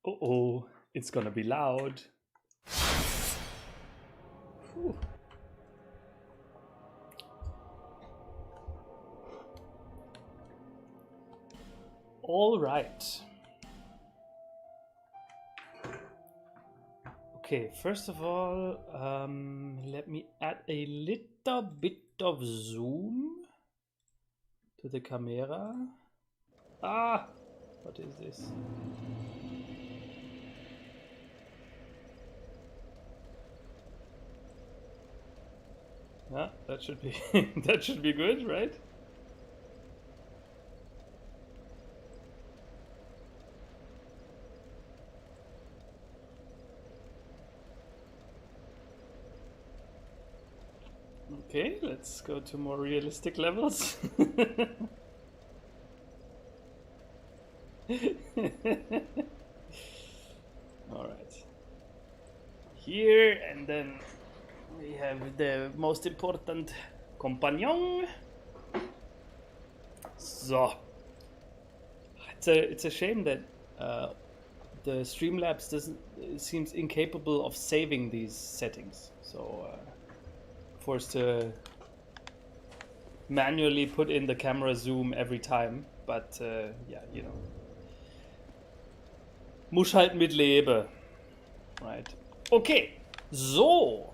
Uh-oh, it's gonna be loud. Whew. All right. Okay, first of all, let me add a little bit of zoom to the camera. Ah, what is this? Yeah, that should be that should be good, right? Okay, let's go to more realistic levels. All right. Here, and then we have the most important companion. So, it's a shame that the Streamlabs doesn't seems incapable of saving these settings. So forced to manually put in the camera zoom every time. But yeah, you know, muss halt mit lebe, right? Okay, so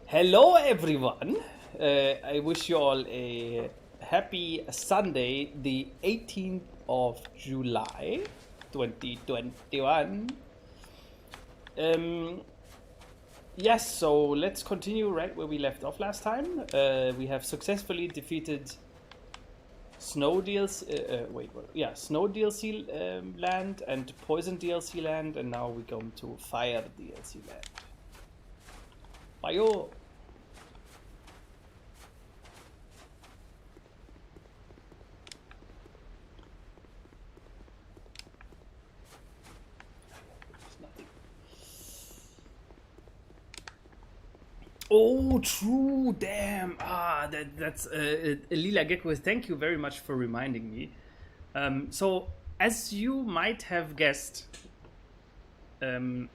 hello everyone. I wish you all a happy Sunday, the 18th of July, 2021. Yes, so let's continue right where we left off last time. We have successfully defeated Snow DLC. Snow DLC land and Poison DLC land, and now we're going to Fire DLC land. Fire! Oh, true. Damn. That's Lila Gecko. Thank you very much for reminding me. So, as you might have guessed, I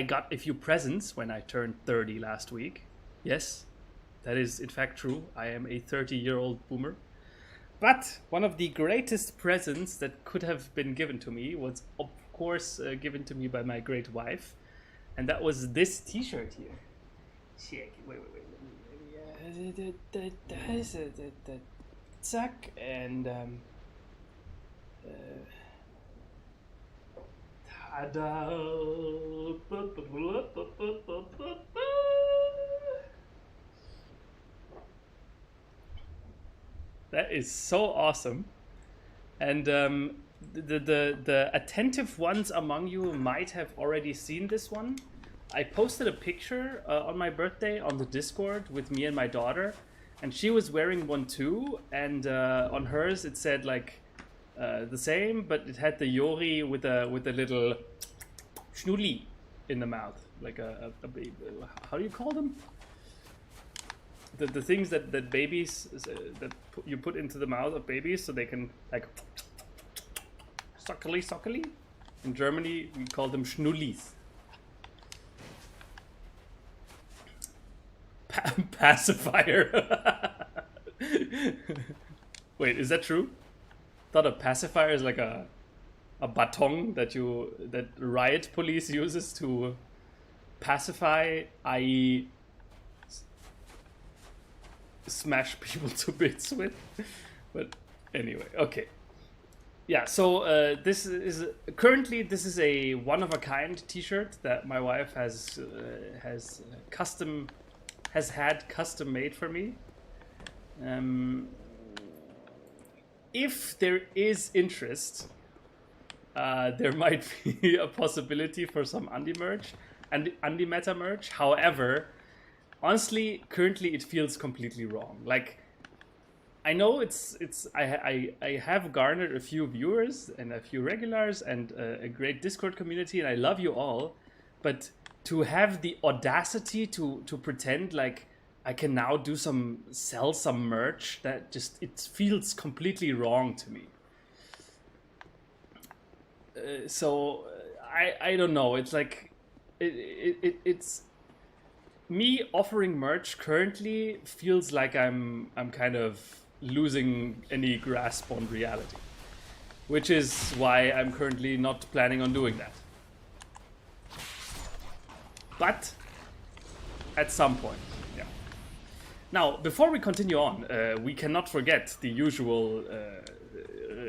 got a few presents when I turned 30 last week. Yes, that is in fact true. I am a 30-year-old boomer. But one of the greatest presents that could have been given to me was, of course, given to me by my great wife. And that was this T-shirt here. Check. Wait. Zack and ta-da! That is so awesome, and the attentive ones among you might have already seen this one. I posted a picture on my birthday on the Discord with me and my daughter, and she was wearing one too. And on hers it said like the same, but it had the Yori with a little schnulli in the mouth, like a baby. How do you call them? The things that babies that you put into the mouth of babies so they can like suckly. In Germany we call them schnullis. Pacifier. Wait, is that true? I thought a pacifier is like a baton that riot police uses to pacify, i.e. smash people to bits with. But anyway, okay. Yeah, so this is a one-of-a-kind T-shirt that my wife has had custom made for me. If there is interest, there might be a possibility for some undie merch and undie meta merch. However, honestly, currently it feels completely wrong. Like, I know I have garnered a few viewers and a few regulars and a great Discord community, and I love you all, but to have the audacity to pretend like I can now sell some merch, that just, it feels completely wrong to me. So I don't know. It's like it's me offering merch currently feels like I'm kind of losing any grasp on reality, which is why I'm currently not planning on doing that. But at some point, yeah. Now, before we continue on, we cannot forget the usual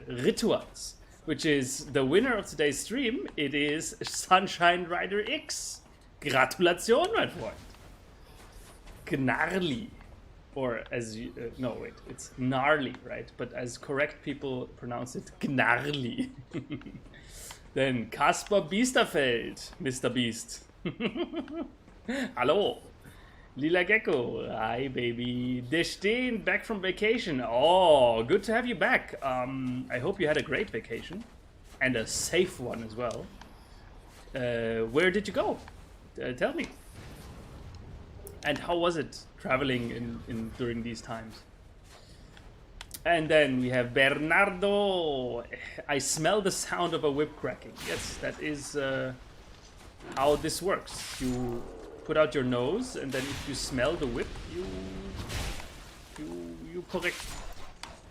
rituals, which is the winner of today's stream. It is Sunshine Rider X. Gratulation, my friend. Gnarly. Or as you, no, wait, it's gnarly, right? But as correct people pronounce it, gnarly. Then Kaspar Biesterfeld, Mr. Beast. Hallo. Lila Gecko, hi baby. Deshteen, back from vacation. Oh, good to have you back. I hope you had a great vacation. And a safe one as well. Where did you go? Tell me. And how was it traveling in during these times? And then we have Bernardo. I smell the sound of a whip cracking. Yes, that is how this works. You put out your nose, and then if you smell the whip, you correct.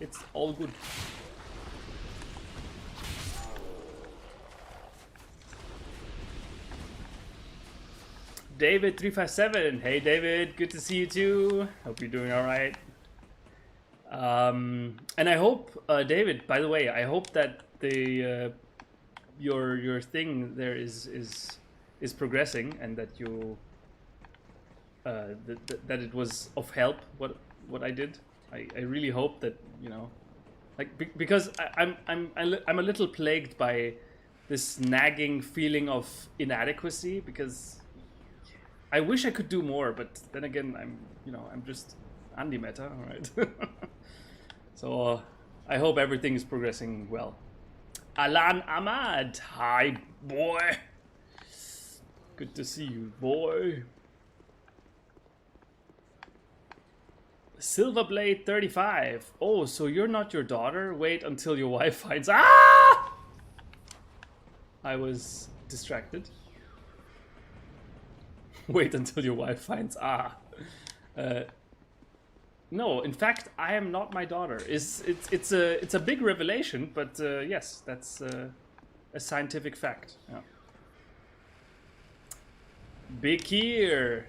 It's all good. David357. Hey David, good to see you too. Hope you're doing all right. And I hope, David, by the way, I hope that the your thing there is progressing, and that you that it was of help. What I did. I really hope that, you know, like because I'm a little plagued by this nagging feeling of inadequacy, because I wish I could do more, but then again, I'm just anti-meta, right? So I hope everything is progressing well. Alan Ahmad, hi boy. Good to see you, boy. Silverblade 35. Oh, so you're not your daughter? Wait until your wife finds. Ah! I was distracted. Wait until your wife finds. No, in fact, I am not my daughter. It's a big revelation, but yes, that's a scientific fact. Yeah. Big here.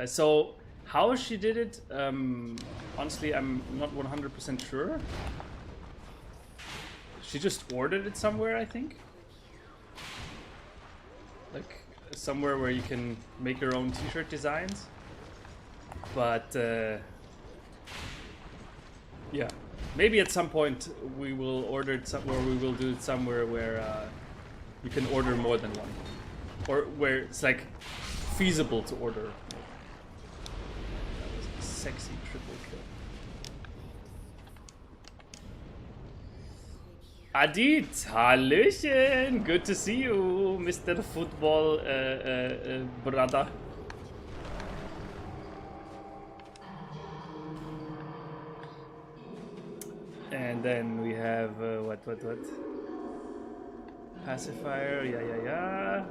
So how she did it, honestly, I'm not 100% sure. She just ordered it somewhere, I think. Like somewhere where you can make your own t-shirt designs. But yeah, maybe at some point we will order it somewhere. We will do it somewhere where you can order more than one, or where it's like feasible to order. That was a sexy triple kill. Adit, hallöchen, good to see you, Mr. Football brother. And then we have what? Pacifier, yeah.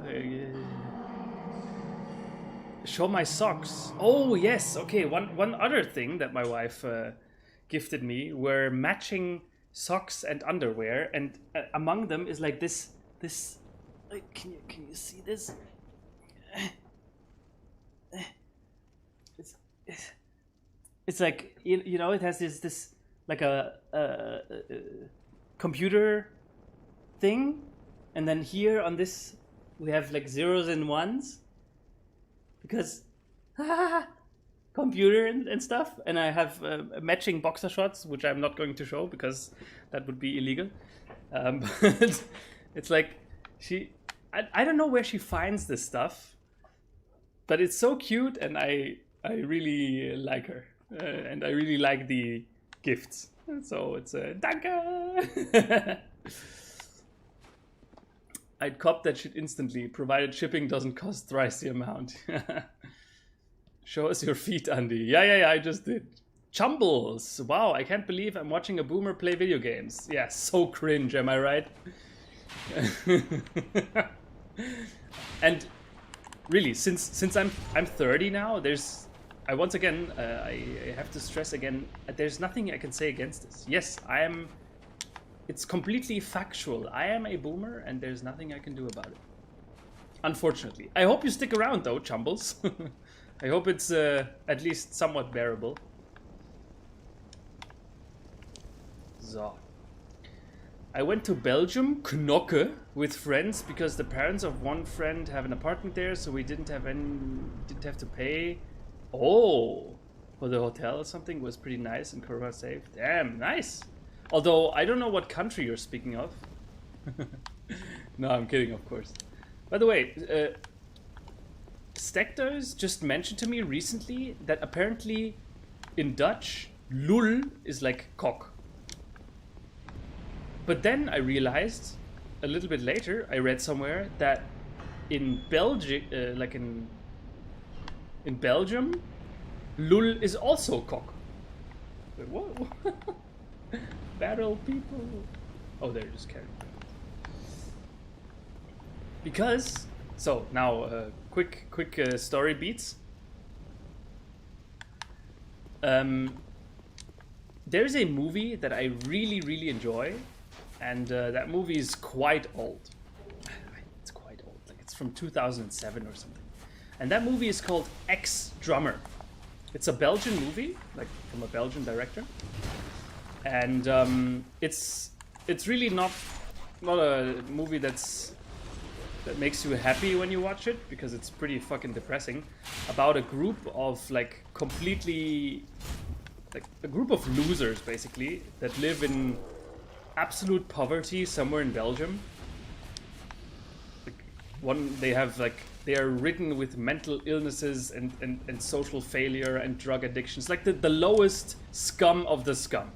Show my socks. Oh yes, okay. One other thing that my wife gifted me were matching socks and underwear, and among them is like this. Can you see this? It's like you know, it has this like a computer thing, and then here on this we have like zeros and ones, because computer and stuff. And I have matching boxer shorts, which I'm not going to show because that would be illegal. But it's like I don't know where she finds this stuff, but it's so cute, and I really like her, and I really like the gifts. So it's a danke. I'd cop that shit instantly, provided shipping doesn't cost thrice the amount. Show us your feet, Andy. Yeah, I just did. Chumbles. Wow, I can't believe I'm watching a boomer play video games. Yeah, so cringe, am I right? And really, since I'm 30 now, I once again I have to stress again, there's nothing I can say against this. Yes, I am. It's completely factual. I am a boomer, and there's nothing I can do about it. Unfortunately, I hope you stick around though, Chumbles. I hope it's at least somewhat bearable. So. I went to Belgium, Knocke, with friends because the parents of one friend have an apartment there, so we didn't have to pay. Oh, for the hotel or something. It was pretty nice and Corona safe. Damn, nice. Although I don't know what country you're speaking of. No, I'm kidding, of course. By the way, Stektos just mentioned to me recently that apparently in Dutch, lul is like cock. But then I realized a little bit later, I read somewhere that in Belgium, in Belgium, lul is also cock. Wait, what? Battle people. Oh, they're just carrying. Because so now, quick story beats. There's a movie that I really enjoy. And that movie is quite old. It's quite old. Like it's from 2007 or something. And that movie is called Ex-Drummer. It's a Belgian movie, like from a Belgian director. And it's really not a movie that makes you happy when you watch it, because it's pretty fucking depressing. About a group of like completely, like a group of losers basically that live in absolute poverty somewhere in Belgium. They are ridden with mental illnesses and social failure and drug addictions, like the lowest scum of the scum.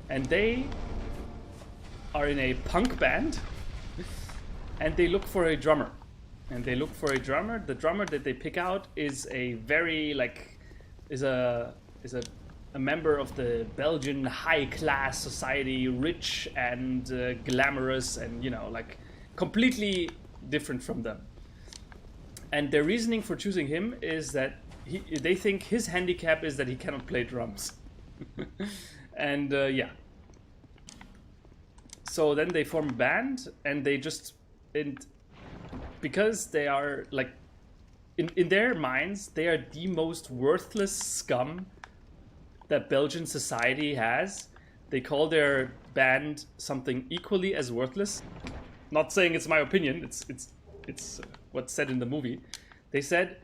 And they are in a punk band and they look for a drummer. The drummer that they pick out is a very a member of the Belgian high-class society, rich and glamorous, and like completely different from them. And their reasoning for choosing him is that they think his handicap is that he cannot play drums. And yeah. So then they form a band, and because they are like, in their minds, they are the most worthless scum that Belgian society has. They call their band something equally as worthless. Not saying it's my opinion. It's what's said in the movie. They said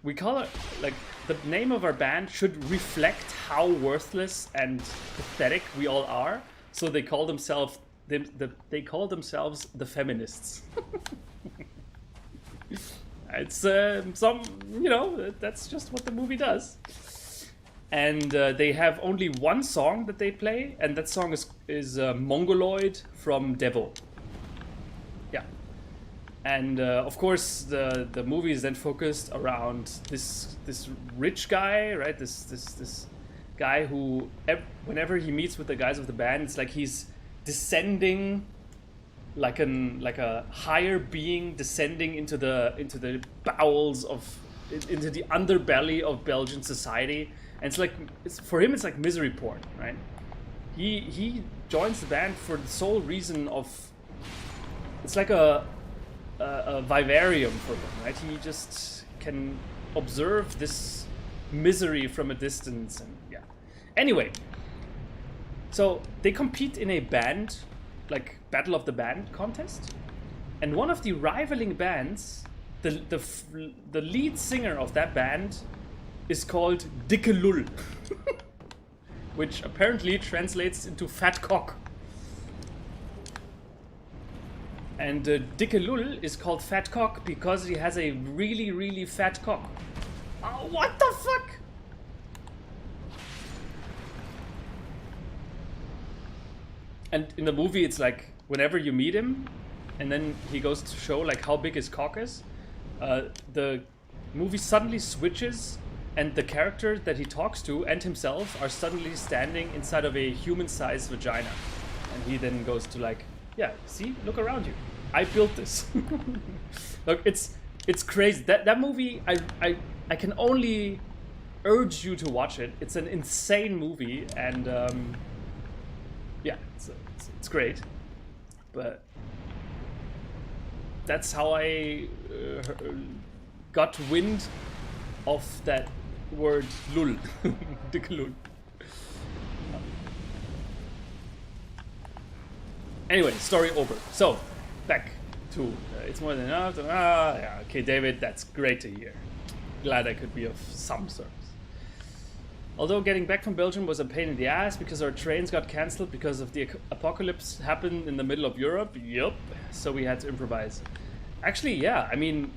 we call it, like, the name of our band should reflect how worthless and pathetic we all are. So they call themselves the Feminists. It's that's just what the movie does. And they have only one song that they play, and that song is Mongoloid from Devo. Yeah. And of course, the movie is then focused around this rich guy, right? This guy who, whenever he meets with the guys of the band, it's like he's descending, like a higher being descending into the bowels of, into the underbelly of Belgian society. And for him, it's like misery porn, right? He joins the band for the sole reason of, it's like a vivarium for him, right? He just can observe this misery from a distance, and yeah. Anyway, so they compete in a band, like Battle of the Band contest, and one of the rivaling bands, the lead singer of that band is called Dicke Lul, which apparently translates into fat cock. And Dicke Lul is called fat cock because he has a really fat cock. Oh, what the fuck? And in the movie, it's like whenever you meet him, and then he goes to show like how big his cock is, the movie suddenly switches, and the character that he talks to and himself are suddenly standing inside of a human-sized vagina. And he then goes to like Yeah, see, look around you. I built this. Look, it's crazy. That movie, I can only urge you to watch it. It's an insane movie, and yeah, it's great. But that's how I got wind of that word lul. Dick lul. Anyway, story over. So, back to it's more than enough. Yeah, okay, David, that's great to hear. Glad I could be of some service. Although getting back from Belgium was a pain in the ass because our trains got cancelled because of the apocalypse happened in the middle of Europe. Yup. So we had to improvise. Actually, yeah, I mean,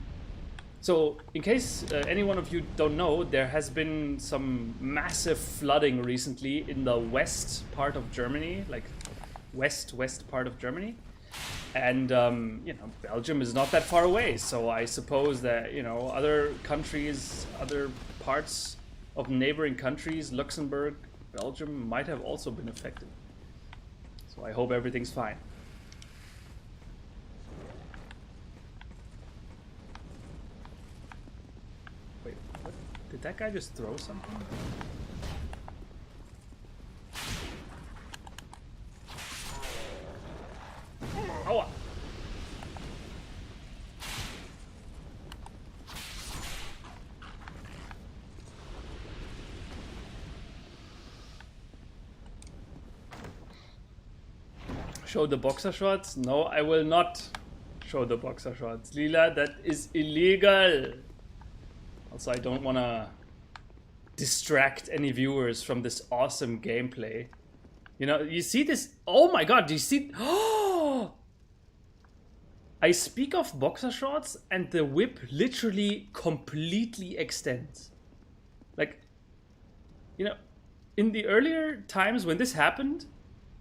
so in case any one of you don't know, there has been some massive flooding recently in the west part of Germany, like west part of Germany. And, you know, Belgium is not that far away. So I suppose that, you know, other countries, other parts of neighboring countries, Luxembourg, Belgium, might have also been affected. So I hope everything's fine. Wait, what? Did that guy just throw something? Oh! Show the boxer shorts? No, I will not show the boxer shorts. Lila, that is illegal. Also, I don't want to distract any viewers from this awesome gameplay. You know, you see this? Oh my god, do you see? Oh! I speak of boxer shorts and the whip literally completely extends. Like, you know, in the earlier times when this happened,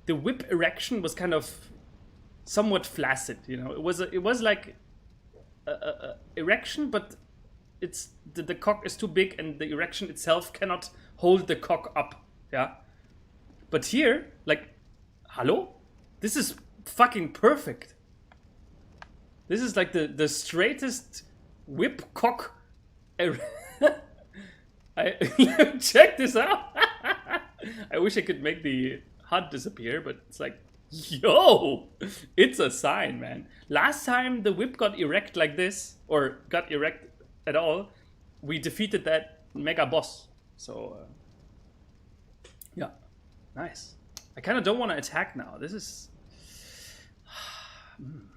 the whip erection was kind of somewhat flaccid, you know. It was like a erection, but it's the cock is too big and the erection itself cannot hold the cock up, yeah. But here, like, hello? This is fucking perfect. This is like the straightest whip cock. Check this out. I wish I could make the HUD disappear, but it's like, yo, it's a sign, man. Last time the whip got erect like this, or got erect at all, we defeated that mega boss. So, yeah, nice. I kind of don't want to attack now. This is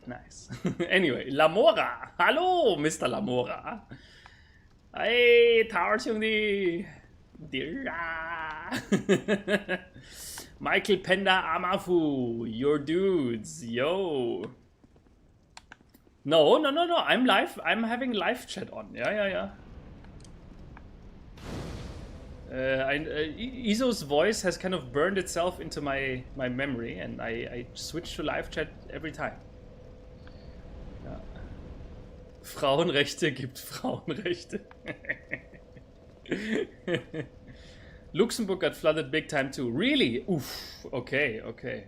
nice. Anyway, Lamora. Hallo, Mr. Lamora. Hey, Tower兄弟. Michael Penda Amafu, your dudes, yo. No. I'm live. I'm having live chat on. Yeah. Izo's voice has kind of burned itself into my memory, and I switch to live chat every time. Ja. Frauenrechte gibt Frauenrechte. Luxembourg got flooded big time too. Really? Oof. Okay.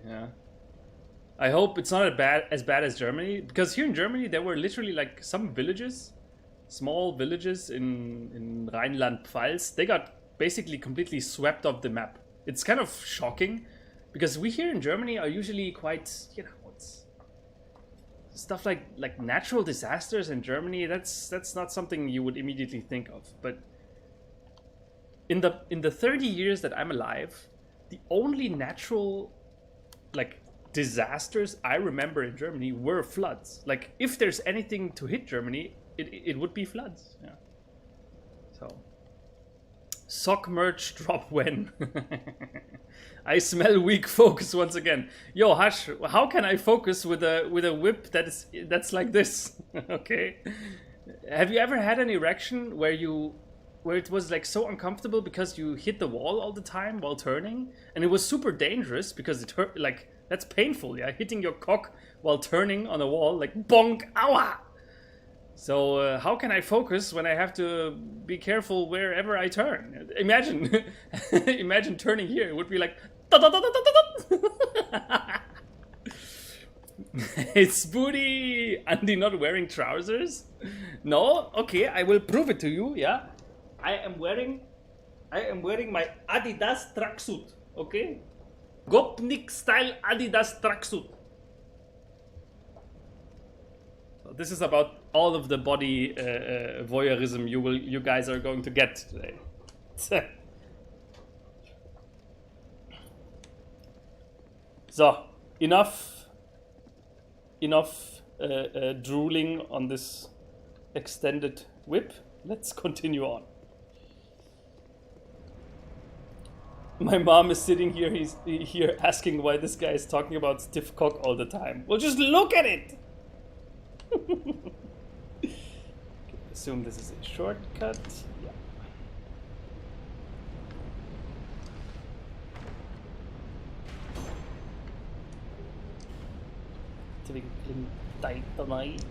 Yeah. I hope it's not as bad as Germany, because here in Germany there were literally like some villages, small villages in Rheinland-Pfalz. They got basically completely swept off the map. It's kind of shocking, because we here in Germany are usually quite, you know, it's stuff like natural disasters in Germany. That's not something you would immediately think of, but in the 30 years that I'm alive, the only natural like disasters I remember in Germany were floods. Like, if there's anything to hit Germany, it would be floods. Yeah. So, sock merch drop when? I smell weak focus once again. Yo, Hush, how can I focus with a whip that's like this? Okay. Have you ever had an erection where it was like so uncomfortable because you hit the wall all the time while turning, and it was super dangerous because it hurt? Like, that's painful, yeah, hitting your cock while turning on a wall, like bonk, ow. So how can I focus when I have to be careful wherever I turn? Imagine turning here, it would be like It's booty! Andy not wearing trousers? No? Okay, I will prove it to you, yeah? I am wearing my Adidas tracksuit, okay? Gopnik style Adidas tracksuit. So this is about all of the body voyeurism you guys are going to get today. So, enough drooling on this extended whip. Let's continue on. My mom is sitting here. He's here asking why this guy is talking about stiff cock all the time. Well, just look at it. Okay, assume this is a shortcut. Yeah. Twinkling Titanite.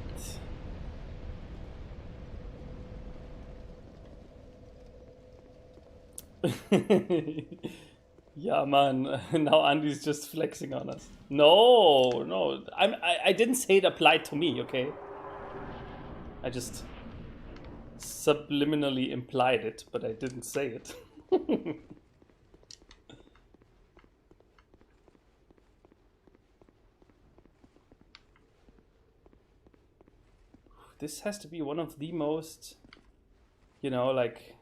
Yeah, man. Now Andy's just flexing on us. No. I didn't say it applied to me, okay? I just subliminally implied it, but I didn't say it. This has to be one of the most, you know, like,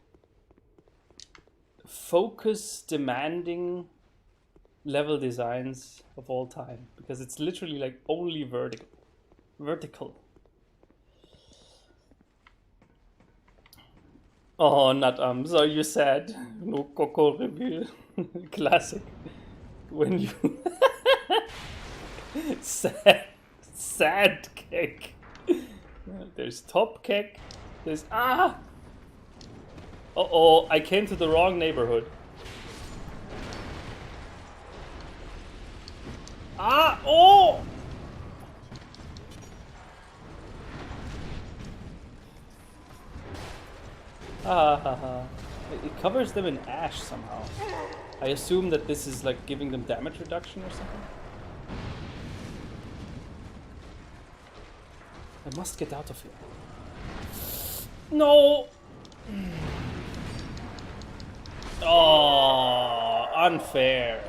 focus demanding level designs of all time, because it's literally like only vertical. Oh, not so you sad. No Coco reveal. Classic. When you sad cake. There's top cake. There's Uh-oh, I came to the wrong neighborhood. Oh! It covers them in ash somehow. I assume that this is like giving them damage reduction or something. I must get out of here. No! Oh, unfair.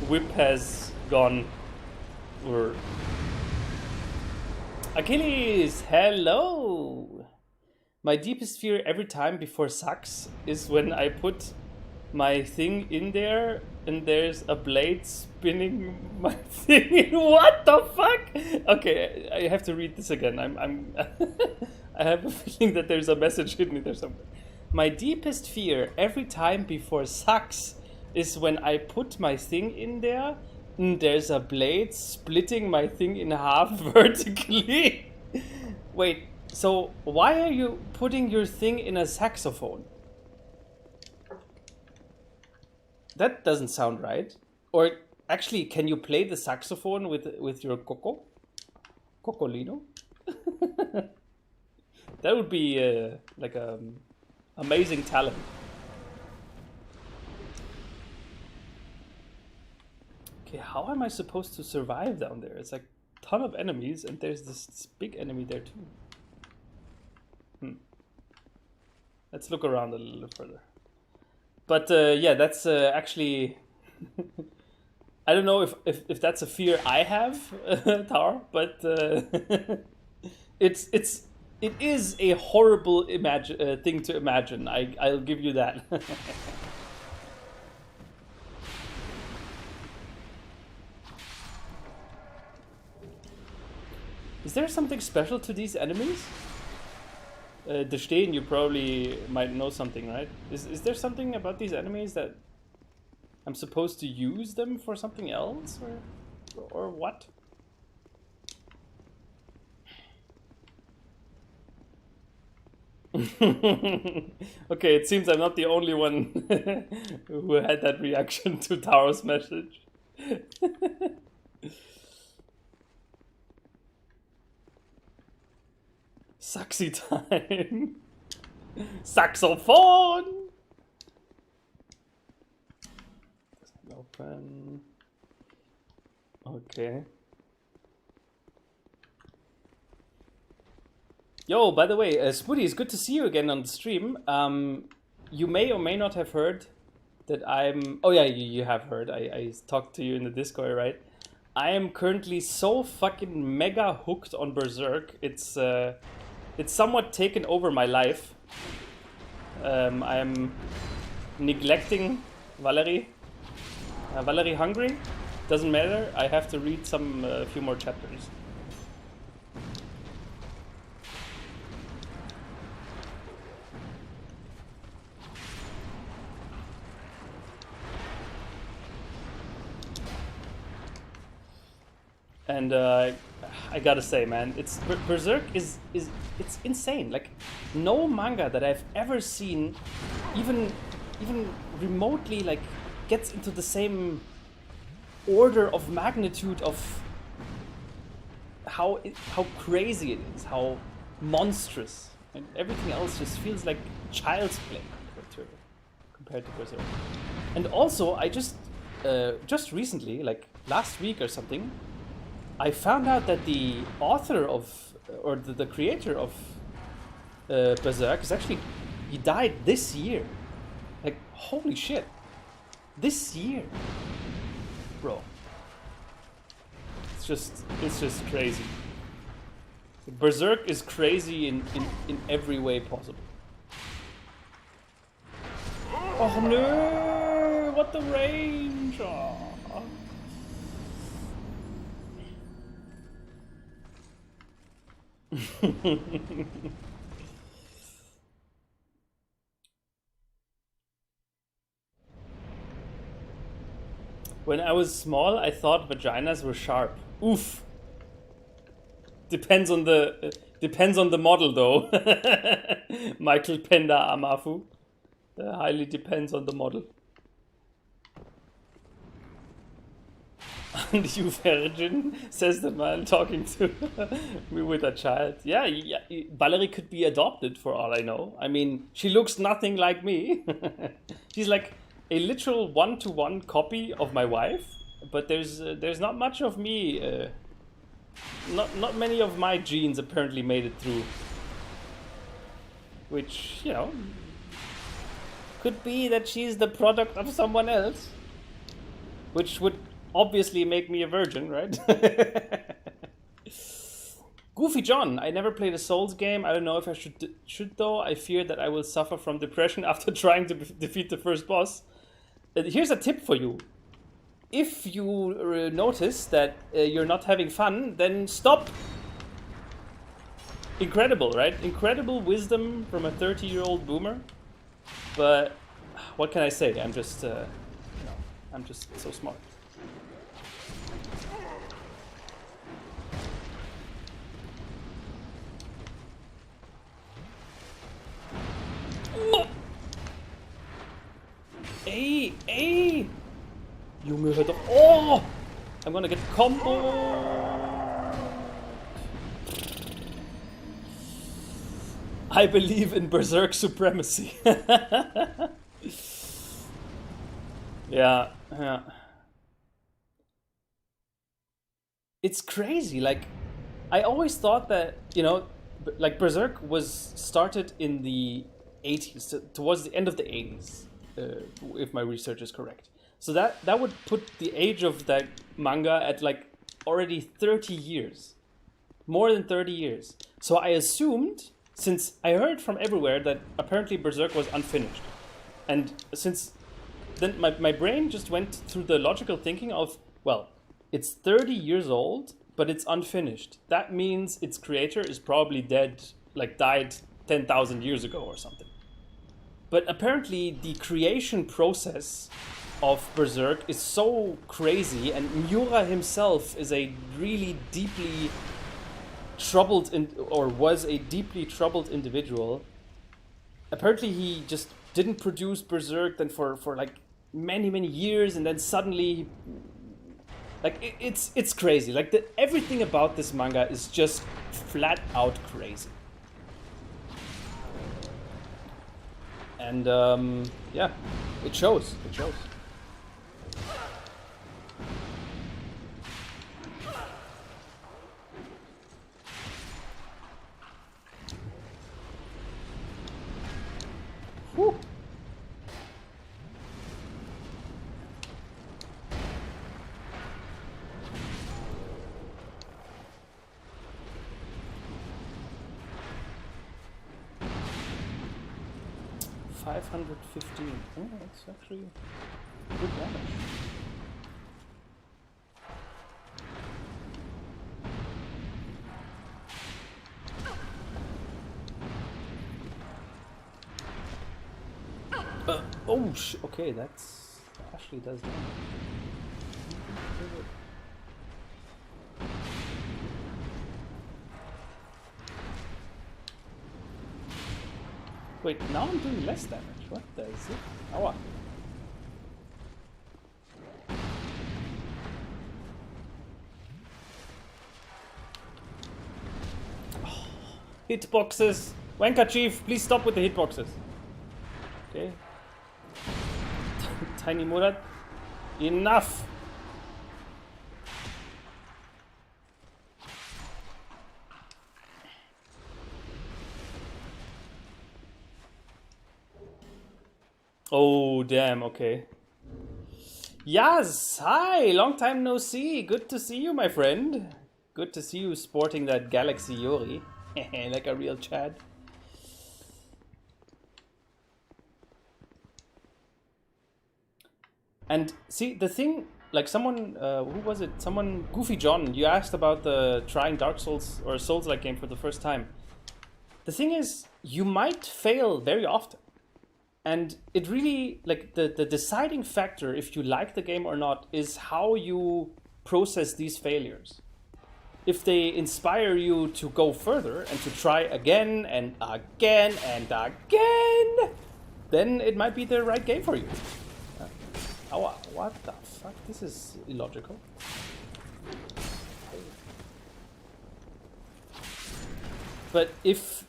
Whip has gone. Achilles, hello! My deepest fear every time before sucks is when I put my thing in there and there's a blade spinning my thing in. What the fuck? Okay, I have to read this again. I'm I have a feeling that there's a message hidden in there somewhere. My deepest fear every time before sucks is when I put my thing in there and there's a blade splitting my thing in half vertically. Wait, so why are you putting your thing in a saxophone? That doesn't sound right. Or actually, can you play the saxophone with your Cocolino? That would be like a amazing talent. Okay, how am I supposed to survive down there? It's like a ton of enemies, and there's this big enemy there too. Let's look around a little further. But yeah, that's actually I don't know if that's a fear I have, Tar, but it is a horrible thing to imagine. I'll give you that. Is there something special to these enemies? The Steen, you probably might know something, right? Is there something about these enemies that I'm supposed to use them for something else, or what? Okay, it seems I'm not the only one who had that reaction to Taro's message. Saxy time. Saxophone. Doesn't open. Okay. Yo, by the way, Spoody, it's good to see you again on the stream. You may or may not have heard that I'm... Oh yeah, you have heard. I talked to you in the Discord, right? I am currently so fucking mega hooked on Berserk. It's somewhat taken over my life. I am neglecting Valerie. Valerie hungry? Doesn't matter. I have to read some few more chapters. And I gotta say, man, it's Berserk is it's insane. Like, no manga that I've ever seen, even remotely, like, gets into the same order of magnitude of how crazy it is, how monstrous, and everything else just feels like child's play compared to Berserk. And also, I just recently, like last week or something, I found out that the author of, or the creator of Berserk is actually, he died this year. Like, holy shit. This year. Bro. It's just crazy. Berserk is crazy in every way possible. Oh no! What the range? Oh. When I was small, I thought vaginas were sharp. Oof. Depends on the model, though. Michael Penda Amafu. Highly depends on the model. And you virgin, says the man talking to me with a child. Yeah, Valerie could be adopted for all I know. I mean, she looks nothing like me. She's like a literal one-to-one copy of my wife, but there's not much of me. Not many of my genes apparently made it through. Which, you know, could be that she's the product of someone else, which would obviously make me a virgin, right? Goofy John, I never played a Souls game. I don't know if I should though. I fear that I will suffer from depression after trying to defeat the first boss. Here's a tip for you. If you notice that you're not having fun, then stop. Incredible, right? Incredible wisdom from a 30-year-old boomer. But what can I say? I'm just, I'm just so smart. Ey! Junge, hör doch... Oh! I'm gonna get combo! I believe in Berserk supremacy. Yeah. It's crazy, like, I always thought that, you know, like, Berserk was started in the 80s, towards the end of the 80s. If my research is correct. So that would put the age of that manga at like already 30 years. More than 30 years. So I assumed, since I heard from everywhere that apparently Berserk was unfinished. And since then my brain just went through the logical thinking of, well, it's 30 years old, but it's unfinished. That means its creator is probably dead, like died 10,000 years ago or something. But apparently the creation process of Berserk is so crazy, and Miura himself is a really deeply troubled, was a deeply troubled individual. Apparently he just didn't produce Berserk then for like many years, and then suddenly, like, it's crazy. Like, everything about this manga is just flat out crazy. And yeah, it shows. 515. Oh, that's actually good damage. Oh, okay, that's actually does damage. Wait, now I'm doing less damage. What the is it? Aua. Oh, hitboxes! Wanker Chief, please stop with the hitboxes. Okay. Tiny Murad. Enough! Oh, damn, okay. Yes, hi, long time no see. Good to see you, my friend. Good to see you sporting that Galaxy Yori. Like a real Chad. And see, the thing, like someone, who was it? Someone, Goofy John, you asked about the trying Dark Souls or a Souls-like game for the first time. The thing is, you might fail very often. And it really, like, the deciding factor, if you like the game or not, is how you process these failures. If they inspire you to go further and to try again and again and again, then it might be the right game for you. Oh, what the fuck? This is illogical. But if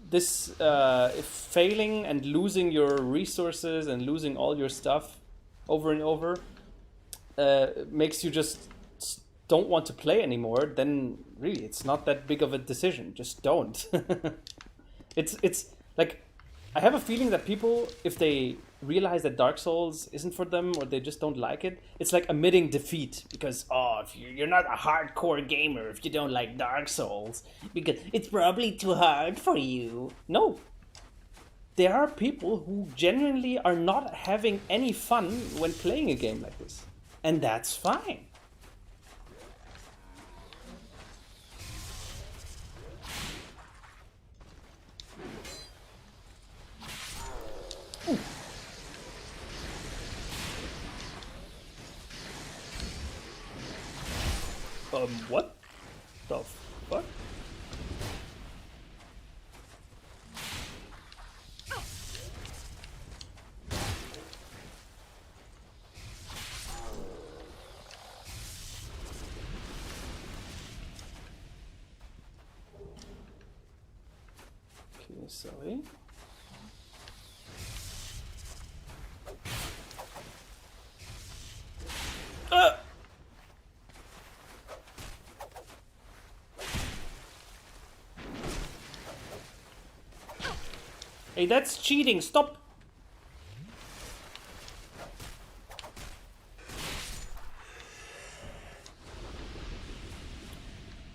this if failing and losing your resources and losing all your stuff over and over makes you just don't want to play anymore, then really it's not that big of a decision. Just don't. It's like, I have a feeling that people, if they realize that Dark Souls isn't for them or they just don't like it, it's like admitting defeat because, oh, if you're not a hardcore gamer if you don't like Dark Souls because it's probably too hard for you. No. There are people who genuinely are not having any fun when playing a game like this. And that's fine. What the fuck? Okay, sorry. Hey, that's cheating. Stop.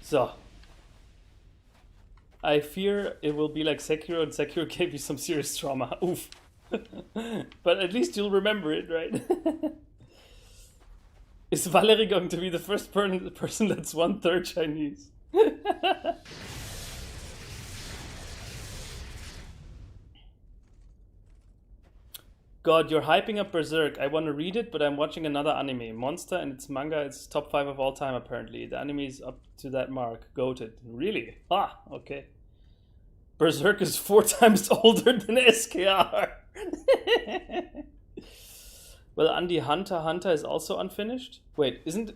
So. I fear it will be like Sekiro, and Sekiro gave you some serious trauma. Oof. But at least you'll remember it, right? Is Valerie going to be the first person that's 1/3 Chinese? God, you're hyping up Berserk. I want to read it, but I'm watching another anime. Monster and its manga, it's top 5 of all time, apparently. The anime is up to that mark. Goated. Really? Ah, okay. Berserk is 4 times older than SKR. Well, Andy, Hunter is also unfinished? Wait, isn't...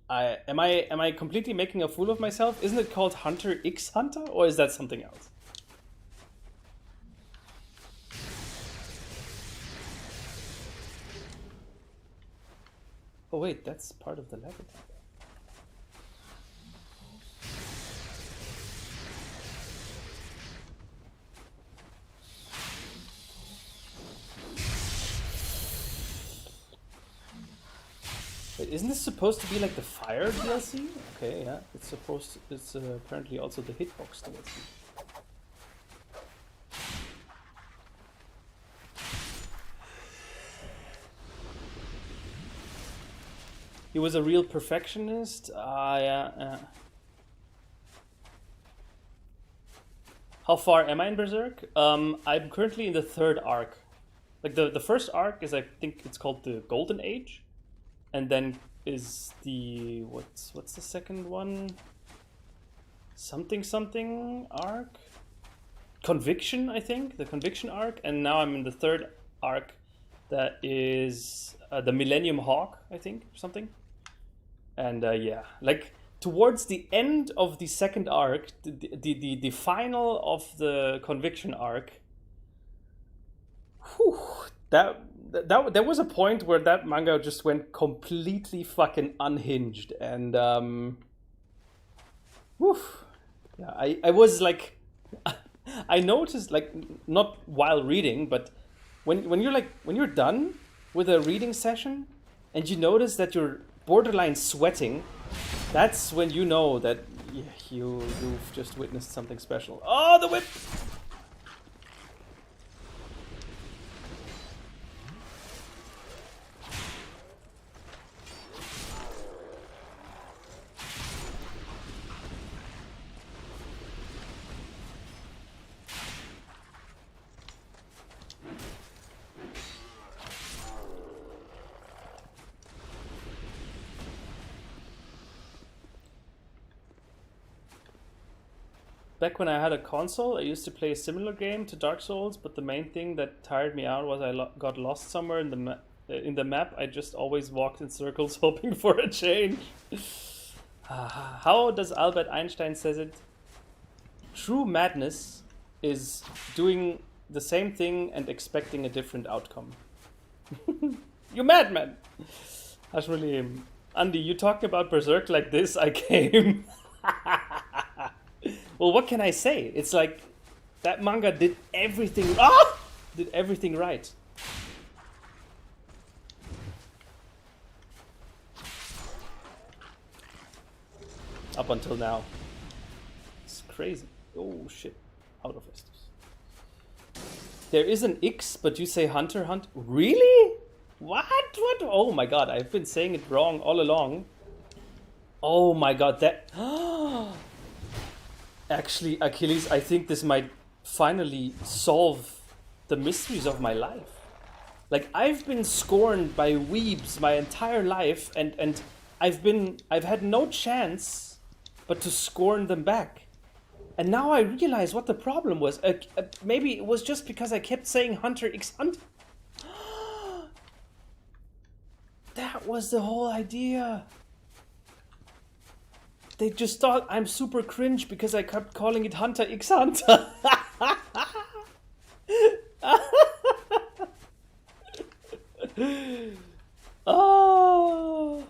Am I completely making a fool of myself? Isn't it called Hunter x Hunter? Or is that something else? Oh wait, that's part of the level. Wait, isn't this supposed to be like the fire DLC? Okay, yeah, it's supposed to, it's apparently also the hitbox DLC. He was a real perfectionist. Yeah. How far am I in Berserk? I'm currently in the third arc. Like the first arc is, I think it's called the Golden Age, and then is the what's the second one? Something arc. Conviction, I think, the Conviction arc, and now I'm in the third arc, that is the Millennium Hawk, I think, or something. And yeah, like towards the end of the second arc, the final of the Conviction arc, whew, that there was a point where that manga just went completely fucking unhinged, and whew, yeah, I was like. I noticed, like, not while reading, but when you're done with a reading session and you notice that you're borderline sweating, that's when you know that you've just witnessed something special. Oh, the whip! Back when I had a console, I used to play a similar game to Dark Souls, but the main thing that tired me out was I got lost somewhere in the map. I just always walked in circles hoping for a change. How does Albert Einstein says it? True madness is doing the same thing and expecting a different outcome. You madman! That's really... Andy, you talked about Berserk like this, I came... Well, what can I say? It's like that manga did everything. Did everything right. Up until now, it's crazy. Oh shit! Out of Estus. There is an X, but you say Hunter Hunt. Really? What? What? Oh my god! I've been saying it wrong all along. Oh my god! That. Actually, Achilles, I think this might finally solve the mysteries of my life. Like, I've been scorned by weebs my entire life, and I've had no chance but to scorn them back. And now I realize what the problem was. Maybe it was just because I kept saying Hunter x Hunter. That was the whole idea. They just thought I'm super cringe because I kept calling it Hunter x Hunter. Oh.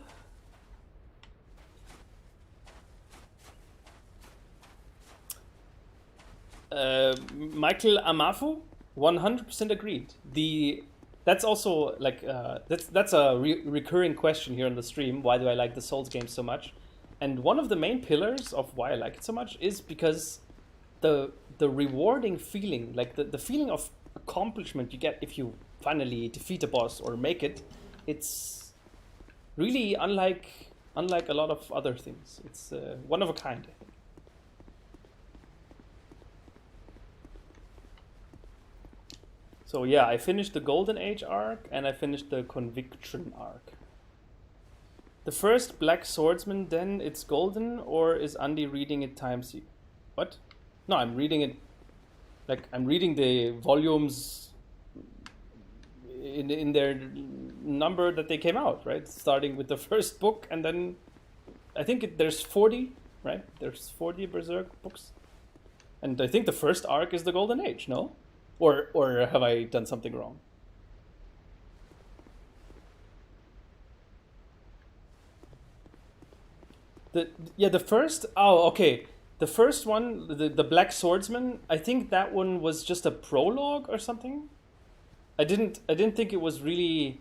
Michael Amafu, 100% agreed. That's also like that's a recurring question here on the stream. Why do I like the Souls games so much? And one of the main pillars of why I like it so much is because the rewarding feeling, like the feeling of accomplishment you get if you finally defeat a boss or make it, it's really unlike a lot of other things. It's one of a kind, I think. So yeah, I finished the Golden Age arc and I finished the Conviction arc. The first Black Swordsman, then it's golden, or is Andy reading it times? What? No, I'm reading it. Like, I'm reading the volumes in their number that they came out, right? Starting with the first book, and then I think there's 40, right? There's 40 Berserk books, and I think the first arc is the Golden Age. No, or have I done something wrong? The first. Oh, okay. The first one, the Black Swordsman. I think that one was just a prologue or something. I didn't think it was really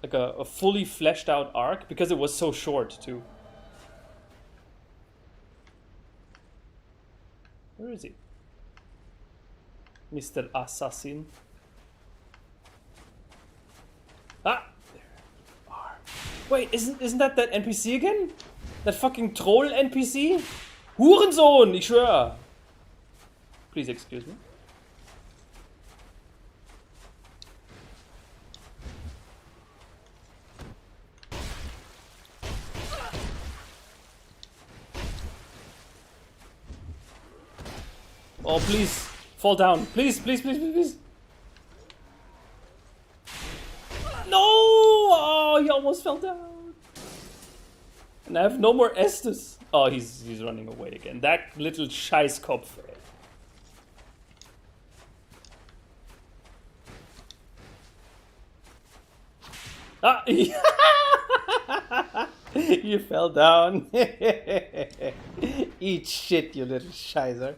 like a fully fleshed out arc because it was so short too. Where is he? Mr. Assassin. Ah, there you are. Wait, isn't that NPC again? That fucking troll NPC? Hurensohn, ich schwör. Please excuse me. Oh, please. Fall down. Please, please, please, please, please. No! Oh, he almost fell down. And I have no more Estus. Oh, he's running away again. That little Scheißkopf. Ah! You fell down. Eat shit, you little Scheißer.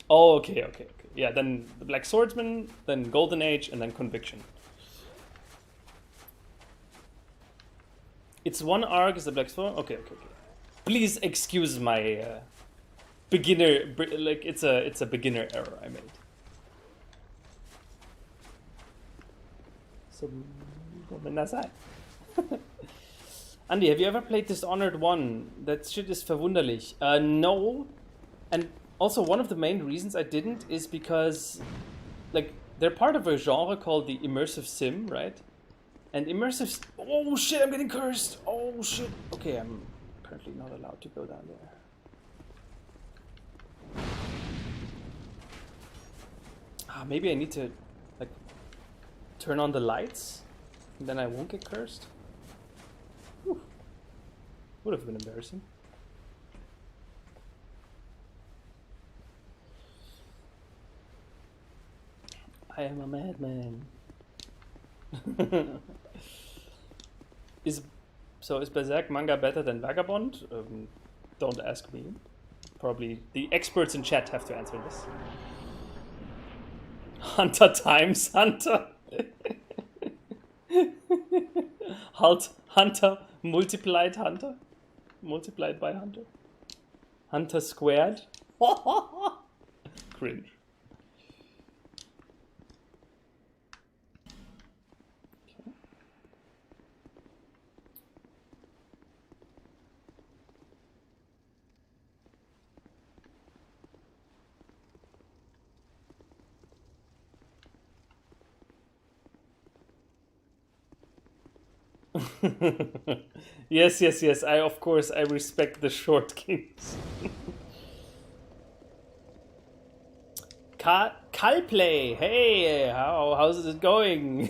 Oh, okay. Yeah, then the Black Swordsman, then Golden Age, and then Conviction. It's one arc, is the Black Sword? Okay. Please excuse my beginner, like it's a beginner error I made. So, Andy, have you ever played Dishonored 1? That shit is verwunderlich. No. And also one of the main reasons I didn't is because, like, they're part of a genre called the immersive sim, right? And immersive... Oh shit, I'm getting cursed! Oh shit! Okay, I'm apparently not allowed to go down there. Maybe I need to, like, turn on the lights? And then I won't get cursed? Whew. Would have been embarrassing. I am a madman. Is Berserk manga better than Vagabond? Don't ask me. Probably the experts in chat have to answer this. Hunter times Hunter. Hunter multiplied Hunter. Multiplied by Hunter. Hunter squared. Cringe. Yes. Of course, I respect the short kings. Calplay, hey, how's it going?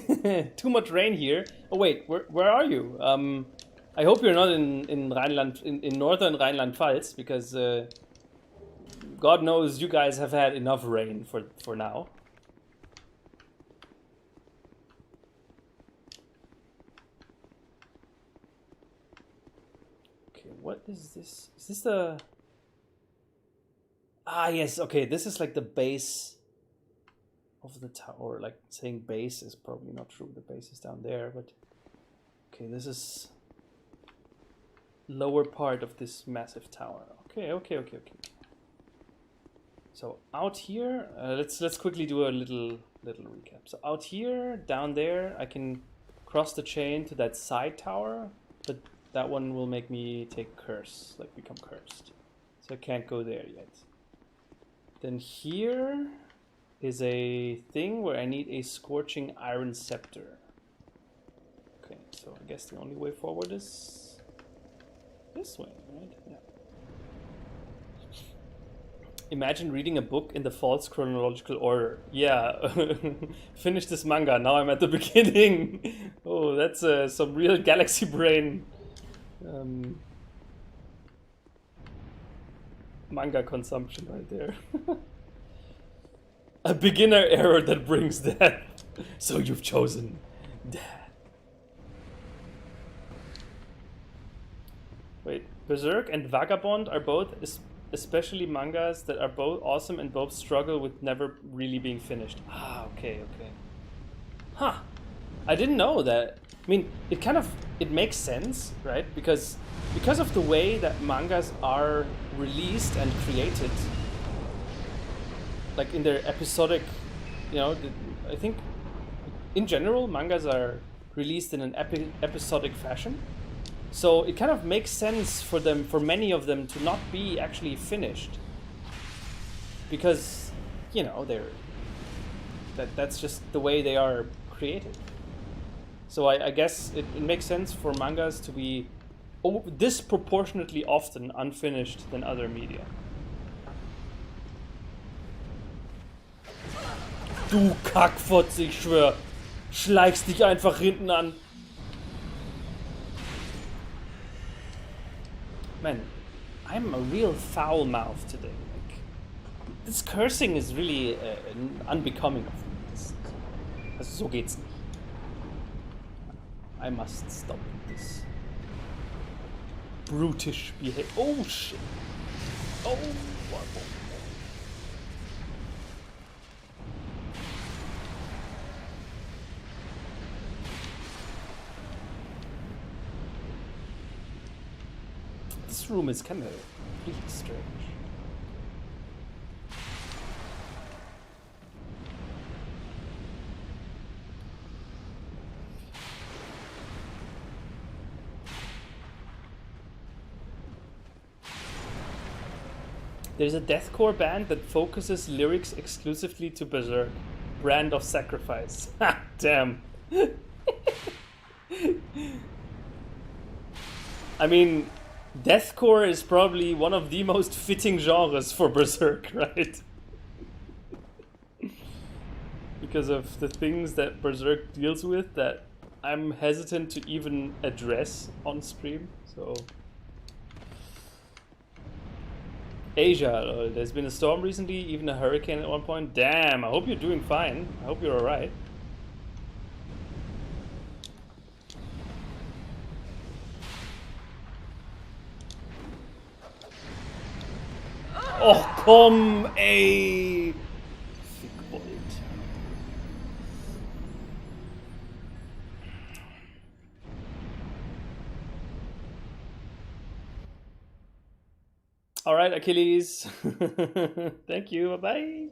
Too much rain here. Oh wait, where are you? I hope you're not in Rhineland, in northern Rhineland-Pfalz, because God knows you guys have had enough rain for now. What is this? Is this the... yes, okay, this is like the base of the tower. Like, saying base is probably not true. The base is down there, but... Okay, this is... lower part of this massive tower. Okay. So, out here... let's quickly do a little recap. So, out here, down there, I can cross the chain to that side tower, but... that one will make me take curse, like become cursed. So I can't go there yet. Then here is a thing where I need a scorching iron scepter. Okay, so I guess the only way forward is this way, right? Yeah. Imagine reading a book in the false chronological order. Yeah, finish this manga, now I'm at the beginning. Oh, that's some real galaxy brain. Manga consumption right there. A beginner error that brings death. So you've chosen death. Wait, Berserk and Vagabond are both especially mangas that are both awesome and both struggle with never really being finished. Okay. Huh. I didn't know that. I mean, it makes sense, right? Because of the way that mangas are released and created, like in their episodic, I think in general, mangas are released in an episodic fashion. So it kind of makes sense for them, for many of them, to not be actually finished. Because, you know, that's just the way they are created. So I guess it makes sense for mangas to be disproportionately often unfinished than other media. Du Kackfotze, ich schwör. Schleichst dich einfach hinten an. Man, I'm a real foul mouth today. Like, this cursing is really unbecoming of me. Also, so geht's nicht. I must stop this brutish behavior. Oh shit. Oh, what? This room is kind of really strange. There's a deathcore band that focuses lyrics exclusively to Berserk. Brand of Sacrifice. Ha! Damn. I mean, deathcore is probably one of the most fitting genres for Berserk, right? Because of the things that Berserk deals with that I'm hesitant to even address on stream, so... Asia, there's been a storm recently, even a hurricane at one point. Damn, I hope you're doing fine. I hope you're alright. Oh, komm, ey! Fickbold. Alright, Achilles. Thank you, bye-bye.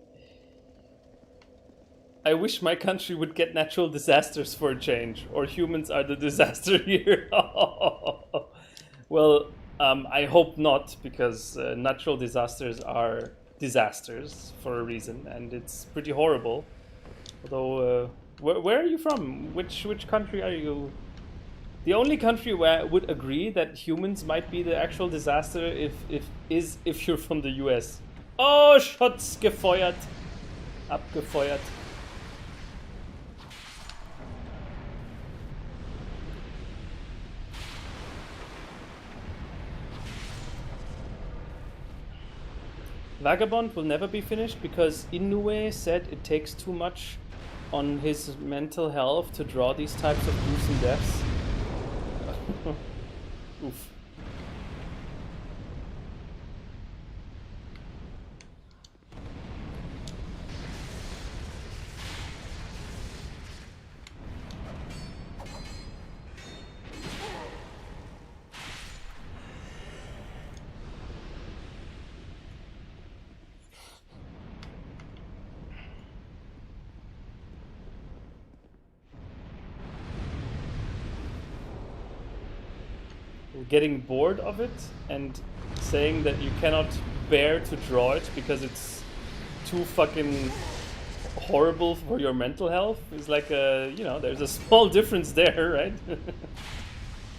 I wish my country would get natural disasters for a change, or humans are the disaster here. Well, I hope not, because natural disasters are disasters for a reason, and it's pretty horrible. Although, where are you from? Which country are you? The only country where I would agree that humans might be the actual disaster is if you're from the US. Oh, Shots gefeuert. Abgefeuert. Vagabond will never be finished because Inoue said it takes too much on his mental health to draw these types of gruesome deaths. Oof. Getting bored of it and saying that you cannot bear to draw it because it's too fucking horrible for your mental health is like a, you know, there's a small difference there, right?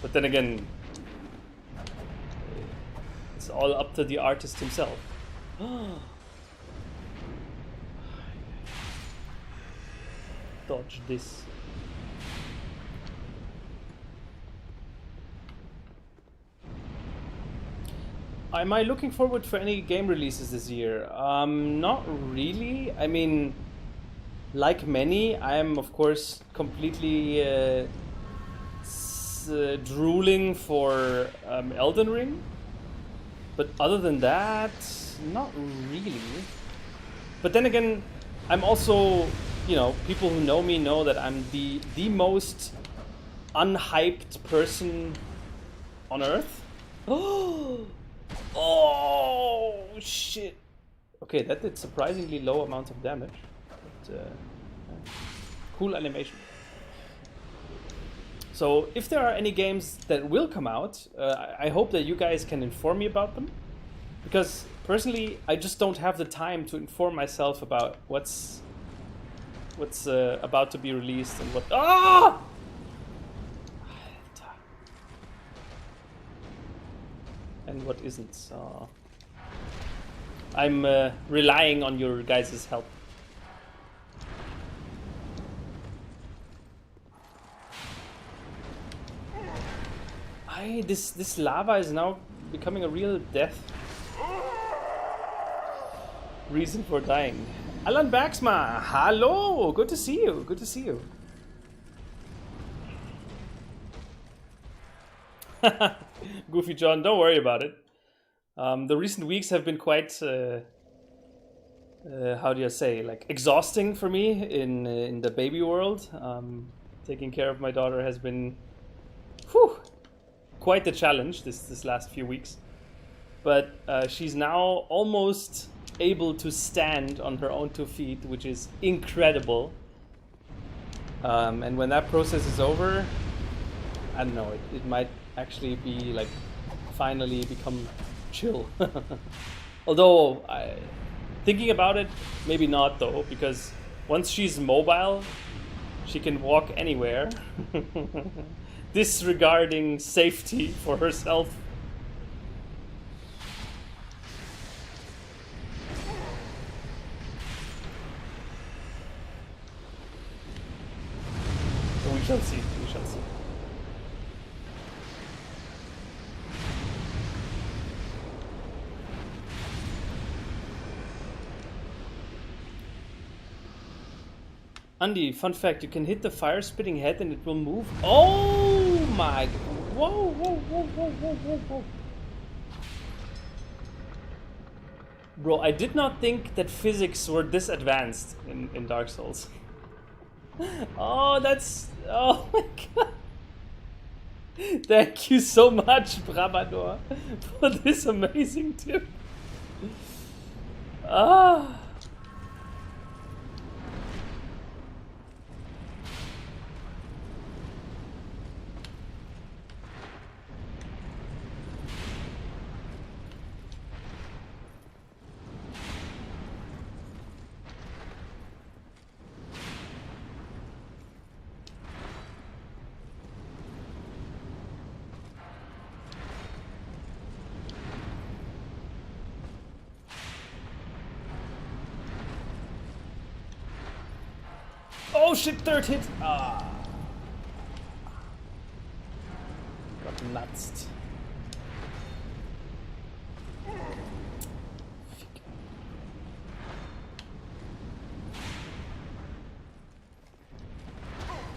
But then again, it's all up to the artist himself. Dodge this. Am I looking forward for any game releases this year? Not really. I mean, like many, I am of course completely drooling for Elden Ring. But other than that, not really. But then again, I'm also, you know, people who know me know that I'm the most unhyped person on earth. Oh shit! Okay, that did surprisingly low amount of damage. But, cool animation. So if there are any games that will come out, I hope that you guys can inform me about them. Because personally, I just don't have the time to inform myself about what's about to be released and what. Ah! And what isn't. So I'm relying on your guys' help. This lava is now becoming a real death reason for dying. Alan Baxma, hello! Good to see you. Good to see you. Goofy John, don't worry about it. The recent weeks have been quite, how do you say, like exhausting for me in the baby world. Taking care of my daughter has been, quite the challenge this last few weeks. But she's now almost able to stand on her own 2 feet, which is incredible. And when that process is over, I don't know, it might actually be like finally become chill. Although thinking about it, maybe not though, because once she's mobile, she can walk anywhere, disregarding safety for herself. So we shall see. We shall see. Andy, Fun fact, you can hit the fire-spitting head and it will move. Oh my... Whoa, whoa, whoa, whoa, whoa, whoa, whoa. Bro, I did not think that physics were this advanced in Dark Souls. Oh, that's... Oh my god. Thank you so much, Brabador, for this amazing tip. Ah... Oh shit, third hit! Ah. Got nuts.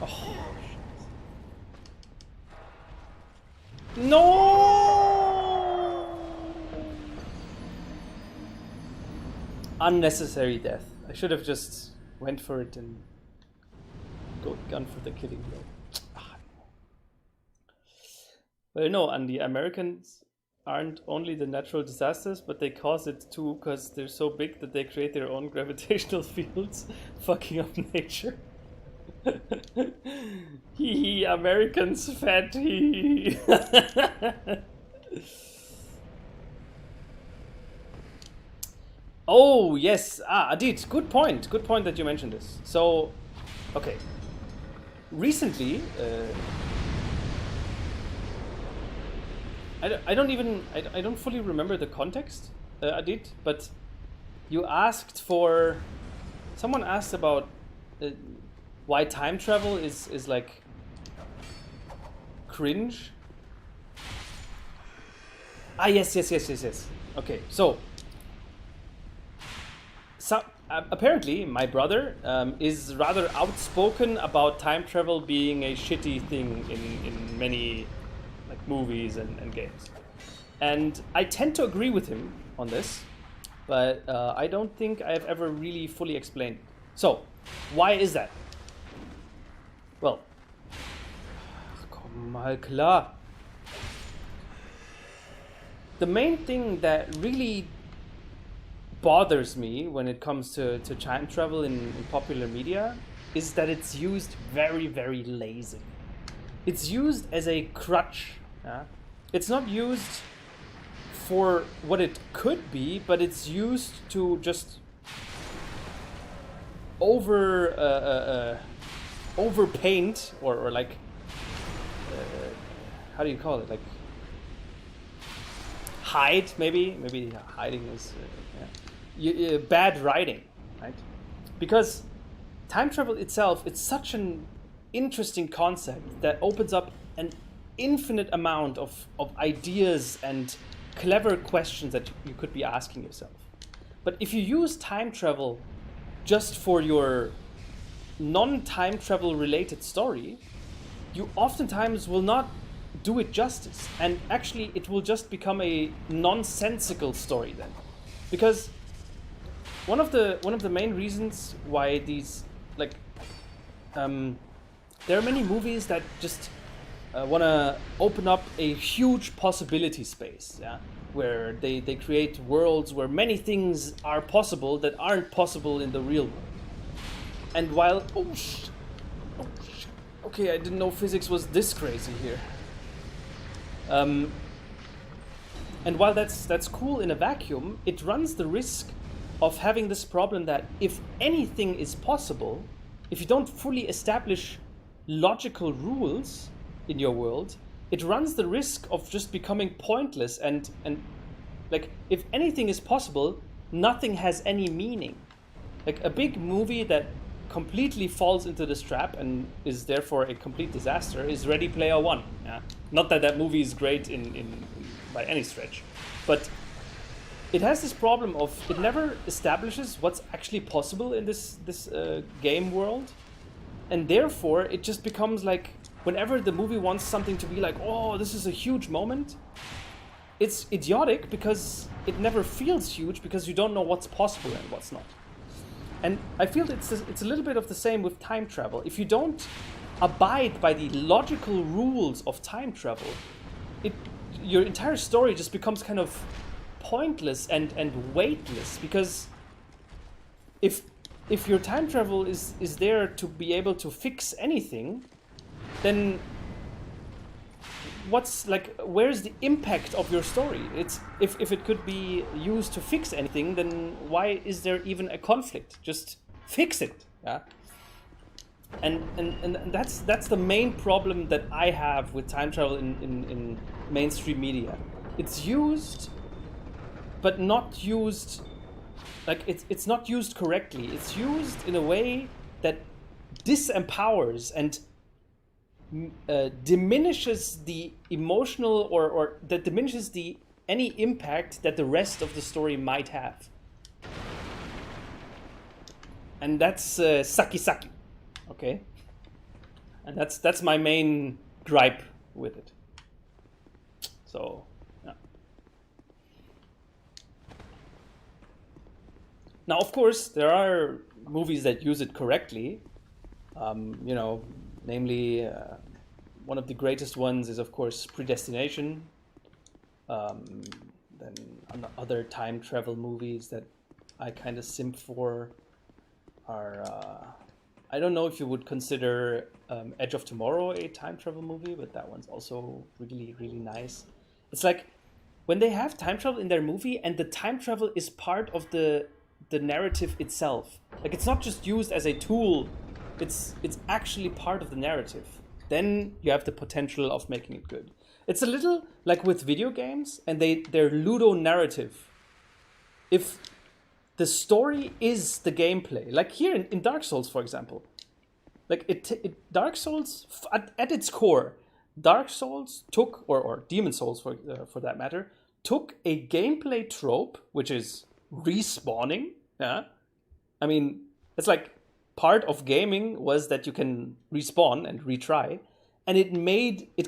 Oh shit. No! Unnecessary death. I should have just went for it and gone for the killing blow. Well, no, and the Americans aren't only the natural disasters, but they cause it too, because they're so big that they create their own gravitational fields, fucking up nature. Hee, Americans fat hee. Oh, yes. Adit, good point. Good point that you mentioned this. So, okay. Recently, I don't fully remember the context, Adit, but you asked for, someone asked about why time travel is like cringe. Yes. Okay, so apparently my brother is rather outspoken about time travel being a shitty thing in many like movies and games, and I tend to agree with him on this, but I don't think I've ever really fully explained. So why is that? Well, komm mal klar. The main thing that really bothers me when it comes to time travel in popular media is that it's used very, very lazily. it's used as a crutch. It's not used for what it could be, but it's used to just overpaint or like how do you call it, like hide, maybe hiding is bad writing, right? Because time travel itself, it's such an interesting concept that opens up an infinite amount of ideas and clever questions that you could be asking yourself. But if you use time travel just for your non-time travel related story, you oftentimes will not do it justice, and actually it will just become a nonsensical story then. Because one of the main reasons why these there are many movies that just want to open up a huge possibility space, where they create worlds where many things are possible that aren't possible in the real world. And while okay, I didn't know physics was this crazy here. And while that's cool in a vacuum, it runs the risk of having this problem that if anything is possible, if you don't fully establish logical rules in your world, it runs the risk of just becoming pointless and like, if anything is possible, nothing has any meaning. Like a big movie that completely falls into this trap and is therefore a complete disaster is Ready Player One. Not that movie is great in by any stretch, but it has this problem of it never establishes what's actually possible in this game world, and therefore it just becomes like, whenever the movie wants something to be like, oh, this is a huge moment, it's idiotic because it never feels huge because you don't know what's possible and what's not. And I feel it's a little bit of the same with time travel. If you don't abide by the logical rules of time travel, your entire story just becomes kind of pointless and weightless. Because if your time travel is there to be able to fix anything, then where's the impact of your story? It's if it could be used to fix anything, then why is there even a conflict? Just fix it. And that's the main problem that I have with time travel in mainstream media. It's used, but not used, like it's not used correctly. It's used in a way that disempowers and diminishes the emotional or that diminishes any impact that the rest of the story might have. And that's saki, okay? And that's my main gripe with it. So, yeah. Now, of course, there are movies that use it correctly. Namely, one of the greatest ones is, of course, Predestination. Then other time travel movies that I kind of simp for are, I don't know if you would consider Edge of Tomorrow a time travel movie, but that one's also really, really nice. It's like when they have time travel in their movie and the time travel is part of the narrative itself. Like, it's not just used as a tool, it's actually part of the narrative. Then you have the potential of making it good. It's a little like with video games and their Ludo narrative. If the story is the gameplay, like here in Dark Souls, for example, like Dark Souls at its core, Dark Souls took, or Demon Souls for that matter, took a gameplay trope, which is respawning. I mean, it's like part of gaming was that you can respawn and retry, and it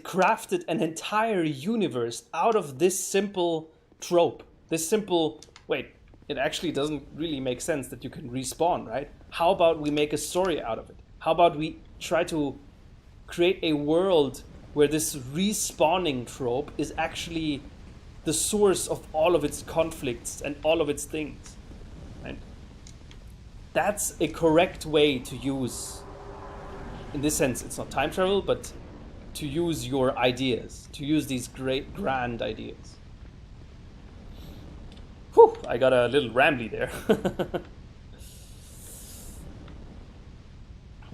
crafted an entire universe out of this simple trope. This simple, wait, it actually doesn't really make sense that you can respawn, right? How about we make a story out of it? How about we try to create a world where this respawning trope is actually the source of all of its conflicts and all of its things, right? That's a correct way to use, in this sense, it's not time travel, but to use your ideas, to use these great grand ideas. Whew, I got a little rambly there.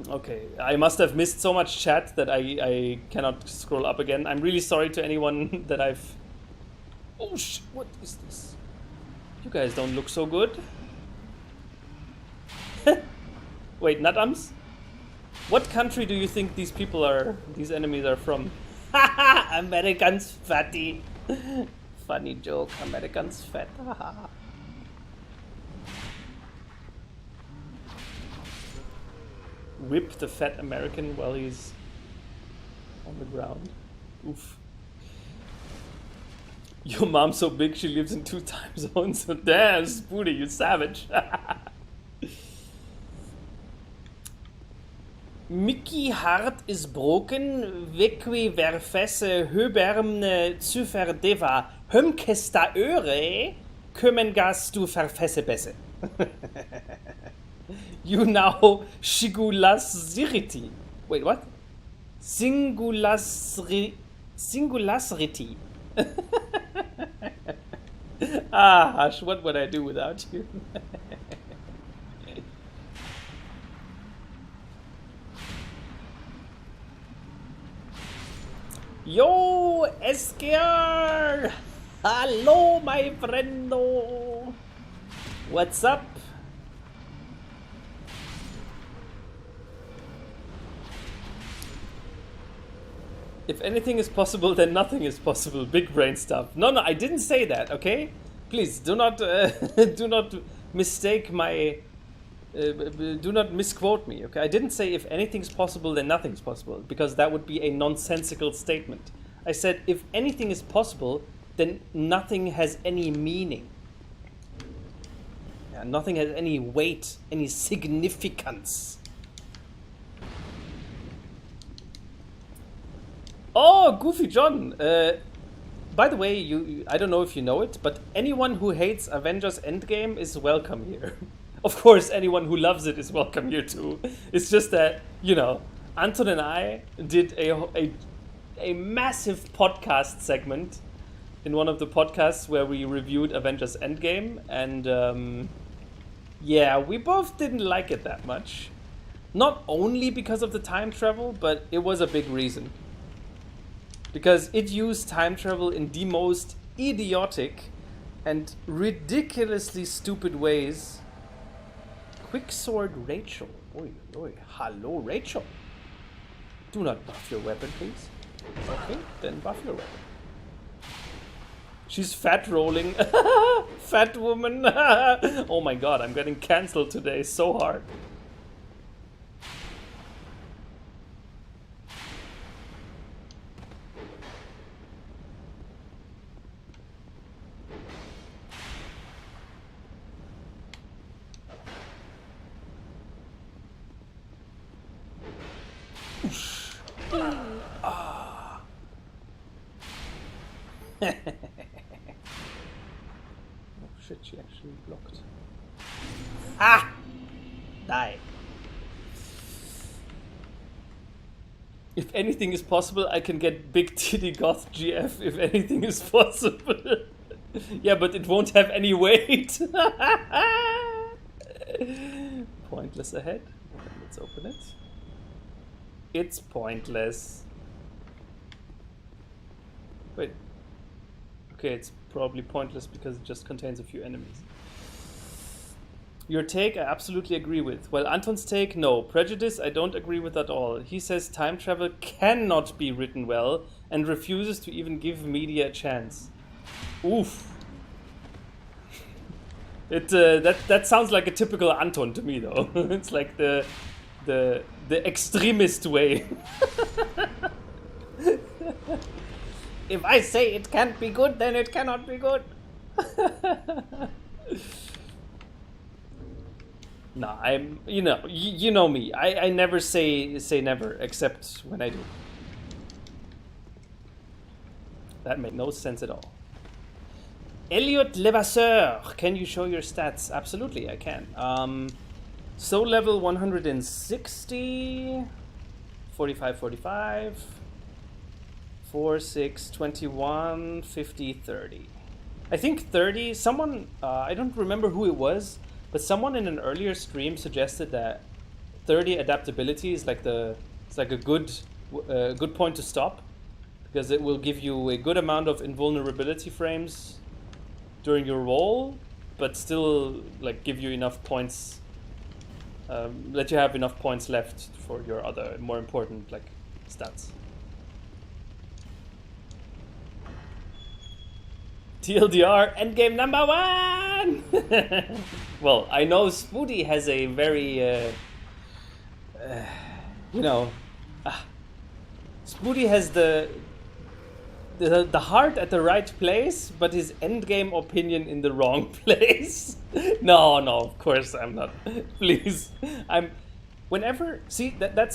Okay, I must have missed so much chat that I cannot scroll up again. I'm really sorry to anyone that I've... Oh shit, what is this? You guys don't look so good. Wait, Nutums? What country do you think these people are, these enemies are from? Haha, Americans fatty. Funny joke, Americans fat. Whip the fat American while he's on the ground. Oof. Your mom's so big she lives in 2 time zones. Damn, Spooty, you savage. Mickey heart is broken, vequi verfesse höberne zufer deva hömkesta öre, kömengas du verfesse besse. You now singularity. Wait, what? Singularity. Ah, hush, what would I do without you? Yo, Eskier! Hello, my friendo! What's up? If anything is possible, then nothing is possible. Big brain stuff. No, I didn't say that. Okay, please do not do not mistake my. Do not misquote me. Okay, I didn't say if anything's possible, then nothing's possible, because that would be a nonsensical statement. I said if anything is possible, then nothing has any meaning. Yeah, nothing has any weight, any significance. Oh, Goofy John. By the way, I don't know if you know it, but anyone who hates Avengers Endgame is welcome here. Of course, anyone who loves it is welcome here too. It's just that, you know, Anton and I did a massive podcast segment in one of the podcasts where we reviewed Avengers Endgame, and yeah, we both didn't like it that much. Not only because of the time travel, but it was a big reason. Because it used time travel in the most idiotic and ridiculously stupid ways. Quicksword Rachel. Oi, oi. Hello, Rachel. Do not buff your weapon, please. Okay, then buff your weapon. She's fat rolling. Fat woman. Oh my god, I'm getting cancelled today so hard. Oh shit, she actually blocked. Ah! Die. If anything is possible, I can get Big Titty Goth GF if anything is possible. Yeah, but it won't have any weight. Pointless ahead. Let's open it. It's pointless. Wait. Okay, it's probably pointless because it just contains a few enemies. Your take, I absolutely agree with. Well, Anton's take, no. Prejudice, I don't agree with at all. He says time travel cannot be written well and refuses to even give media a chance. Oof. That sounds like a typical Anton to me, though. It's like the extremist way. If I say it can't be good, then it cannot be good. No, I'm, you know me. I never say never, except when I do. That made no sense at all. Elliot Levasseur, can you show your stats? Absolutely, I can. So level 160, 45, 45. 4, 6, 21, 50, 30. I think 30, someone, I don't remember who it was, but someone in an earlier stream suggested that 30 adaptability is like it's like a good point to stop, because it will give you a good amount of invulnerability frames during your roll, but still like give you enough points, let you have enough points left for your other more important like stats. TLDR, endgame number 1! Well, I know Spoody has a very, you know, Spoody has the heart at the right place, but his endgame opinion in the wrong place. No, of course I'm not. Please, that's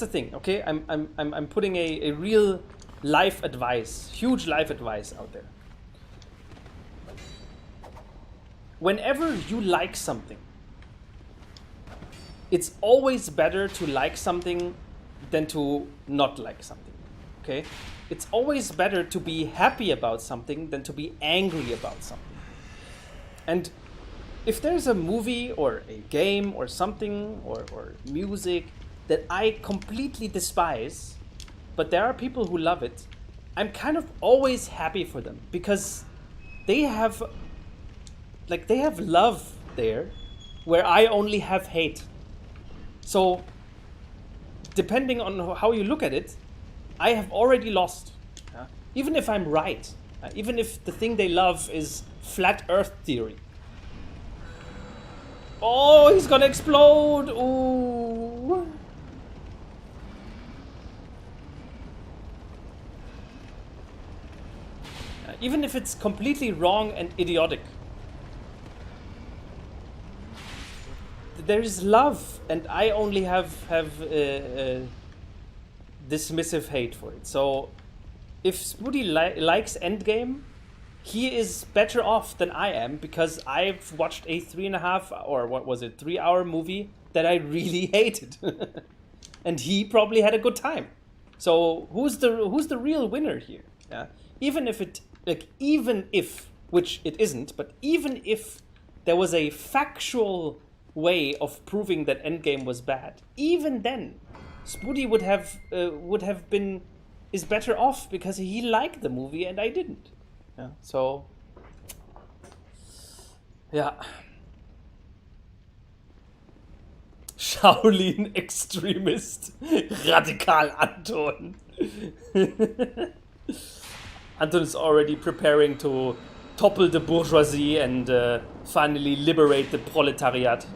the thing. Okay, I'm putting a real life advice, huge life advice out there. Whenever you like something, it's always better to like something than to not like something, okay? It's always better to be happy about something than to be angry about something. And if there's a movie or a game or something or music that I completely despise, but there are people who love it, I'm kind of always happy for them, because they have love there where I only have hate. So depending on how you look at it, I have already lost. Even if I'm right, even if the thing they love is flat earth theory. Oh, he's gonna explode! Ooh. Even if it's completely wrong and idiotic, there is love, and I only have dismissive hate for it. So if Spoody likes Endgame, he is better off than I am, because I've watched a 3.5 or what was it, 3-hour movie that I really hated, and he probably had a good time. So who's the real winner here? Yeah, even if, which it isn't, but even if there was a factual way of proving that Endgame was bad, even then, Spoody would have been is better off, because he liked the movie and I didn't. Yeah. So yeah. Shaolin extremist, Radikal Anton. Anton is already preparing to topple the bourgeoisie and finally liberate the proletariat.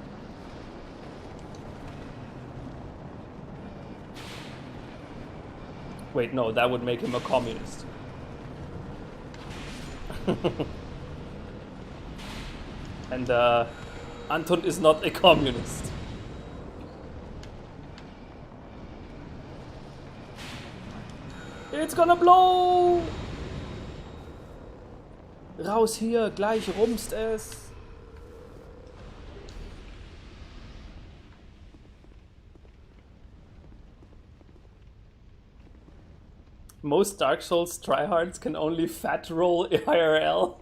Wait, no, that would make him a communist. And Anton is not a communist. It's gonna blow! Raus hier, gleich rumst es. Most Dark Souls tryhards can only fat roll IRL.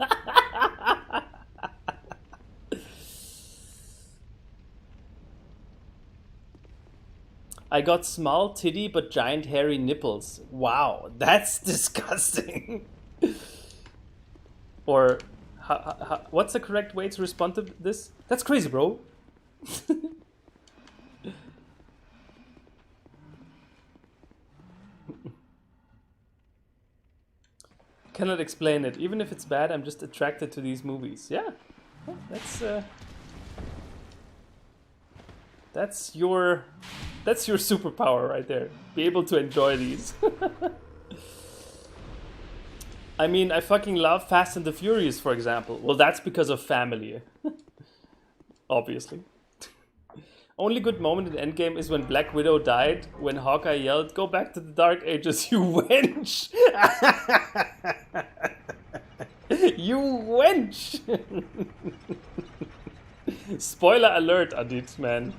I got small titty but giant hairy nipples. Wow, that's disgusting. Or, what's the correct way to respond to this? That's crazy, bro. Cannot explain it. Even if it's bad, I'm just attracted to these movies. Yeah, well, that's your superpower right there. Be able to enjoy these. I mean, I fucking love Fast and the Furious, for example. Well, that's because of family. Obviously. Only good moment in Endgame is when Black Widow died, when Hawkeye yelled, "Go back to the Dark Ages, you wench!" You wench! Spoiler alert, Adit, man.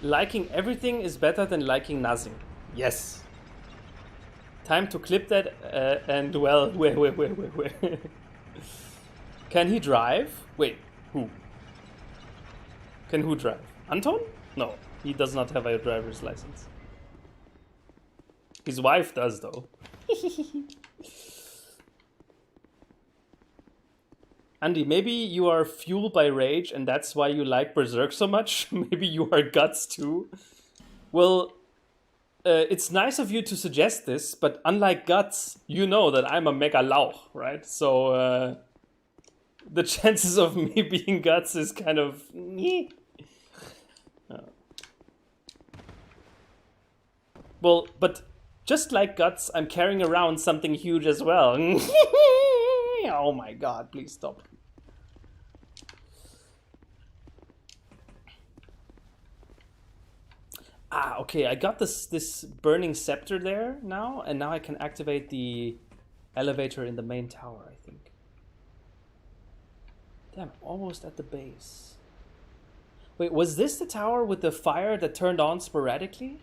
Liking everything is better than liking nothing. Yes. Time to clip that and well, where. Can he drive? Wait, who? Can who drive? Anton? No, he does not have a driver's license. His wife does, though. Andy, maybe you are fueled by rage and that's why you like Berserk so much? Maybe you are Guts too? Well, it's nice of you to suggest this, but unlike Guts, you know that I'm a mega lauch, right? So the chances of me being Guts is kind of... Well, but just like Guts, I'm carrying around something huge as well. Oh my god, please stop. Ah, okay, I got this burning scepter there now, and now I can activate the elevator in the main tower, I think. Damn, almost at the base. Wait, was this the tower with the fire that turned on sporadically?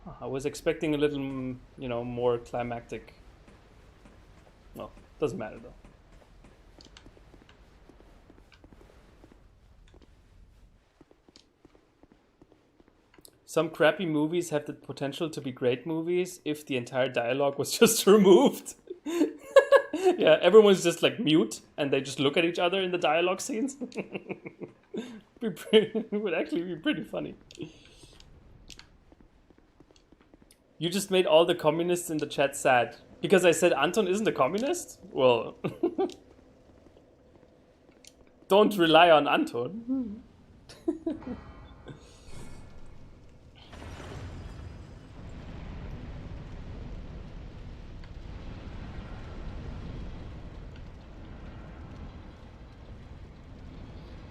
Huh, I was expecting a little, you know, more climactic. Well, doesn't matter though. Some crappy movies have the potential to be great movies if the entire dialogue was just removed. Yeah, everyone's just like mute and they just look at each other in the dialogue scenes. It would actually be pretty funny. You just made all the communists in the chat sad. Because I said Anton isn't a communist? Well, don't rely on Anton.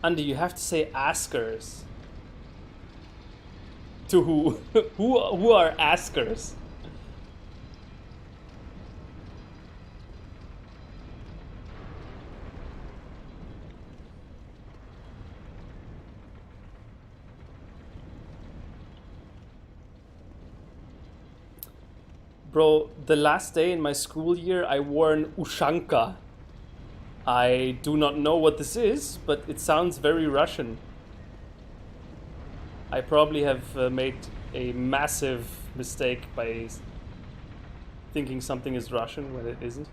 Andy, you have to say askers. To who? Who are askers? Bro, the last day in my school year, I wore an ushanka. I do not know what this is, but it sounds very Russian. I probably have made a massive mistake by thinking something is Russian when it isn't.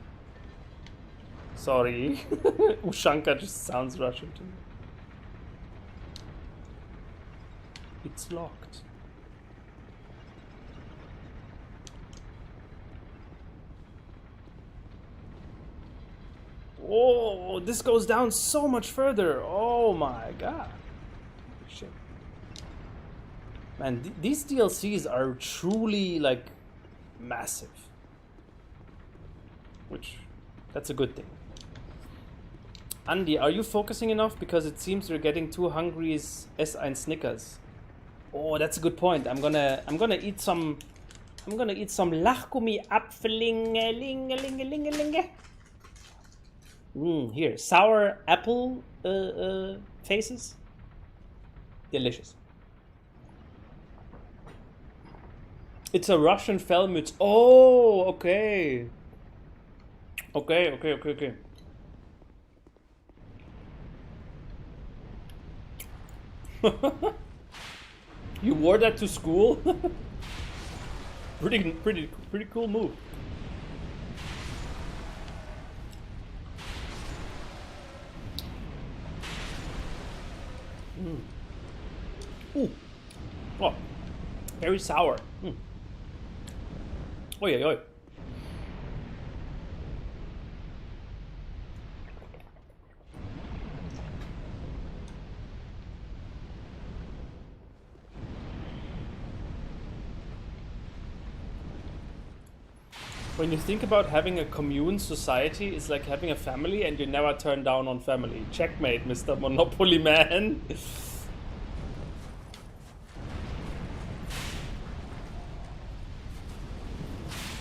Sorry. Ushanka just sounds Russian to me. It's locked. Oh, this goes down so much further. Oh my god. Shit. Man, these DLCs are truly, like, massive. Which, that's a good thing. Andy, are you focusing enough? Because it seems you're getting too hungry as S1 Snickers. Oh, that's a good point. I'm gonna eat some Lachgummi Apfelinge. Here, sour apple faces. Delicious. It's a Russian Felmütz. Oh, okay. Okay. You wore that to school? Pretty cool move. Ooh. Oh, very sour. Oi. When you think about having a commune society, it's like having a family and you never turn down on family. Checkmate, Mr. Monopoly Man.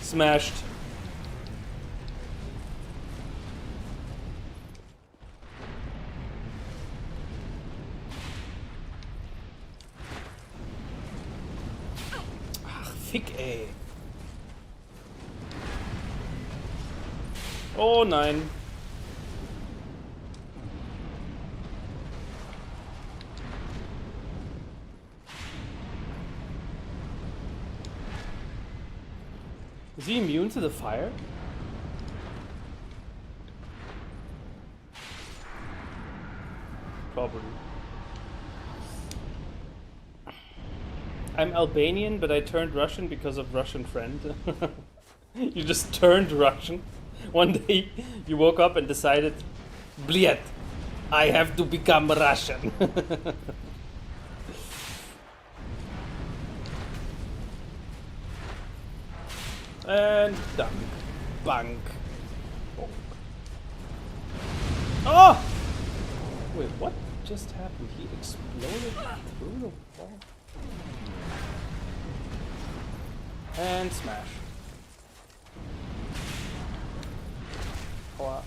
Smashed. Fick, ey. Oh nein. Is he immune to the fire? Probably. I'm Albanian, but I turned Russian because of Russian friend. You just turned Russian. One day you woke up and decided, Bliet, I have to become Russian. And dunk. Bunk. Oh! Wait, what just happened? He exploded through the wall. And smash. Oh.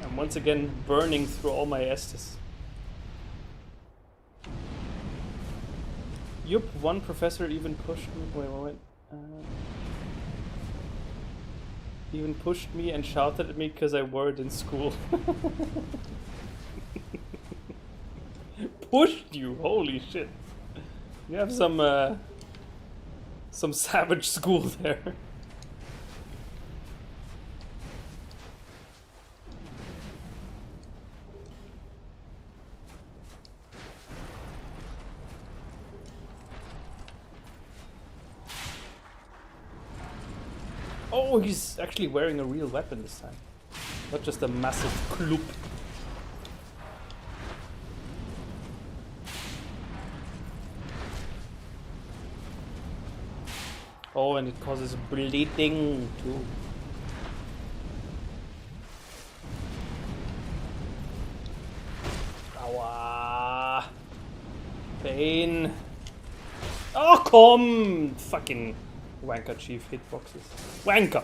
I'm once again burning through all my Estus. Yup, one professor even pushed me. Wait. Even pushed me and shouted at me because I wore it in school. Pushed you? Holy shit! You have some savage school there. Oh, he's actually wearing a real weapon this time. Not just a massive club. Oh, and it causes bleeding too. Aua. Pain. Oh, come! Fucking wanker chief hitboxes. Wanker!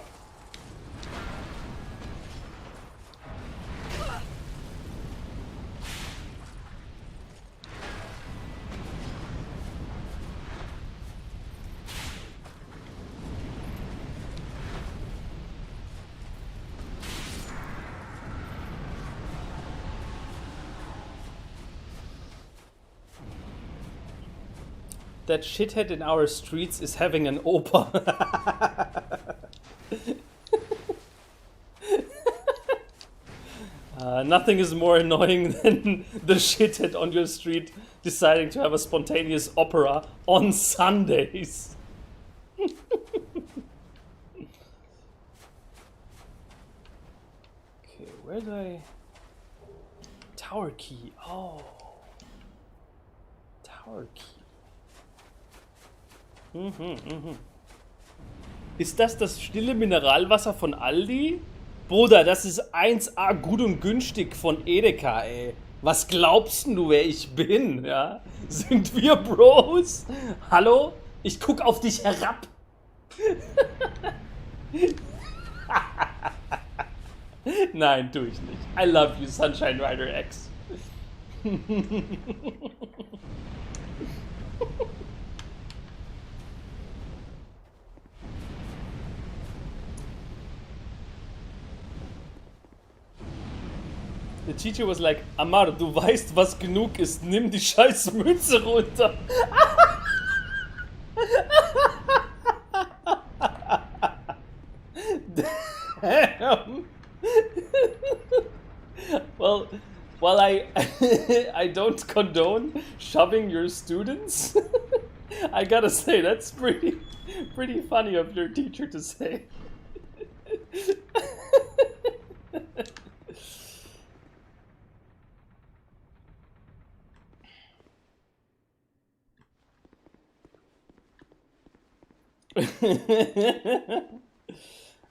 That shithead in our streets is having an opa. Nothing is more annoying than the shithead on your street deciding to have a spontaneous opera on Sundays. Okay, where do I... Tower key. Oh. Tower key. Ist das stille Mineralwasser von Aldi? Bruder, das ist 1A gut und günstig von Edeka, ey. Was glaubst du, wer ich bin? Ja? Sind wir Bros? Hallo? Ich guck auf dich herab. Nein, tu ich nicht. I love you, Sunshine Rider X. The teacher was like, Amar, du weißt, was genug ist. Nimm die scheiß Mütze runter. Damn. Well, while I don't condone shoving your students, I gotta say that's pretty funny of your teacher to say.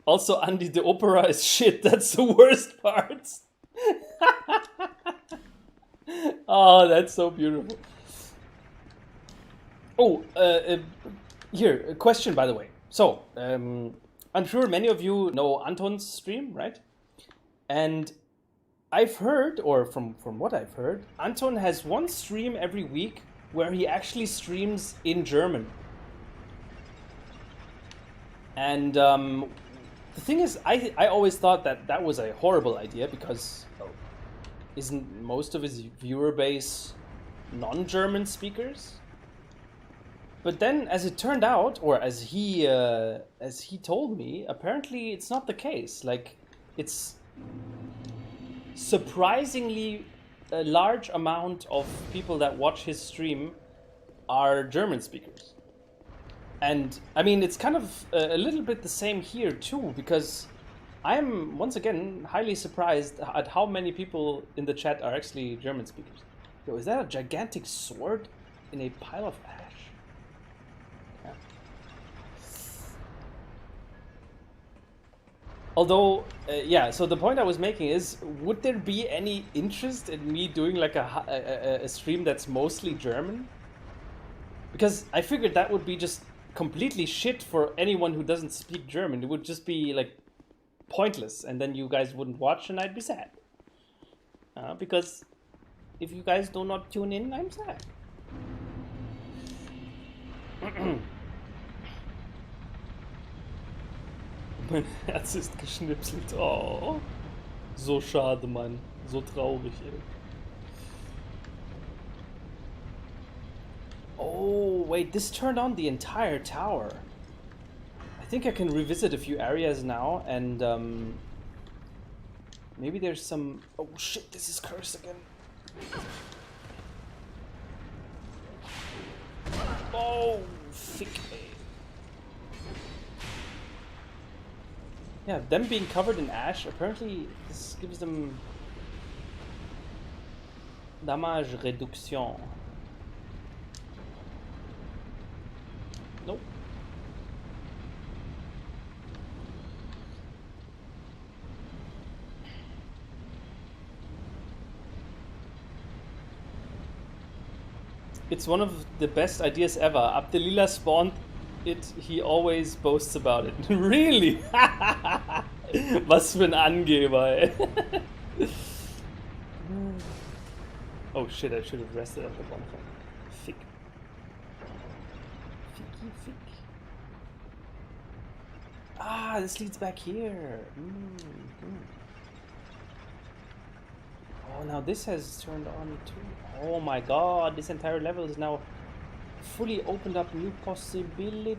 Also, Andy, the opera is shit. That's the worst part. Oh, that's so beautiful. Oh, here, a question, by the way. So, I'm sure many of you know Anton's stream, right? And I've heard, or from what I've heard, Anton has one stream every week where he actually streams in German. And the thing is, I always thought that was a horrible idea because isn't most of his viewer base non-German speakers? But then, as it turned out, or as he told me, apparently it's not the case. Like, it's surprisingly a large amount of people that watch his stream are German speakers. And I mean, it's kind of a little bit the same here too, because I'm once again highly surprised at how many people in the chat are actually German speakers. Yo, is that a gigantic sword in a pile of ash? Yeah. Although, yeah, so the point I was making is, would there be any interest in me doing like a stream that's mostly German? Because I figured that would be just completely shit for anyone who doesn't speak German. It would just be like pointless, and then you guys wouldn't watch and I'd be sad. Because if you guys do not tune in, I'm sad. Mein Herz ist geschnipselt. Oh, so schade, Mann. So traurig, ey. Oh, wait, this turned on the entire tower. I think I can revisit a few areas now, and maybe there's some... Oh shit, this is cursed again. Oh, fick me. Yeah, them being covered in ash, apparently this gives them damage reduction. Nope. It's one of the best ideas ever. Abdelila spawned it, he always boasts about it. Really? Was für ein Angeber, ey. Oh shit, I should have rested at the bonfire. Fick. Ficky fick. Ah, this leads back here. Oh, now this has turned on too. Oh my god, this entire level is now fully opened up new possibilities.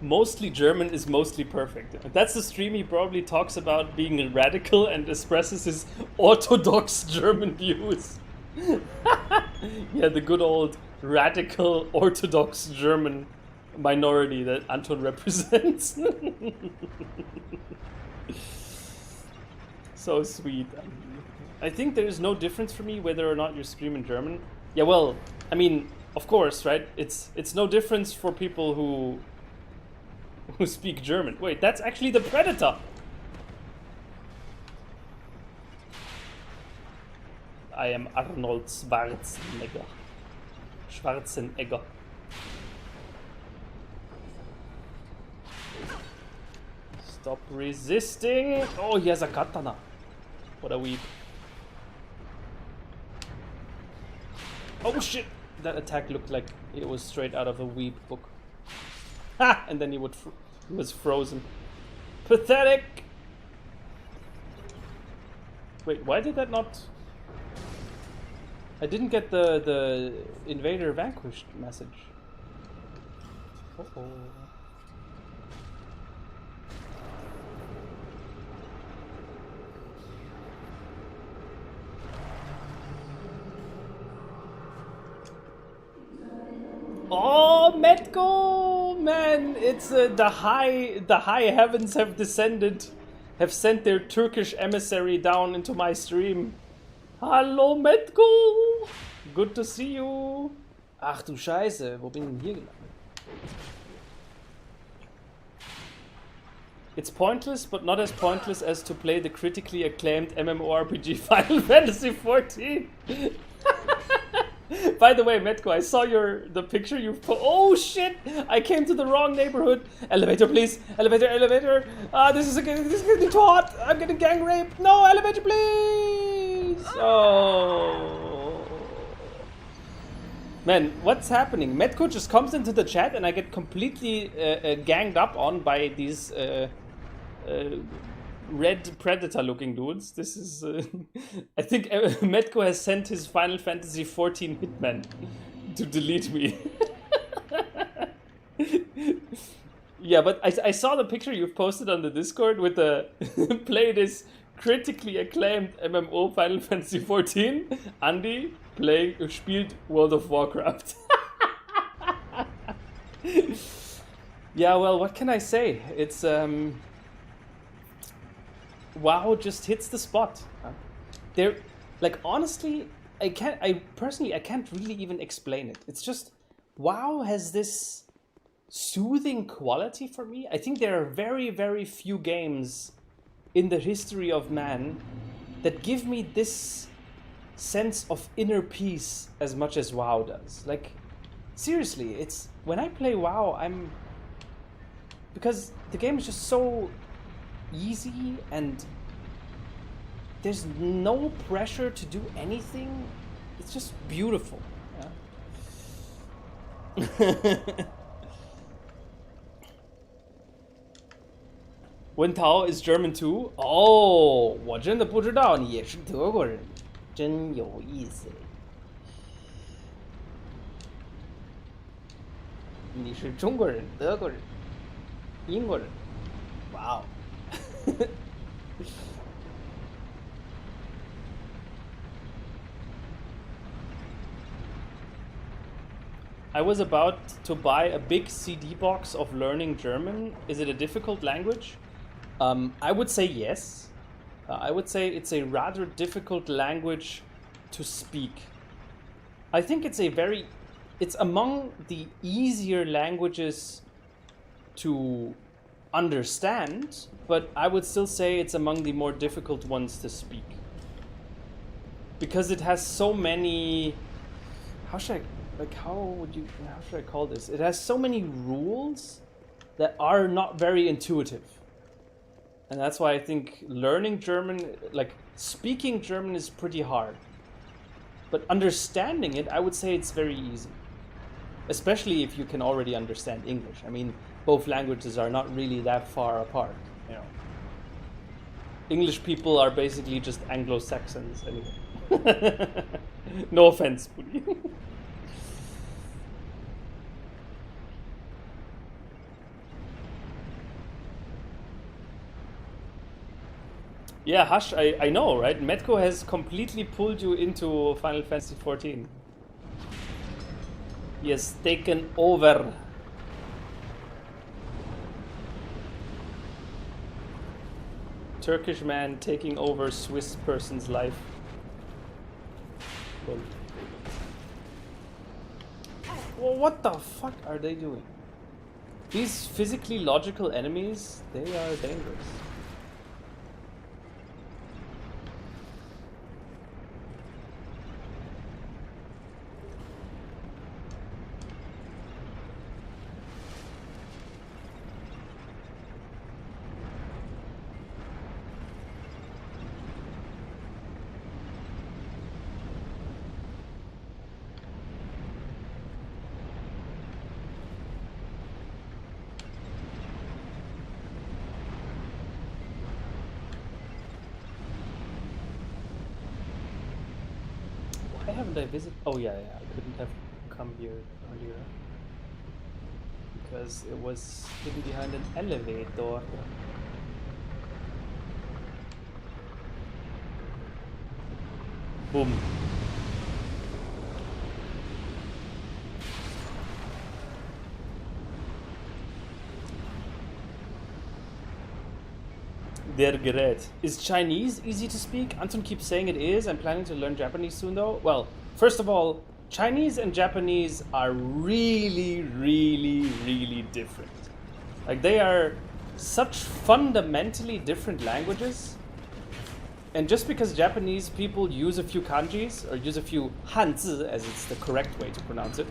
Mostly German is mostly perfect. That's the stream he probably talks about being radical and expresses his orthodox German views. Yeah, the good old radical orthodox German minority that Anton represents. So sweet. I think there is no difference for me whether or not you stream in German. Yeah, well, I mean, of course, right? It's no difference for people who speak German. Wait, that's actually the Predator. I am Arnold Schwarzenegger. Schwarzenegger. Stop resisting. Oh, he has a katana. What a weep. Oh shit! That attack looked like it was straight out of a weep book. Ha! And then he was frozen. Pathetic! Wait, why did that not... I didn't get the Invader Vanquished message. Uh-oh. Oh, Metko, man! It's the high heavens have descended, have sent their Turkish emissary down into my stream. Hallo, Metko! Good to see you. Ach du Scheiße, wo bin ich denn hier gelandet? It's pointless, but not as pointless as to play the critically acclaimed MMORPG Final Fantasy XIV. By the way, Metko, I saw the picture you've put. Oh shit! I came to the wrong neighborhood. Elevator, please. Elevator, elevator. This is getting too hot. I'm getting gang raped. No, elevator, please. Oh. Man, what's happening? Metko just comes into the chat and I get completely ganged up on by these red predator-looking dudes. This is... I think Metko has sent his Final Fantasy XIV hitman to delete me. Yeah, but I saw the picture you've posted on the Discord with the play this critically acclaimed MMO Final Fantasy XIV. Andy spielt World of Warcraft. Yeah, well, what can I say? It's WoW just hits the spot. There, like, honestly, I can't really even explain it. It's just WoW has this soothing quality for me. I think there are very, very few games in the history of man that give me this sense of inner peace as much as WoW does. Like, seriously, it's when I play WoW, because the game is just so easy and there's no pressure to do anything. It's just beautiful. Yeah. Wen Tao is German too. Oh, 我真的不知道你也是德国人，真有意思。你是中国人、德国人、英国人。Wow. I was about to buy a big CD box of learning German. Is it a difficult language? I would say yes. I would say it's a rather difficult language to speak. I think it's among the easier languages to understand, but I would still say it's among the more difficult ones to speak. Because it has so many, how should I call this? It has so many rules that are not very intuitive. And that's why I think learning German, like speaking German, is pretty hard. But understanding it, I would say it's very easy. Especially if you can already understand English. I mean, both languages are not really that far apart, you know. English people are basically just Anglo-Saxons anyway. No offense, Bully. Yeah, Hush, I know, right? Metko has completely pulled you into Final Fantasy XIV. He has taken over. Turkish man taking over Swiss person's life. Well, what the fuck are they doing? These physically logical enemies, they are dangerous. Why haven't I visited? Oh yeah, I couldn't have come here earlier because it was hidden behind an elevator. Boom. Der Gerät. Is Chinese easy to speak? Anton keeps saying it is. I'm planning to learn Japanese soon though. Well, first of all, Chinese and Japanese are really, really, really different. Like, they are such fundamentally different languages And just because Japanese people use a few kanjis, or use a few hanzi, as it's the correct way to pronounce it,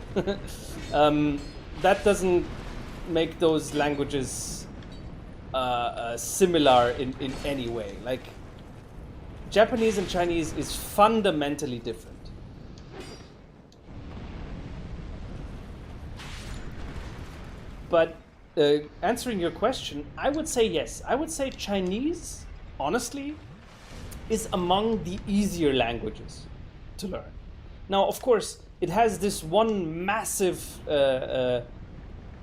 that doesn't make those languages similar in any way. Like, Japanese and Chinese is fundamentally different. But answering your question, I would say yes. I would say Chinese, honestly, is among the easier languages to learn. Now, of course, it has this one massive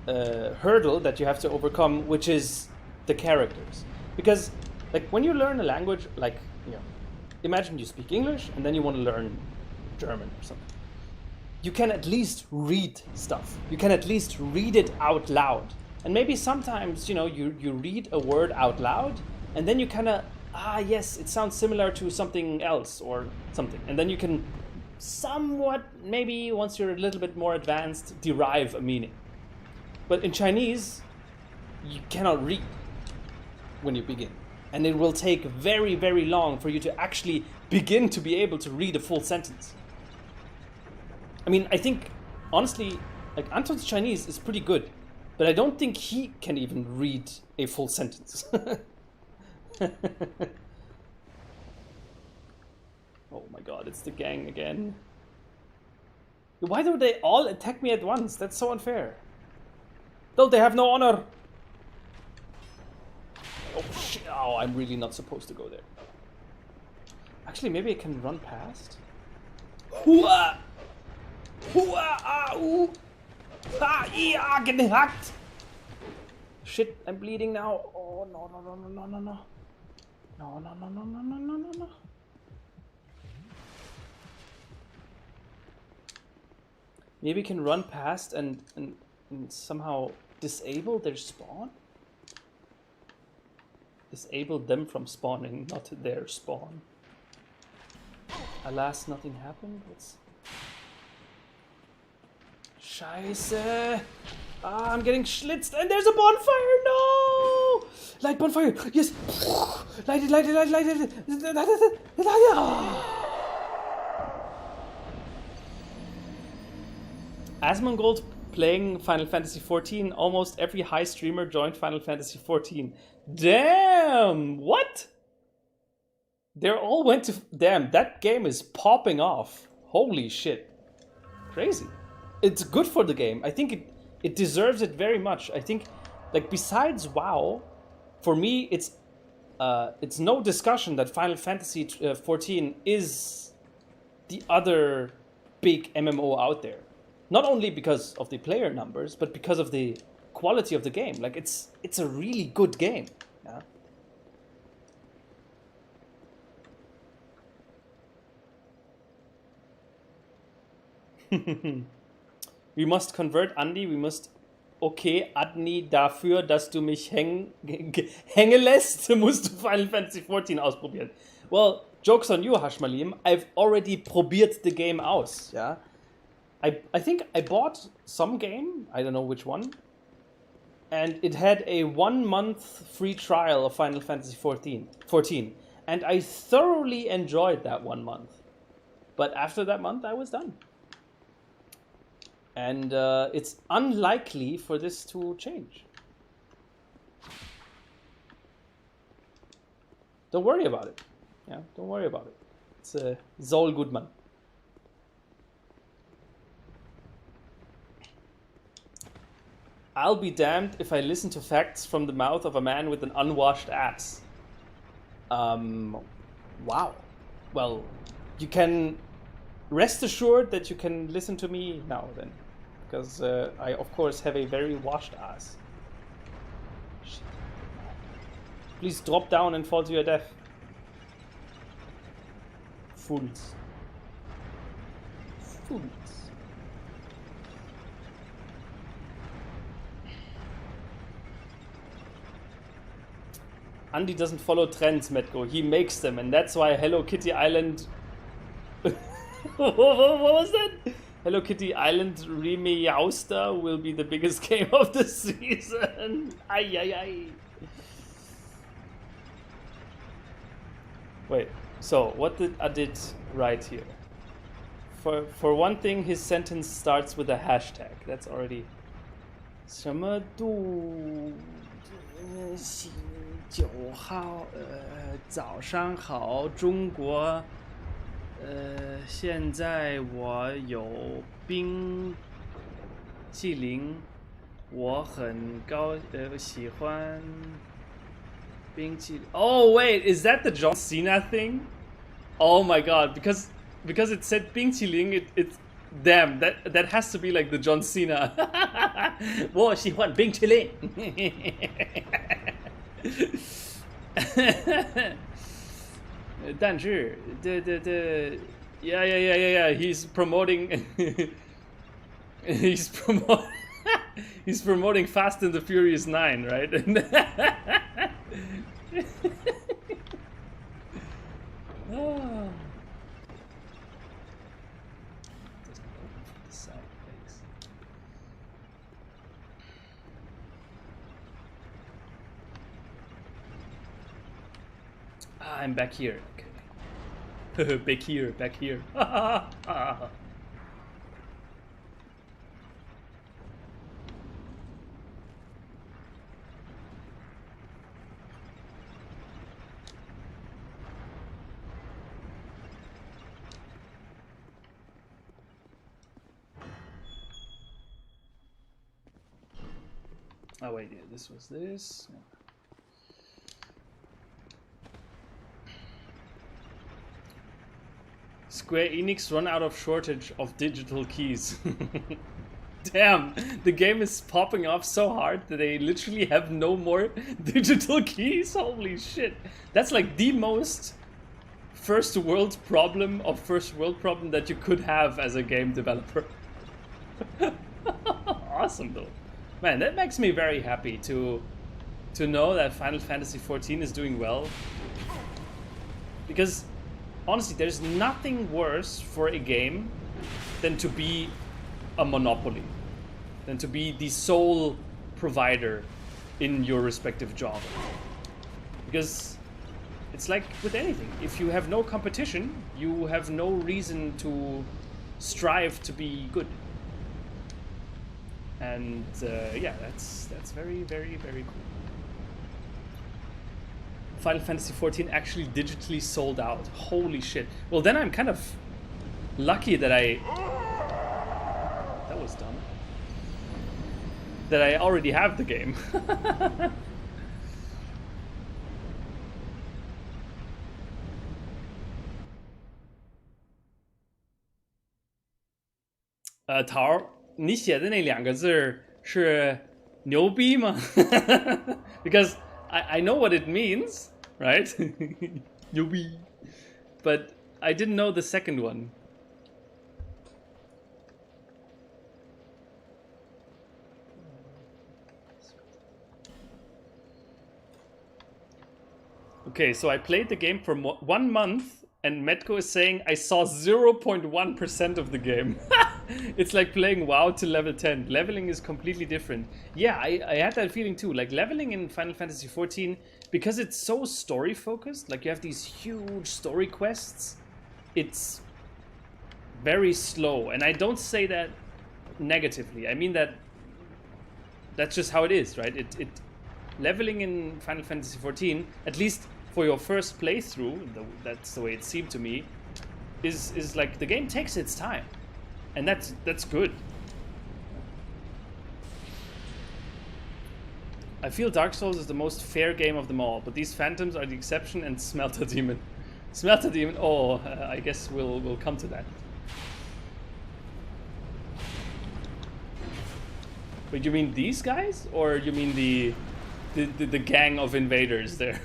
hurdle that you have to overcome, which is the characters. Because, like, when you learn a language, like, you know, imagine you speak English and then you want to learn German or something. You can at least read stuff. You can at least read it out loud. And maybe sometimes, you know, you read a word out loud and then you kind of, yes, it sounds similar to something else or something. And then you can somewhat, maybe once you're a little bit more advanced, derive a meaning. But in Chinese, you cannot read when you begin. And it will take very, very long for you to actually begin to be able to read a full sentence. I mean, I think, honestly, like, Anton's Chinese is pretty good, but I don't think he can even read a full sentence. Oh my god, it's the gang again. Why do they all attack me at once? That's so unfair. Don't they have no honor? Oh shit, oh, I'm really not supposed to go there. Actually, maybe I can run past. Hua! Hua! Ah! Ooh! Ah! Ah! Getting hacked! Shit, I'm bleeding now. Oh no no no no no no no. No no no no no no no no no. Maybe we can run past and somehow disable their spawn? Disable them from spawning, not their spawn. Alas, nothing happened. What's... Scheiße! Ah, I'm getting schlitzed and there's a bonfire! No! Light bonfire! Yes! Light it, light it, light it, light it! Light it, light it! Asmongold playing Final Fantasy XIV. Almost every high streamer joined Final Fantasy XIV. Damn! What? They all went to... Damn, that game is popping off. Holy shit. Crazy. It's good for the game. I think it deserves it very much. I think, like, besides WoW, for me, it's no discussion that Final Fantasy XIV is the other big MMO out there. Not only because of the player numbers, but because of the quality of the game. Like, it's a really good game. Yeah. We must convert, Andy. We must... Okay, Adni, dafür, dass du mich hängen lässt, musst du Final Fantasy XIV ausprobieren. Well, joke's on you, Hashmalim. I've already probiert the game aus, yeah? I think I bought some game, I don't know which one, and it had a 1 month free trial of Final Fantasy XIV, and I thoroughly enjoyed that 1 month. But after that month, I was done. And it's unlikely for this to change. Don't worry about it. Yeah, don't worry about it. It's all good, man. I'll be damned if I listen to facts from the mouth of a man with an unwashed ass. Wow. Well, you can rest assured that you can listen to me now then. Because I, of course, have a very washed ass. Shit. Please drop down and fall to your death. Fools. Fools. Andy doesn't follow trends, Metco. He makes them, and that's why Hello Kitty Island... What was that? Hello Kitty Island Remaster will be the biggest game of the season. Ay, ay, ay. Wait, So what did Adit write here? For one thing, his sentence starts with a hashtag. That's already 什么度9号早上好中国现在我有冰淇淋我很喜欢冰淇淋 Oh wait, is that the John Cena thing? Oh my god, because it said 冰淇淋 it's damn, that has to be like the John Cena. 我喜欢冰淇淋。但是yeah, he's promoting he's promoting Fast and the Furious 9, right? Oh. I'm back here. Okay. back here. Oh wait, yeah, this was this. Yeah. Square Enix run out of shortage of digital keys. Damn, the game is popping off so hard that they literally have no more digital keys. Holy shit. That's like the most first world problem that you could have as a game developer. Awesome though. Man, that makes me very happy to know that Final Fantasy XIV is doing well. Because honestly, there's nothing worse for a game than to be a monopoly, than to be the sole provider in your respective job. Because it's like with anything, if you have no competition, you have no reason to strive to be good. And yeah, that's very, very, very cool. Final Fantasy XIV actually digitally sold out. Holy shit. Well, then I'm kind of lucky that that was dumb. That I already have the game.桃，你写的那2个字是牛逼吗？ Because I know what it means, right? 牛逼. But I didn't know the second one. Okay, so I played the game for 1 month and Metko is saying I saw 0.1% of the game. It's like playing WoW to level 10. Leveling is completely different. Yeah, I had that feeling too. Like leveling in Final Fantasy XIV, because it's so story focused, like you have these huge story quests, it's very slow. And I don't say that negatively. I mean that's just how it is, right? Leveling in Final Fantasy XIV, at least for your first playthrough, that's the way it seemed to me, is like the game takes its time. And that's good. I feel Dark Souls is the most fair game of them all, but these phantoms are the exception and Smelter Demon. Smelter Demon, I guess we'll come to that. Wait, you mean these guys? Or you mean the gang of invaders there?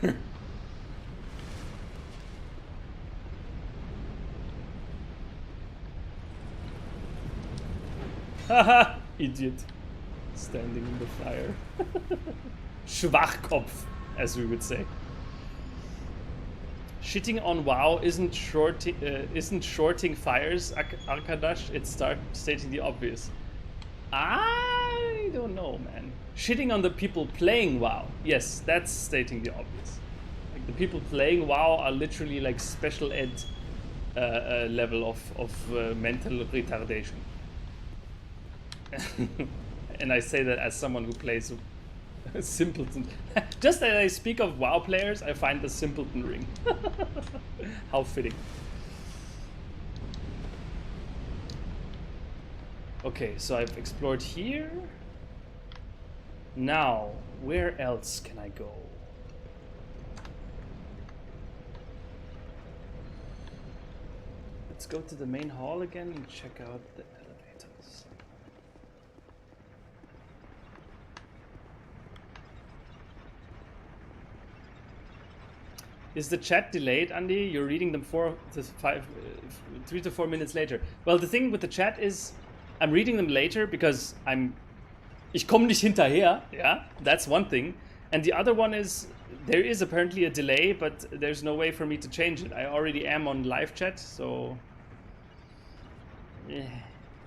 Haha, idiot. Standing in the fire. Schwachkopf, as we would say. Shitting on WoW isn't shorting fires, Arkadash, it's stating the obvious. I don't know, man. Shitting on the people playing WoW. Yes, that's stating the obvious. I the people playing WoW are literally like special ed level of mental retardation. And I say that as someone who plays Simpleton. Just as I speak of WoW players, I find the Simpleton ring. How fitting. Okay, so I've explored here. Now, where else can I go? Let's go to the main hall again and check out the elevators. Is the chat delayed, Andy? You're reading them 3 to 4 minutes later. Well, the thing with the chat is, I'm reading them later because ich komme nicht hinterher. Yeah, that's one thing. And the other one is, there is apparently a delay, but there's no way for me to change it. I already am on live chat, so...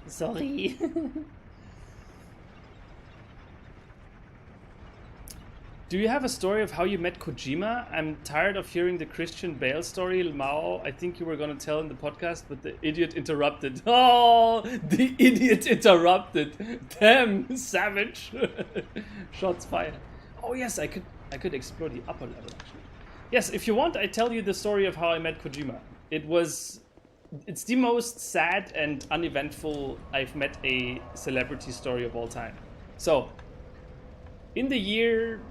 sorry. Do you have a story of how you met Kojima? I'm tired of hearing the Christian Bale story. Mao, I think you were going to tell in the podcast, but the idiot interrupted. Oh, the idiot interrupted. Damn, savage. Shots fired. Oh yes, I could explore the upper level actually. Yes, if you want, I tell you the story of how I met Kojima. It's the most sad and uneventful I've met a celebrity story of all time. So, in the year...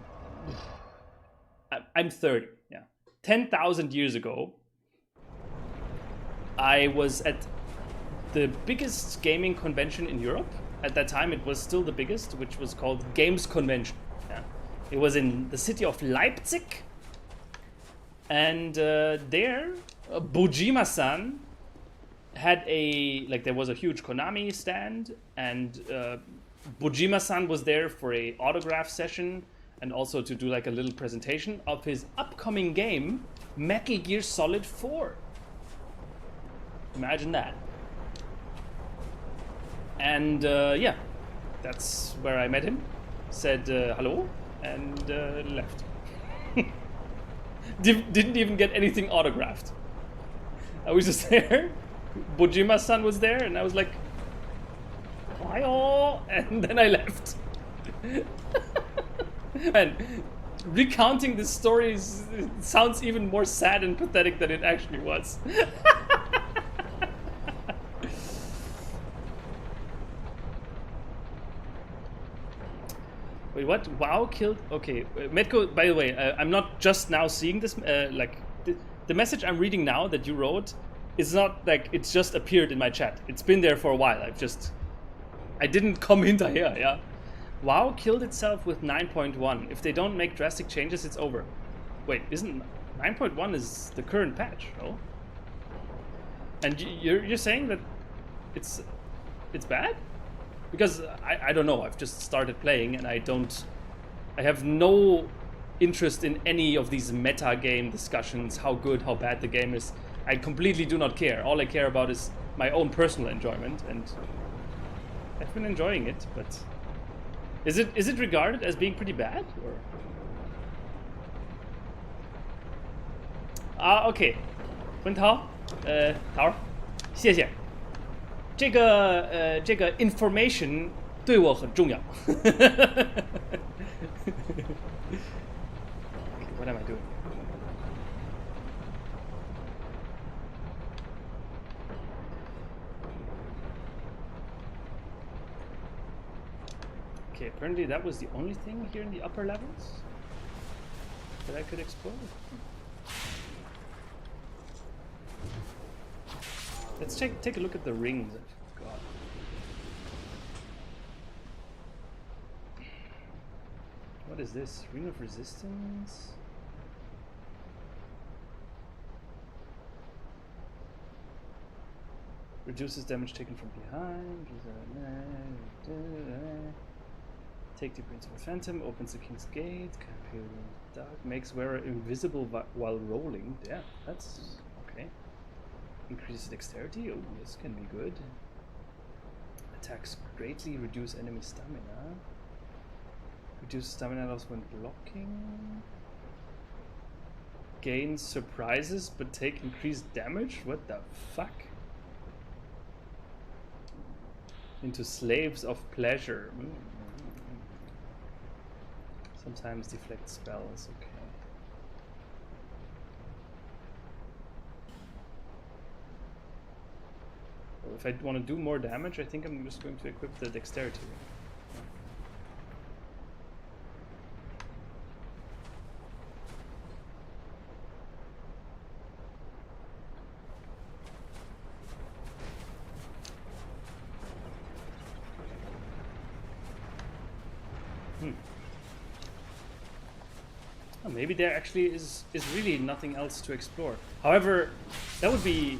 I'm 30, yeah. 10,000 years ago, I was at the biggest gaming convention in Europe. At that time, it was still the biggest, which was called Games Convention. Yeah. It was in the city of Leipzig. And there, Bojima-san had there was a huge Konami stand, and Bojima-san was there for a autograph session, and also to do like a little presentation of his upcoming game, Metal Gear Solid 4. Imagine that. And yeah, that's where I met him. Said hello, and left. Didn't even get anything autographed. I was just there. Bojima-san was there, and I was like, "Hi-oh," and then I left. Man, recounting this story sounds even more sad and pathetic than it actually was. Wait, what? WoW killed... Okay, Metko, by the way, I'm not just now seeing this, the message I'm reading now that you wrote is not like it's just appeared in my chat. It's been there for a while. I didn't come hinterher, yeah? WoW killed itself with 9.1. If they don't make drastic changes, it's over. Wait, isn't 9.1 is the current patch, no? And you're saying that it's bad? Because I don't know. I've just started playing and I have no interest in any of these meta game discussions, how good, how bad the game is. I completely do not care. All I care about is my own personal enjoyment, and I've been enjoying it, but is it regarded as being pretty bad, or? OK， 文涛，桃儿，谢谢。这个 information 对我很重要。What am I doing? Okay, apparently that was the only thing here in the upper levels that I could explore. Let's take a look at the rings I've got. What is this? Ring of Resistance? Reduces damage taken from behind. Take the Prince of a Phantom. Opens the King's Gate. Dark. Makes wearer invisible while rolling. Yeah, that's okay. Increases dexterity. Oh, this can be good. Attacks greatly reduce enemy stamina. Reduce stamina loss when blocking. gain surprises but take increased damage? What the fuck? Into slaves of pleasure. Sometimes deflect spells, okay. Well, if I want to do more damage, I think I'm just going to equip the dexterity ring. Oh, maybe there actually is really nothing else to explore. However, that would be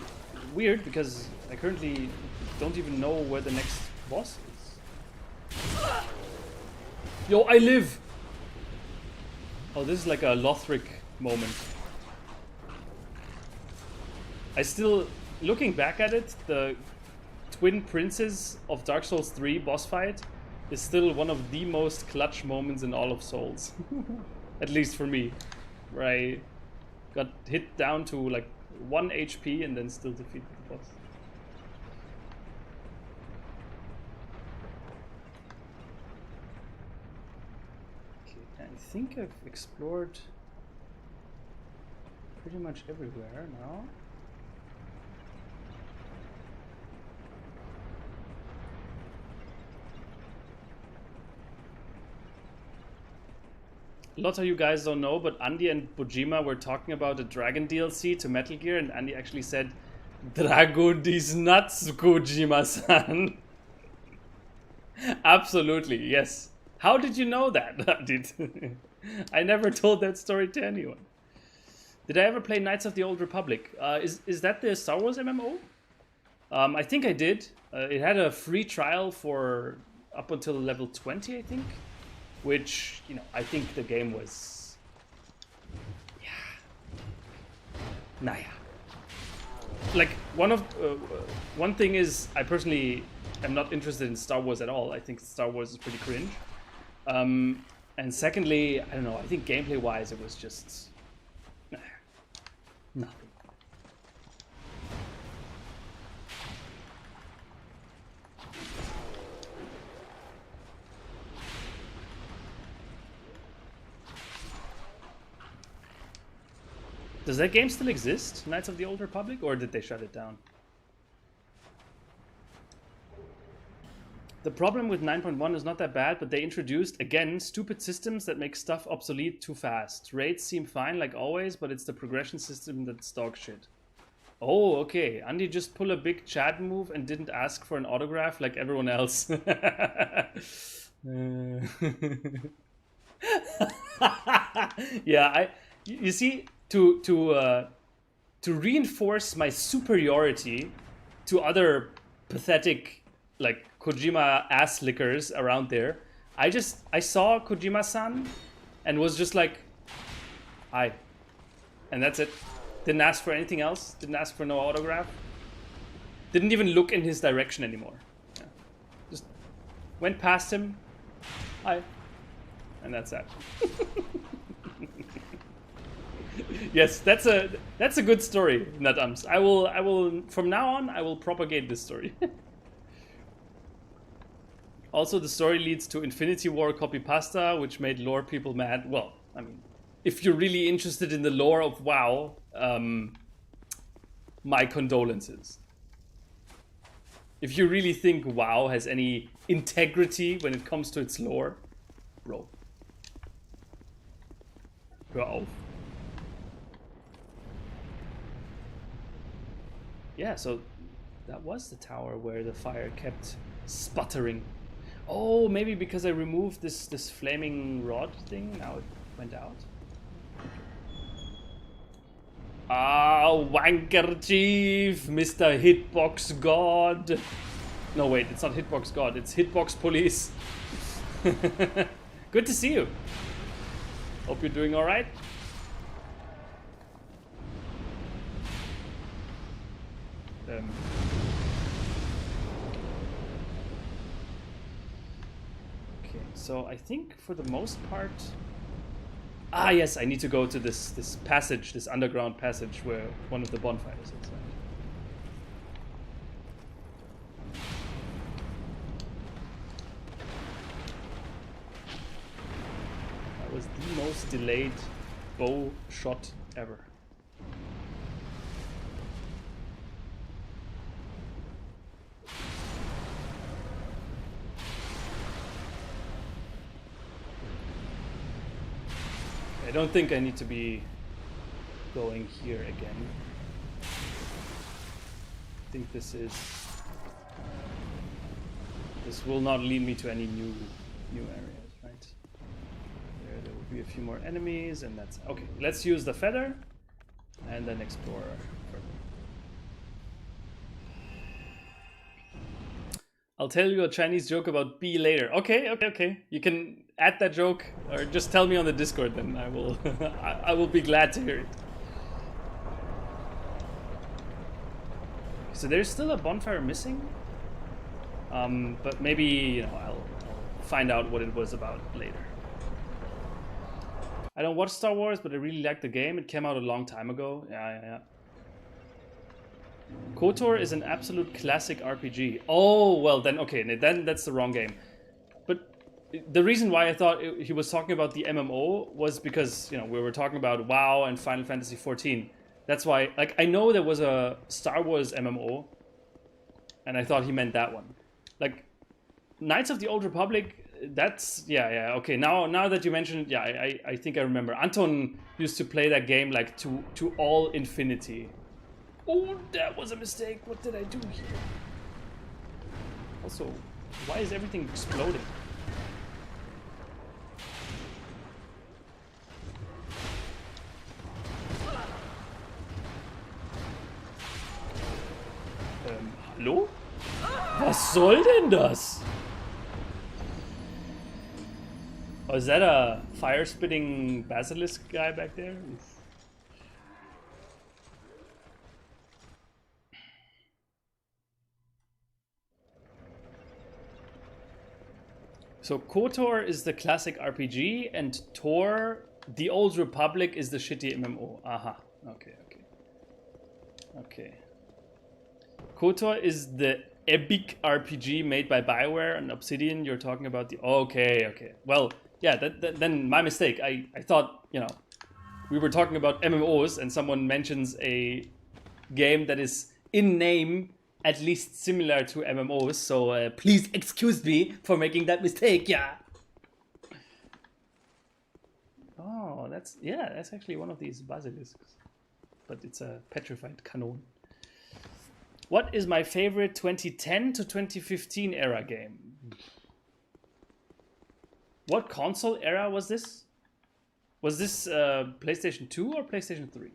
weird because I currently don't even know where the next boss is. Yo, I live! Oh, this is like a Lothric moment. I still, looking back at it, the Twin Princes of Dark Souls 3 boss fight is still one of the most clutch moments in all of Souls. At least for me. Where I got hit down to like 1 HP and then still defeated the boss. Okay, I think I've explored pretty much everywhere now. A lot of you guys don't know, but Andy and Bojima were talking about a Dragon DLC to Metal Gear, and Andy actually said, "Drago these nuts, Kojima-san." Absolutely, yes. How did you know that, Andy? I never told that story to anyone. Did I ever play Knights of the Old Republic? Is that the Star Wars MMO? I think I did. It had a free trial for up until level 20, I think. Which, you know, I think the game was... Yeah. Naya. Like, one thing is, I personally am not interested in Star Wars at all. I think Star Wars is pretty cringe. And secondly, I don't know, I think gameplay-wise it was just... nothing. Does that game still exist, Knights of the Old Republic, or did they shut it down? The problem with 9.1 is not that bad, but they introduced, again, stupid systems that make stuff obsolete too fast. Raids seem fine, like always, but it's the progression system that's dog shit. Oh, okay. Andy just pulled a big Chad move and didn't ask for an autograph like everyone else. Yeah, you see... To reinforce my superiority to other pathetic like Kojima ass lickers around there, I saw Kojima-san and was just like, hi, and that's it. Didn't ask for anything else. Didn't ask for no autograph. Didn't even look in his direction anymore. Yeah. Just went past him, hi, and that's that. Yes, that's a good story, Nutums. I will from now on I will propagate this story. Also, the story leads to Infinity War copypasta, which made lore people mad. Well, I mean, if you're really interested in the lore of WoW, my condolences. If you really think WoW has any integrity when it comes to its lore, bro. Bro. Yeah, so that was the tower where the fire kept sputtering. Oh, maybe because I removed this flaming rod thing, now it went out. Ah, wanker chief, Mr. Hitbox God. No, wait, it's not Hitbox God, it's Hitbox Police. Good to see you. Hope you're doing all right. Okay, so I think for the most part, Ah, yes, I need to go to this passage, this underground passage where one of the bonfires is. Right? That was the most delayed bow shot ever. I don't think I need to be going here again. I think this will not lead me to any new areas, right? There will be a few more enemies, and that's okay. Let's use the feather and then explore further. I'll tell you a Chinese joke about bee later. Okay. You can add that joke or just tell me on the Discord, then I will I will be glad to hear it. So there's still a bonfire missing, but maybe I'll find out what it was about later. I don't watch Star Wars, but I really like the game. It came out a long time ago. Yeah. KOTOR is an absolute classic RPG. Oh, well then, okay, then that's the wrong game. But the reason why I thought he was talking about the MMO was because, we were talking about WoW and Final Fantasy XIV. That's why, like, I know there was a Star Wars MMO, and I thought he meant that one. Like, Knights of the Old Republic, that's, yeah, okay, now that you mentioned it, yeah, I think I remember. Anton used to play that game, like, to all infinity. Oh, that was a mistake. What did I do here? Also, why is everything exploding? Hallo? Was soll denn das? Oh, is that a fire-spitting basilisk guy back there? So KOTOR is the classic RPG, and Tor, the Old Republic, is the shitty MMO. Aha. Okay. KOTOR is the epic RPG made by BioWare and Obsidian. You're talking about the... Okay. Well, yeah, then my mistake. I thought, we were talking about MMOs, and someone mentions a game that is in name at least similar to MMOs, so please excuse me for making that mistake, yeah. Oh, that's actually one of these basilisks, but it's a petrified cannon. What is my favorite 2010 to 2015 era game? What console era was this? Was this PlayStation 2 or PlayStation 3?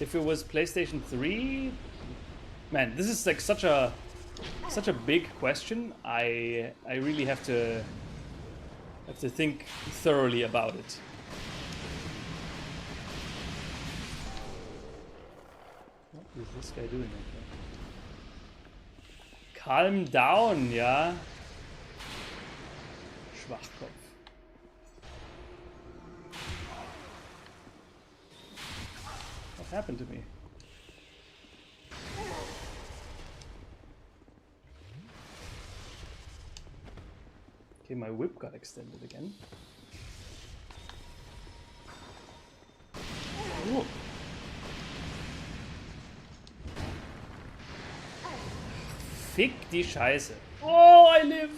If it was PlayStation 3, man, this is like such a big question. I really have to think thoroughly about it. What is this guy doing? Calm down, ja. Schwachkopf. What happened to me? Okay, my whip got extended again. Ooh. Fick die Scheiße. Oh, I live!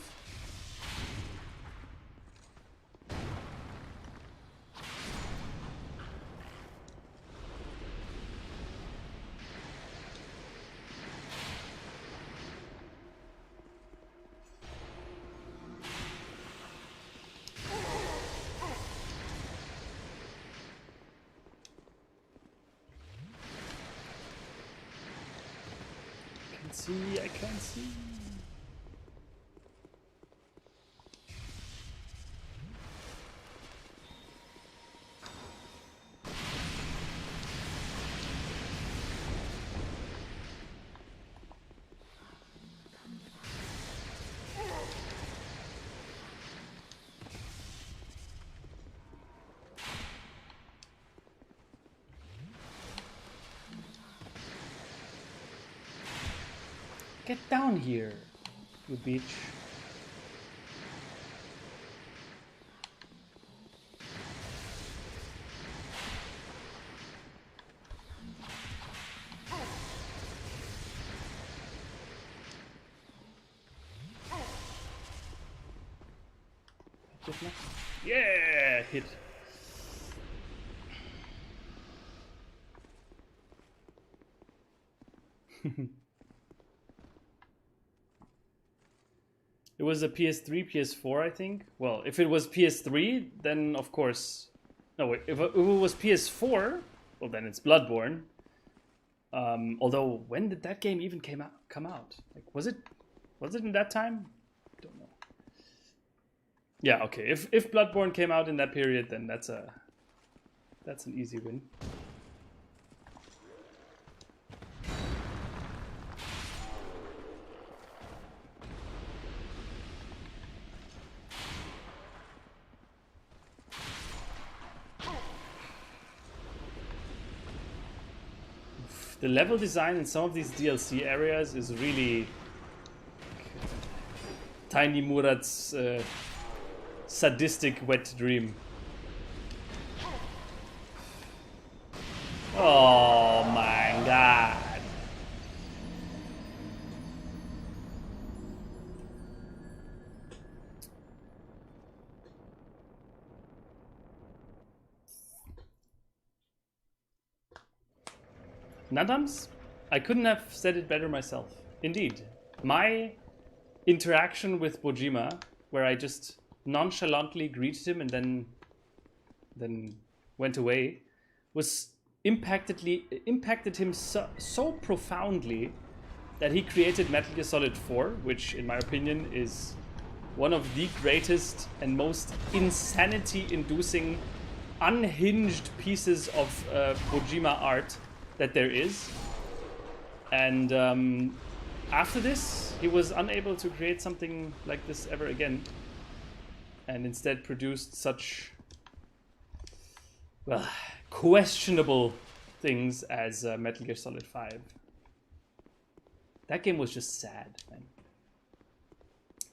I can't see. Get down here, you bitch. Yeah, hit. It was a PS3, PS4, I think. Well, if it was PS3, then of course. No, wait. If it was PS4, well, then it's Bloodborne. Although, when did that game even come out? Like, was it in that time? Don't know. Yeah, okay. If Bloodborne came out in that period, then that's an easy win. The level design in some of these DLC areas is really Tiny Murat's sadistic wet dream. Oh my god. Nadams? I couldn't have said it better myself. Indeed. My interaction with Bojima, where I just nonchalantly greeted him and then went away, was impacted him so profoundly that he created Metal Gear Solid 4, which in my opinion is one of the greatest and most insanity-inducing, unhinged pieces of Kojima art that there is. And after this, he was unable to create something like this ever again, and instead produced such, well, questionable things as Metal Gear Solid 5. That game was just sad, man.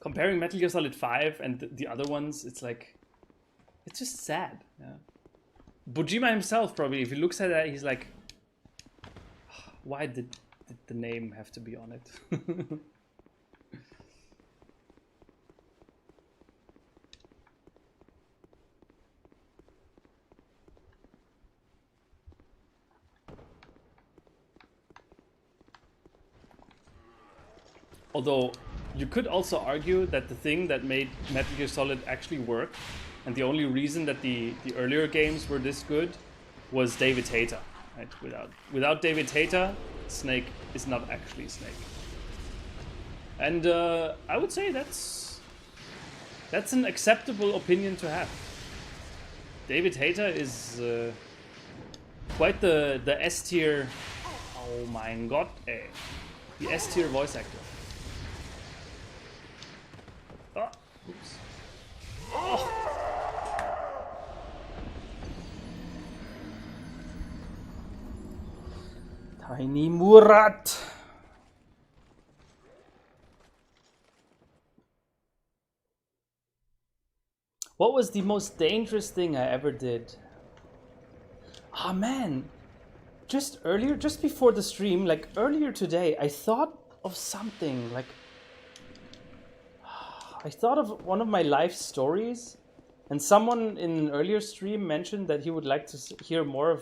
Comparing Metal Gear Solid 5 and the other ones, it's like, it's just sad. Yeah. Bojima himself, probably, if he looks at that, he's like, why did the name have to be on it? Although, you could also argue that the thing that made Metal Gear Solid actually work, and the only reason that the earlier games were this good, was David Hayter. Right? Without David Hayter, Snake is not actually Snake. And I would say that's an acceptable opinion to have. David Hayter is quite the S-tier. Oh mein Gott, ey. The S-tier voice actor. Oh, oops. Oh. Tiny Murat. What was the most dangerous thing I ever did? Ah, man. Just before the stream, like earlier today, I thought of something. Like, I thought of one of my life stories, and someone in an earlier stream mentioned that he would like to hear more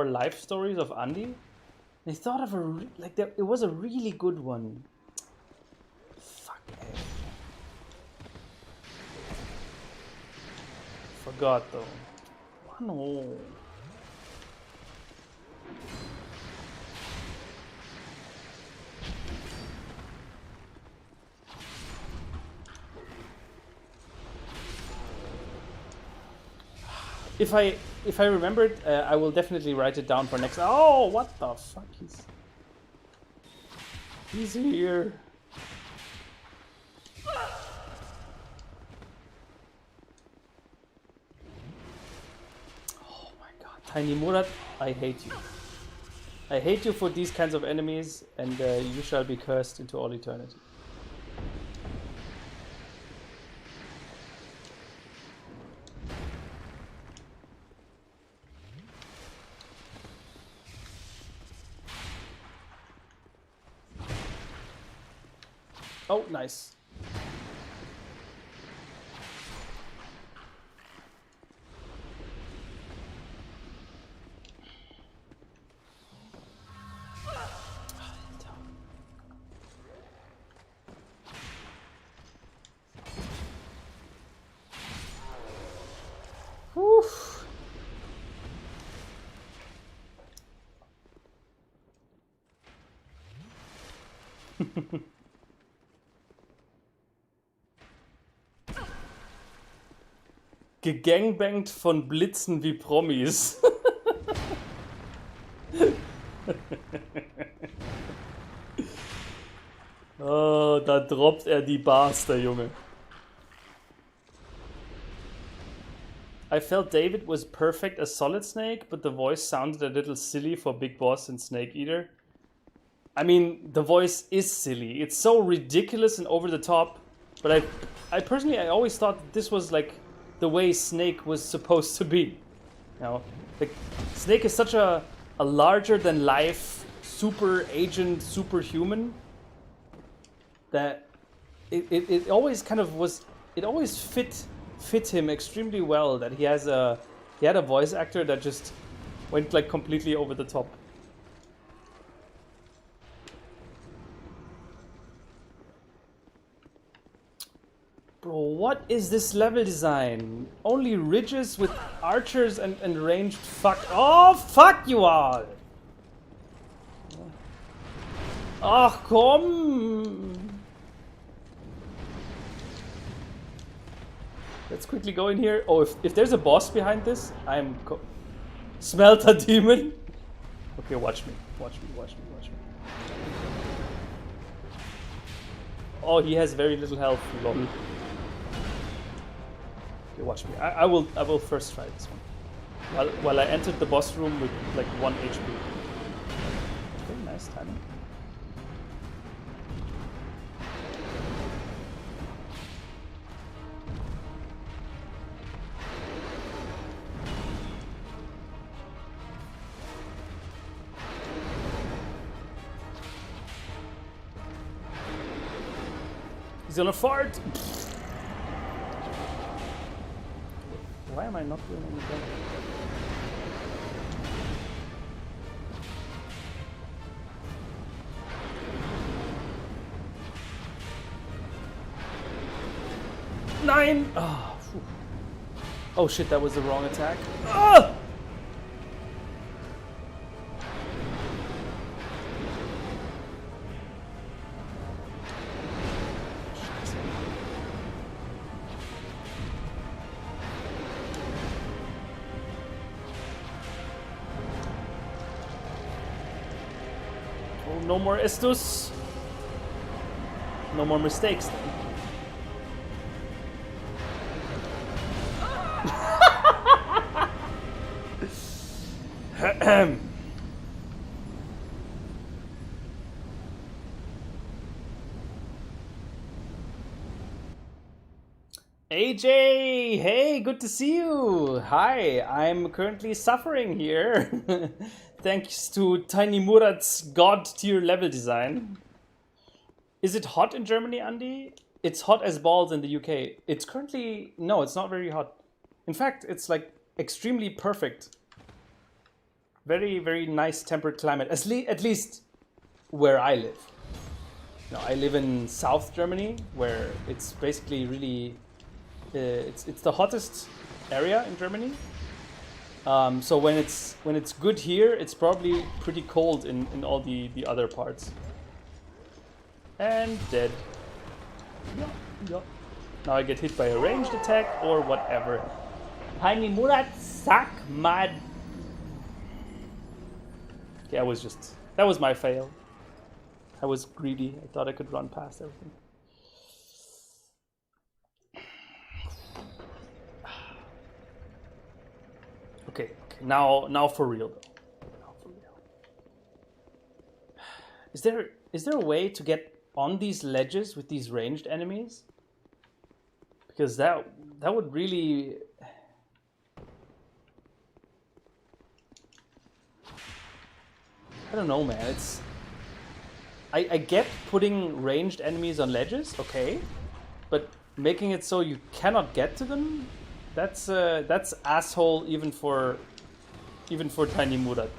life stories of Andy. I thought of it was a really good one. Fuck it. Forgot though. Oh, no. If I remember it, I will definitely write it down for next. Oh, what the fuck? He's here. Oh my god, Tiny Murat, I hate you. I hate you for these kinds of enemies, and you shall be cursed into all eternity. Oh, nice. Whew. Gegangbangt von Blitzen wie Promis. Oh, da droppt er die Bars, der Junge. I felt David was perfect as Solid Snake, but the voice sounded a little silly for Big Boss and Snake Eater. I mean, the voice is silly. It's so ridiculous and over the top. But I personally, I always thought that this was like the way Snake was supposed to be. You know, like Snake is such a larger than life super agent, superhuman that it always kind of was. It always fit him extremely well that he had a voice actor that just went like completely over the top. Bro, what is this level design? Only ridges with archers and ranged fuck. Oh, fuck you all! Ach komm! Let's quickly go in here. Oh, if there's a boss behind this, I'm... Smelter Demon? Okay, watch me. Watch me, watch me, watch me. Oh, he has very little health. Lol. Okay, watch me. I will first try this one. While I entered the boss room with like 1 HP. Okay, nice timing. He's gonna fart! Why am I not doing any damage? Nine! Oh, oh shit, that was the wrong attack. Ah! No more Estus. No more mistakes. AJ, hey, good to see you. Hi, I'm currently suffering here. Thanks to Tiny Murat's god tier level design. Is it hot in Germany, Andy? It's hot as balls in the UK. It's currently... No, it's not very hot. In fact, it's like extremely perfect. Very, very nice tempered climate. At least where I live. No, I live in South Germany, where it's basically really... it's the hottest area in Germany. So when it's good here, it's probably pretty cold in all the other parts. And dead. Yeah. Now I get hit by a ranged attack or whatever. Tiny Murat, suck mad. Okay, that was my fail. I was greedy. I thought I could run past everything. Okay. Now for real though. Now for real. Is there a way to get on these ledges with these ranged enemies? Because that would really... I don't know, man. It's... I get putting ranged enemies on ledges, okay, but making it so you cannot get to them, that's asshole even for Tiny Murat.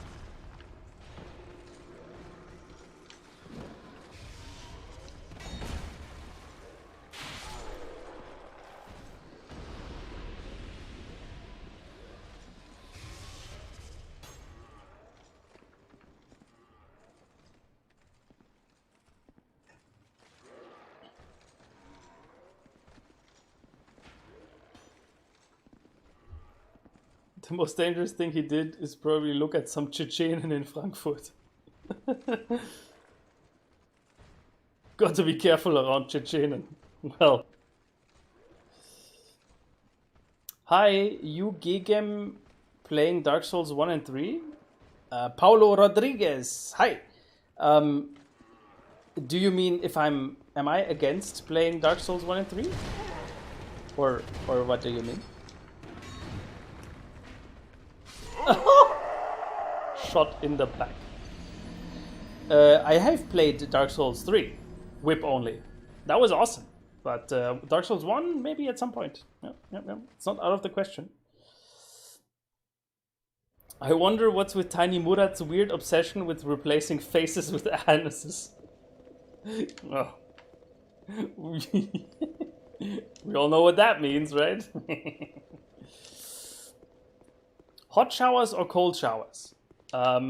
The most dangerous thing he did is probably look at some Chechenen in Frankfurt. Got to be careful around Chechenen. Well. Hi, you Gegem playing Dark Souls 1 and 3? Paulo Rodriguez, hi. Do you mean if am I against playing Dark Souls 1 and 3? Or what do you mean? Shot in the back. I have played Dark Souls 3, whip only. That was awesome. But Dark Souls 1, maybe at some point. Yeah. It's not out of the question. I wonder what's with Tiny Murat's weird obsession with replacing faces with anuses. Oh. We all know what that means, right? Hot showers or cold showers? I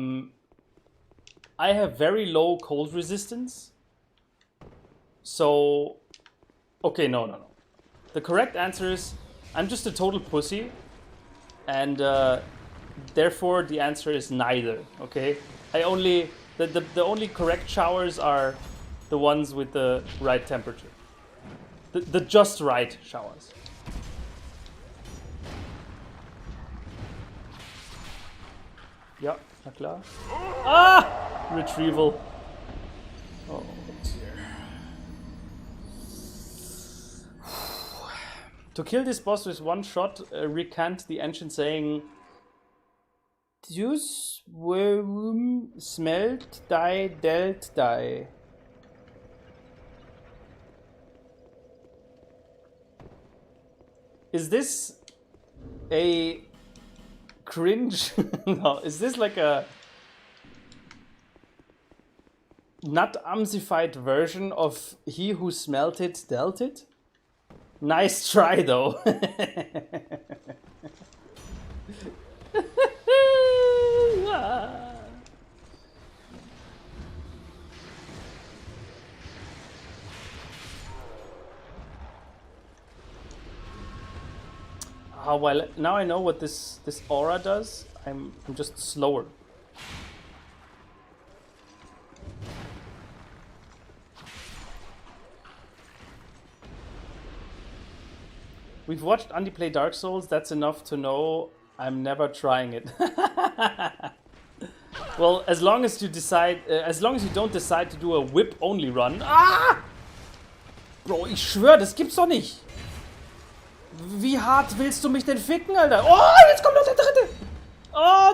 have very low cold resistance. So, okay, no. The correct answer is I'm just a total pussy. And therefore the answer is neither, okay? The only correct showers are the ones with the right temperature. The just right showers. Ja, na klar. Ah! Retrieval. Oh dear. To kill this boss with one shot, recant the ancient saying, "Deus verum smelt die delt die." Is this a cringe? No, is this like a not amsified version of He Who Smelt It Dealt It? Nice try though. Oh, well, now I know what this aura does. I'm just slower. We've watched Andy play Dark Souls. That's enough to know I'm never trying it. Well, as long as you don't decide to do a whip-only run. Ah! Bro, ich schwör, das gibt's doch nicht. Wie hart willst du mich denn ficken, Alter? Oh, jetzt kommt noch der dritte. Oh,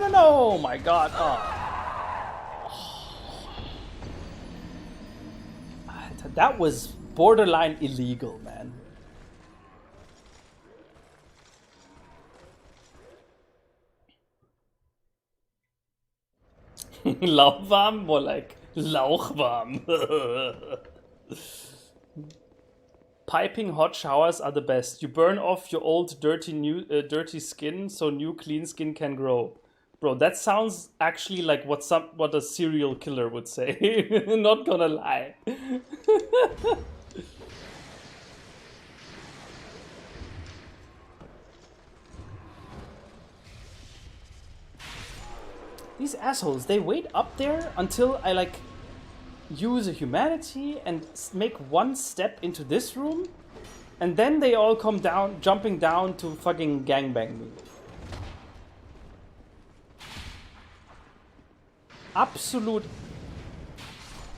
no. Oh my god. Oh. Alter, that was borderline illegal, man. Lauchwarm? More like lauchwarm. Piping hot showers are the best. You burn off your old dirty skin so new clean skin can grow. Bro, that sounds actually like what a serial killer would say. Not gonna lie. These assholes, they wait up there until I like use a humanity and make one step into this room, and then they all come down, jumping down to fucking gangbang me. Absolute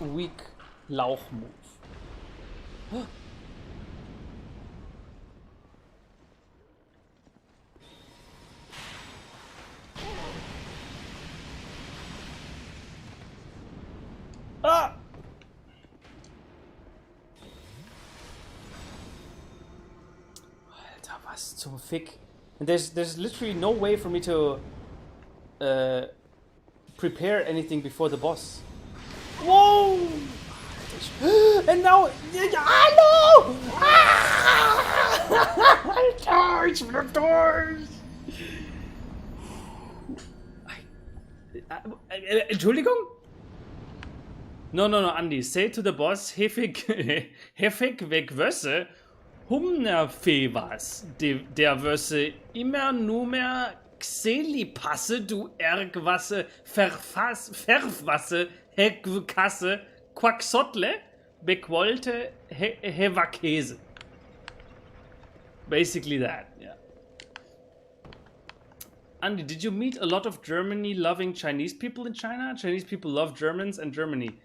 weak Lauch move. Ah! Alter, was zum Fick? And there's literally no way for me to prepare anything before the boss. Whoa! And now, hallo! Alter, ich bin durch! Entschuldigung? No, Andy, say to the boss, hefig wegwösse, humner was, der wösse immer nummer xelipasse, du ergwasse, verfwasse, hegkasse, quaxotle, bequolte, hevakese. Basically that, yeah. Andy, did you meet a lot of Germany-loving Chinese people in China? Chinese people love Germans and Germany.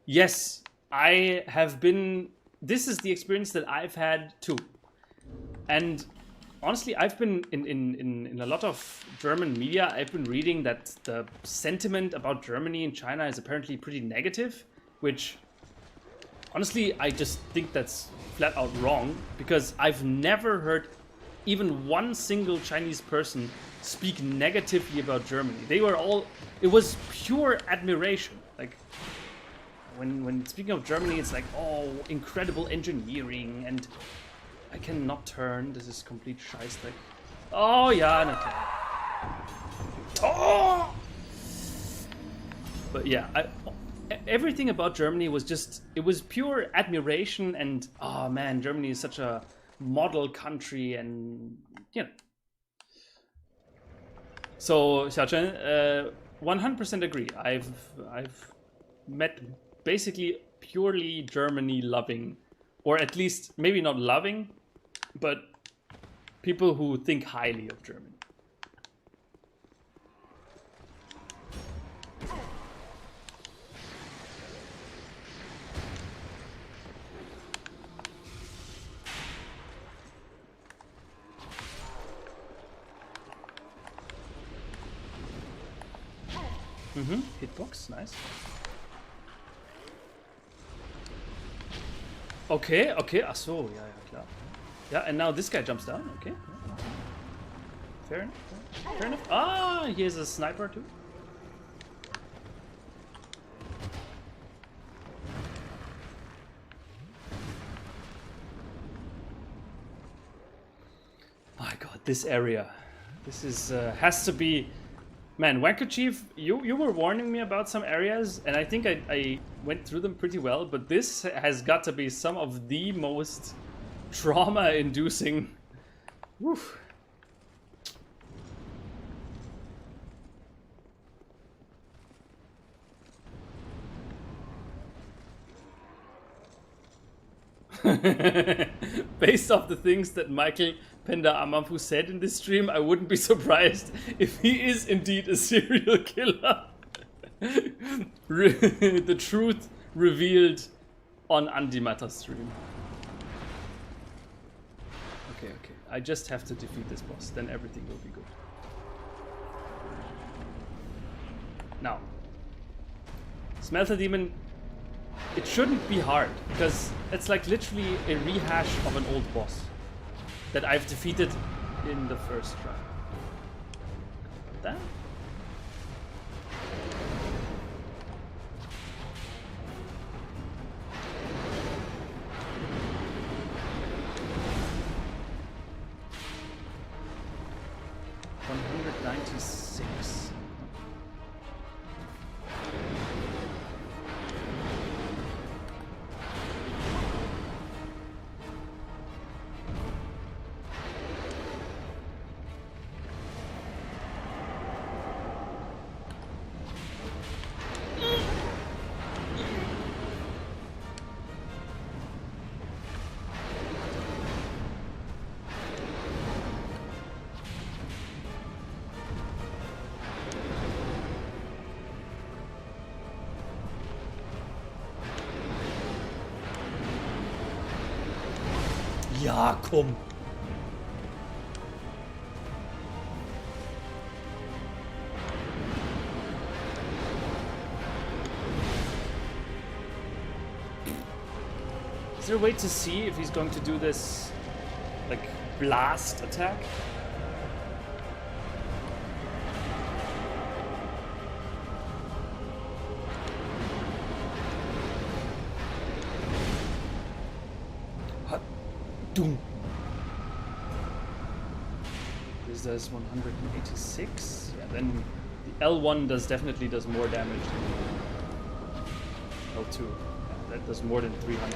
Yes, I have been... This is the experience that I've had too. And honestly, I've been in a lot of German media, I've been reading that the sentiment about Germany and China is apparently pretty negative, which honestly, I just think that's flat out wrong, because I've never heard even one single Chinese person speak negatively about Germany. They were all... It was pure admiration. Like, when speaking of Germany, it's like, oh, incredible engineering, and I cannot turn. This is complete scheiß. Like, oh, yeah, na klar. Oh! But yeah, everything about Germany was just... It was pure admiration, and, oh man, Germany is such a model country, and, you know. So, Xiaochen, 100% agree. I've met basically purely Germany-loving, or at least maybe not loving, but people who think highly of Germany. Hitbox, nice. Okay, ach so, ja, klar. Yeah, and now this guy jumps down, okay. Fair enough. Ah, here's a sniper too. My god, this area. This is, has to be... Man, Wanker Chief, you were warning me about some areas, and I think I went through them pretty well, but this has got to be some of the most trauma-inducing... Woof. Based off the things that Michael Penda Amafu said in this stream, I wouldn't be surprised if he is indeed a serial killer. The truth revealed on Andimata's stream. Okay. I just have to defeat this boss, then everything will be good. Now, Smelter Demon, it shouldn't be hard, because it's like literally a rehash of an old boss that I've defeated in the first try. That? $196. Ja, komm. Is there a way to see if he's going to do this, like, blast attack? Doom. This does 186. Yeah, then the L1 definitely does more damage than L2. Yeah, that does more than 300.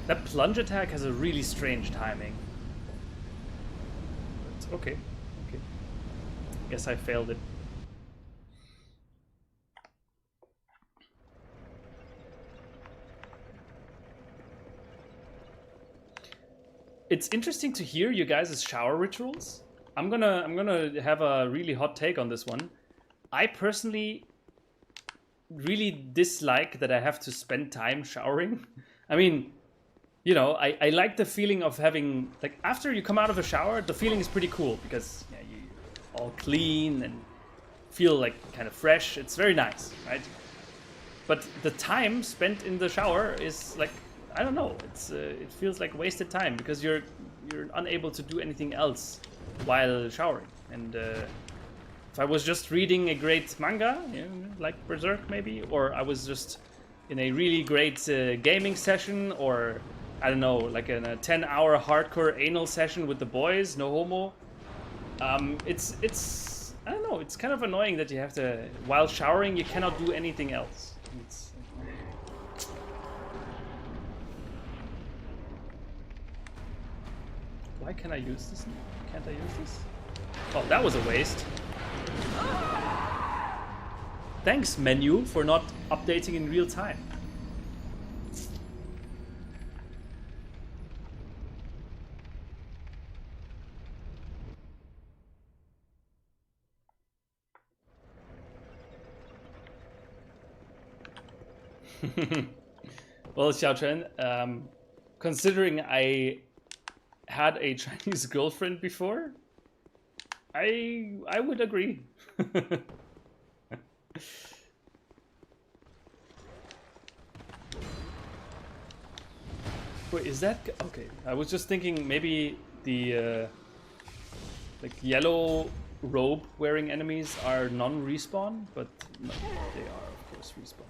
That plunge attack has a really strange timing. But okay. Guess I failed it. It's interesting to hear you guys' shower rituals. I'm gonna have a really hot take on this one. I personally really dislike that I have to spend time showering. I mean, you know, I like the feeling of having, like, after you come out of a shower, the feeling is pretty cool because you're all clean and feel like kind of fresh. It's very nice, right? But the time spent in the shower is like, I don't know. It feels like wasted time because you're unable to do anything else while showering. And if I was just reading a great manga, like Berserk maybe, or I was just in a really great gaming session, or I don't know, like in a 10-hour hardcore anal session with the boys, no homo. It's I don't know. It's kind of annoying that you have to, while showering, you cannot do anything else. Why can I use this? Can't I use this? Oh, that was a waste. Thanks, menu, for not updating in real time. Well, Xiaochen, considering I had a Chinese girlfriend before, I would agree. Wait, is that okay? I was just thinking maybe the like yellow robe wearing enemies are non-respawn, but no, they are of course respawn.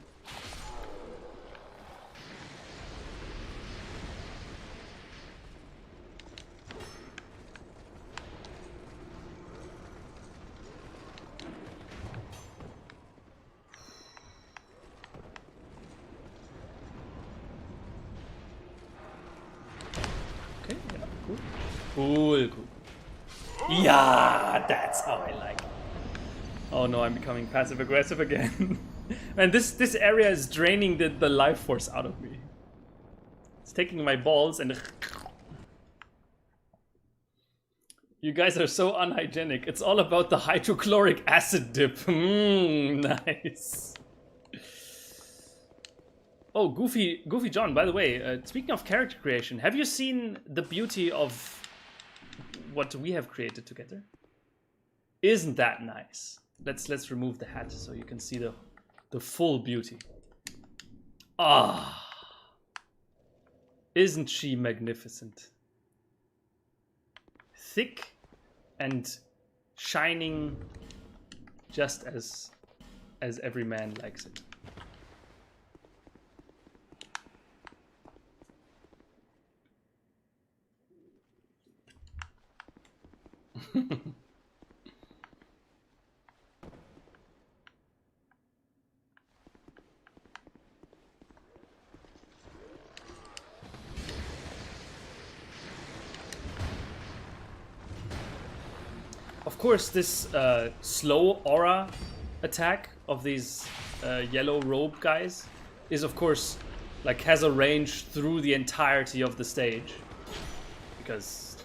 Okay, yeah, cool. Cool. Yeah, that's how I like it. Oh no, I'm becoming passive aggressive again. Man, this area is draining the life force out of me. It's taking my balls and... You guys are so unhygienic. It's all about the hydrochloric acid dip. Nice. Oh, Goofy John, by the way, speaking of character creation, have you seen the beauty of what we have created together? Isn't that nice? Let's remove the hat so you can see the full beauty. Ah, isn't she magnificent? Thick and shining, just as every man likes it. Of course, this slow aura attack of these yellow robe guys is, of course, like has a range through the entirety of the stage. Because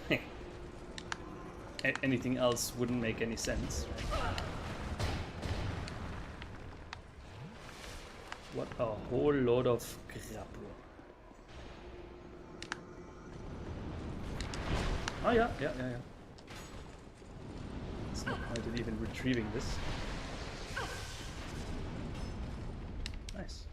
anything else wouldn't make any sense. Right? What a whole load of crap. Oh yeah. It's no point in even retrieving this. Nice.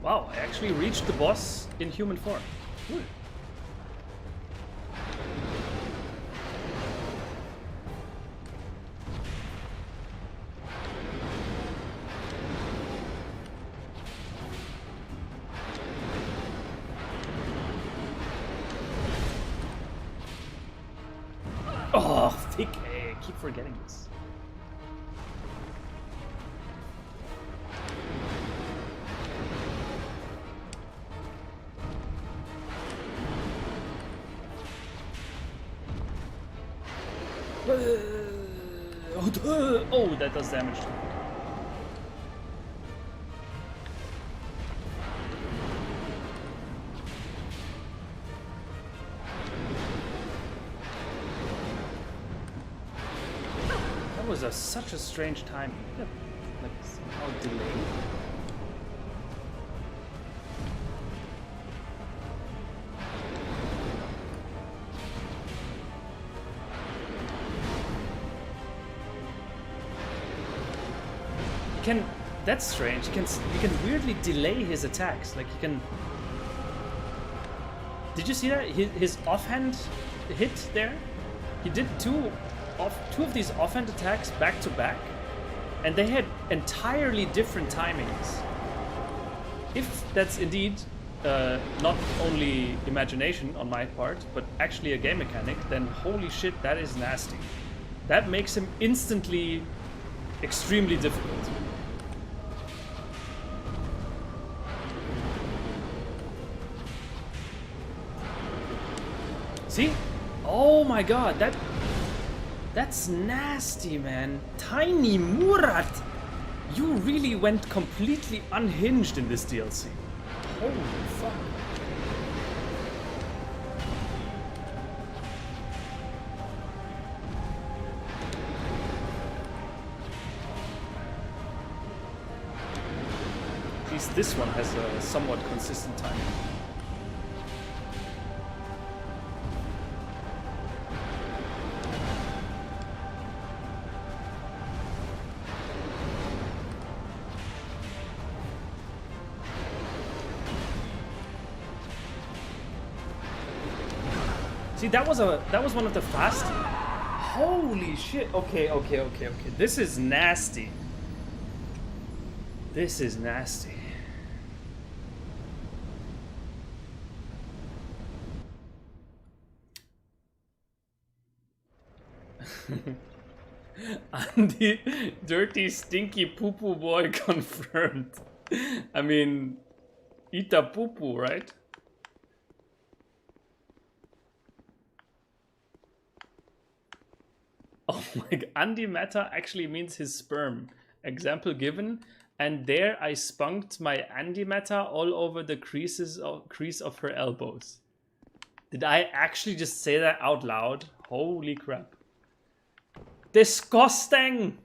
Wow, I actually reached the boss in human form. Cool. Oh, thick. I keep forgetting this. Oh, that does damage. That was such a strange time. Like somehow delayed. That's strange. He can weirdly delay his attacks. Like he can. Did you see that? His offhand hit there? He did two of these offhand attacks back to back, and they had entirely different timings. If that's indeed not only imagination on my part, but actually a game mechanic, then holy shit, that is nasty. That makes him instantly extremely difficult. See? Oh my god, that's nasty, man. Tiny Murat! You really went completely unhinged in this DLC. Holy fuck. At least this one has a somewhat consistent timing. See, that was one of the fast. Holy shit! Okay. This is nasty. This is nasty. Andy, dirty, stinky poo-poo boy confirmed. I mean, eat a poo-poo, right? Oh my god, Andy Meta actually means his sperm. Example given. And there I spunked my Andy Meta all over the crease of her elbows. Did I actually just say that out loud? Holy crap. Disgusting!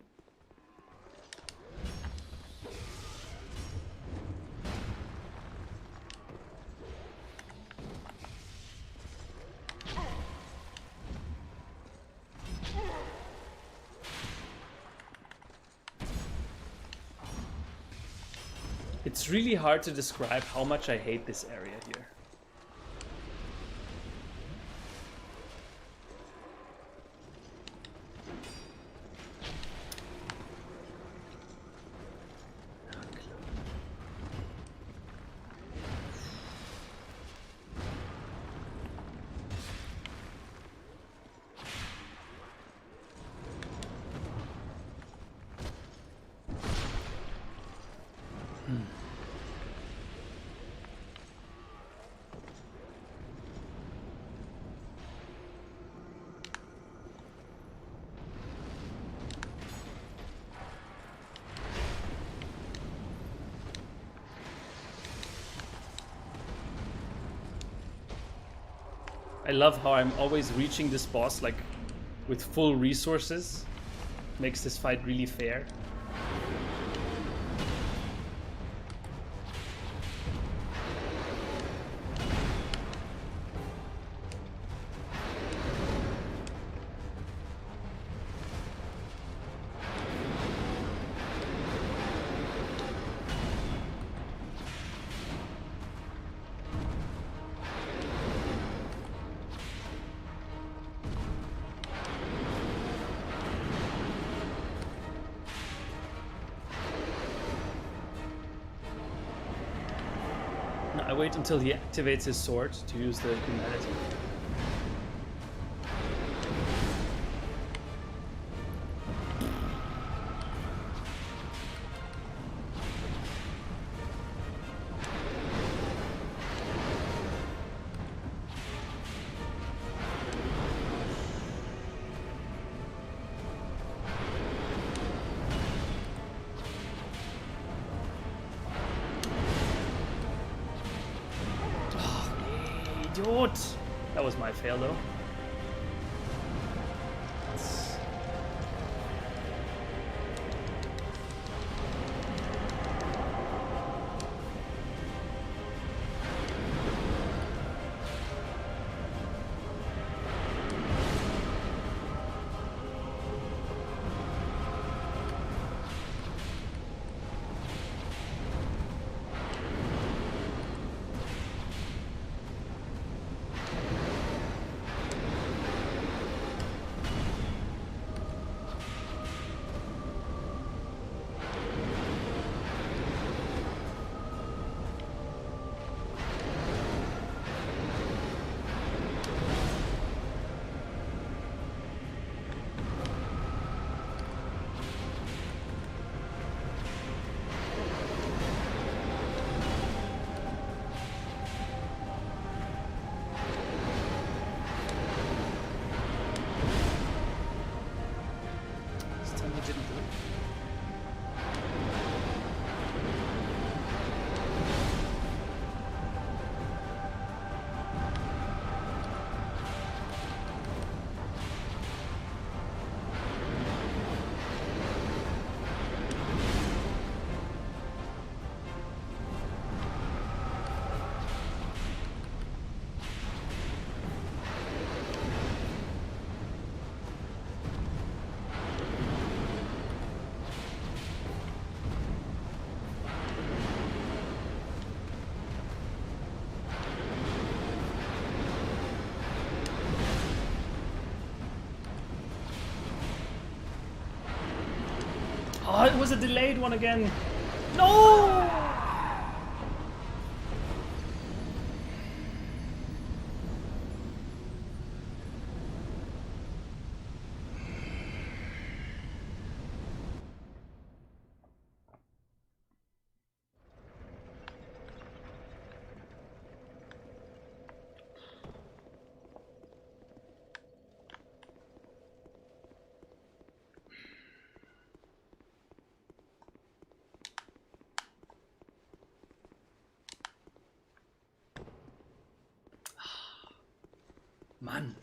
It's really hard to describe how much I hate this area here. I love how I'm always reaching this boss like with full resources. Makes this fight really fair. I wait until he activates his sword to use the humanity. That was my fail though. Oh, it was a delayed one again. No! Man.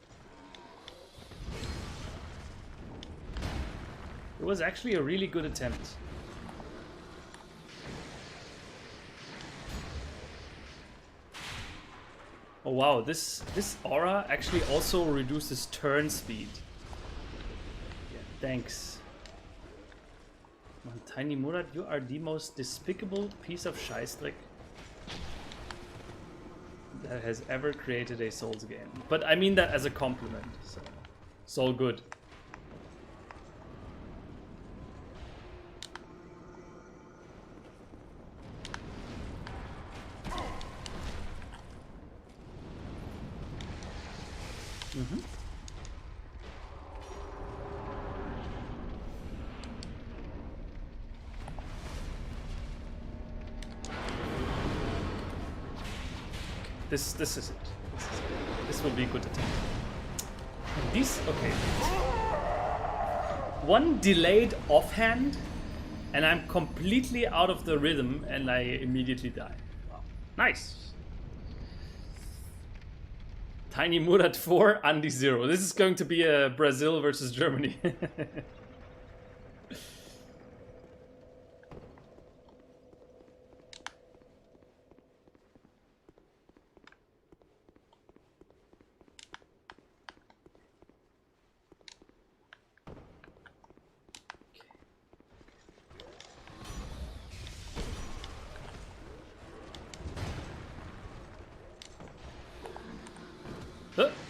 It was actually a really good attempt. Oh wow, this aura actually also reduces turn speed. Yeah, thanks. Man, Tiny Murat, you are the most despicable piece of Scheißdreck that has ever created a Souls game. But I mean that as a compliment, so it's all good. Mm-hmm. This is it. This will be a good attempt. These, okay. One delayed offhand, and I'm completely out of the rhythm, and I immediately die. Wow. Nice. Tiny Murat 4, Andy 0. This is going to be a Brazil versus Germany.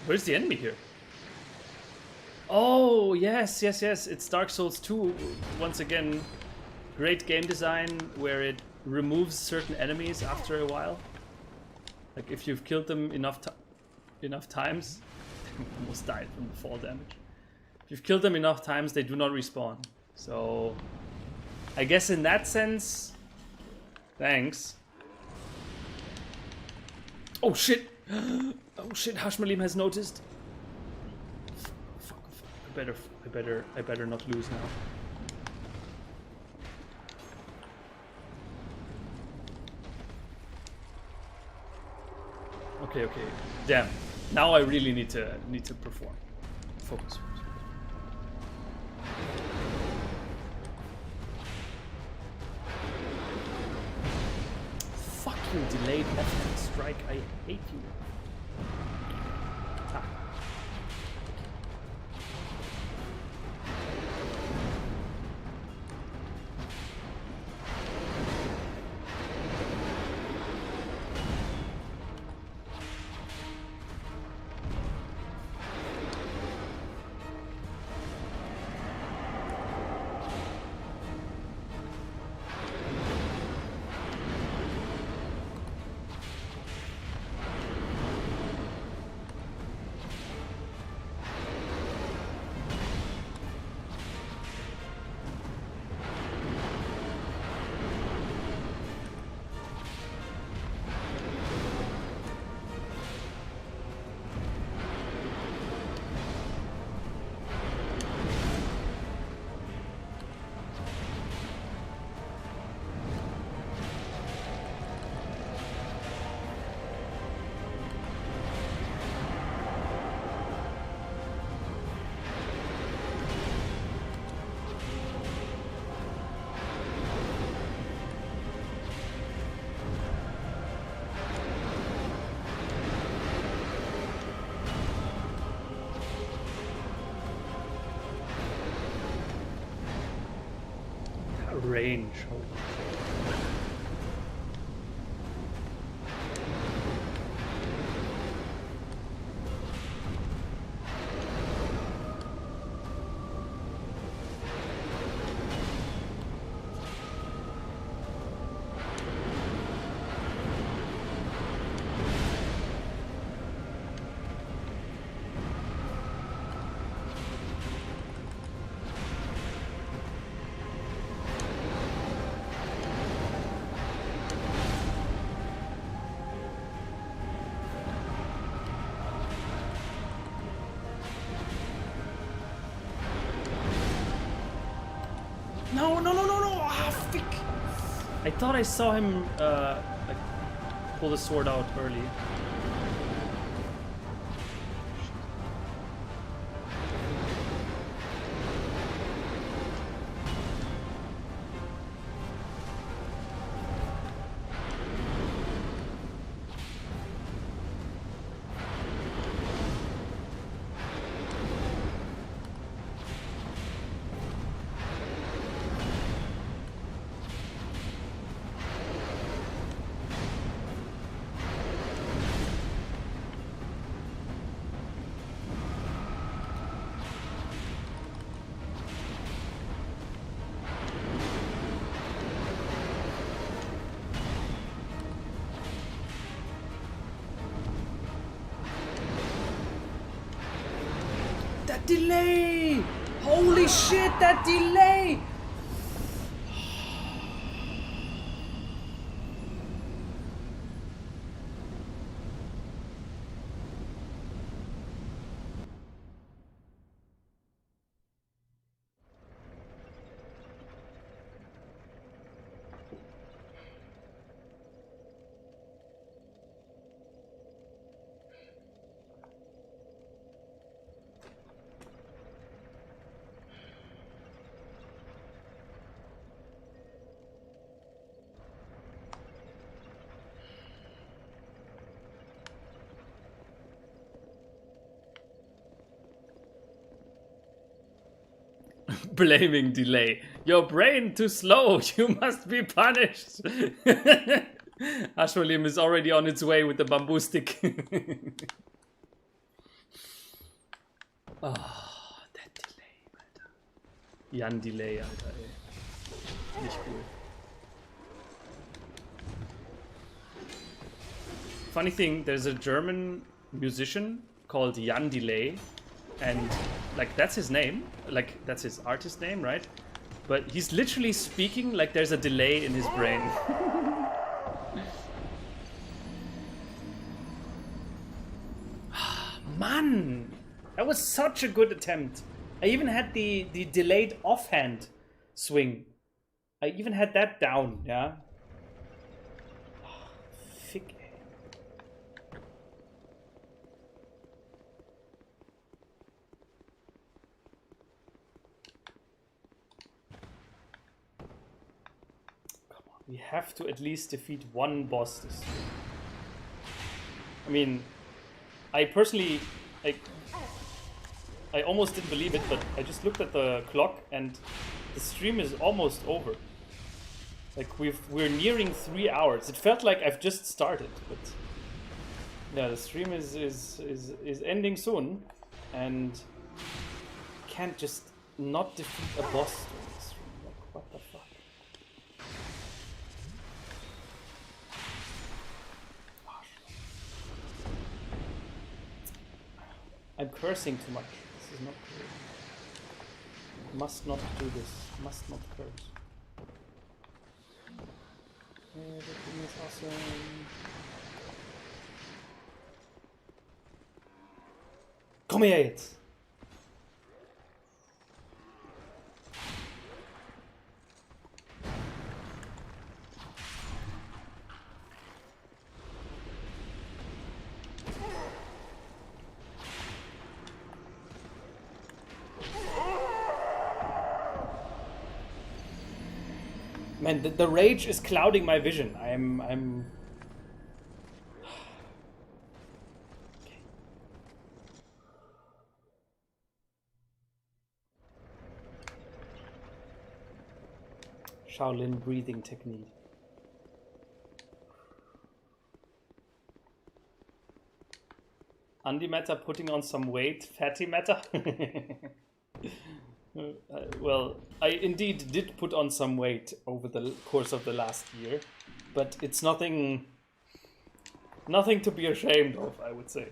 Where's the enemy here? Oh, yes. It's Dark Souls 2. Once again, great game design where it removes certain enemies after a while. Like if you've killed them enough times, almost died from the fall damage. If you've killed them enough times, they do not respawn. So, I guess in that sense, thanks. Oh shit! Oh shit! Hashmalim has noticed. Fuck. I better not lose now. Okay. Damn. Now I really need to perform. Focus. Fuck you, delayed left-hand strike. I hate you. Ah. Range. No! Ah, fuck! I thought I saw him like pull the sword out early. That delay! Holy shit, that delay! Blaming delay. Your brain too slow. You must be punished. Ashwalim is already on its way with the bamboo stick. Oh, that delay, Alter. Jan Delay, Alter, ey. Nicht cool. Funny thing, there's a German musician called Jan Delay, and like that's his name, like that's his artist name, right? But he's literally speaking like there's a delay in his brain. Man, that was such a good attempt. I even had the delayed offhand swing. I even had that down, yeah. Fick. We have to at least defeat one boss this year. I mean, I personally, I almost didn't believe it, but I just looked at the clock and the stream is almost over. Like we're nearing 3 hours. It felt like I've just started, but yeah, the stream is ending soon, and can't just not defeat a boss during the stream. Like, what the fuck? I'm cursing too much. This is not cool. Must not do this. Must not curse. Everything is awesome. Komm her jetzt! Man, the rage is clouding my vision. I'm... Okay. Shaolin breathing technique. Antimatter putting on some weight. Fatty matter? Well, I indeed did put on some weight over the course of the last year, but it's nothing to be ashamed of, I would say.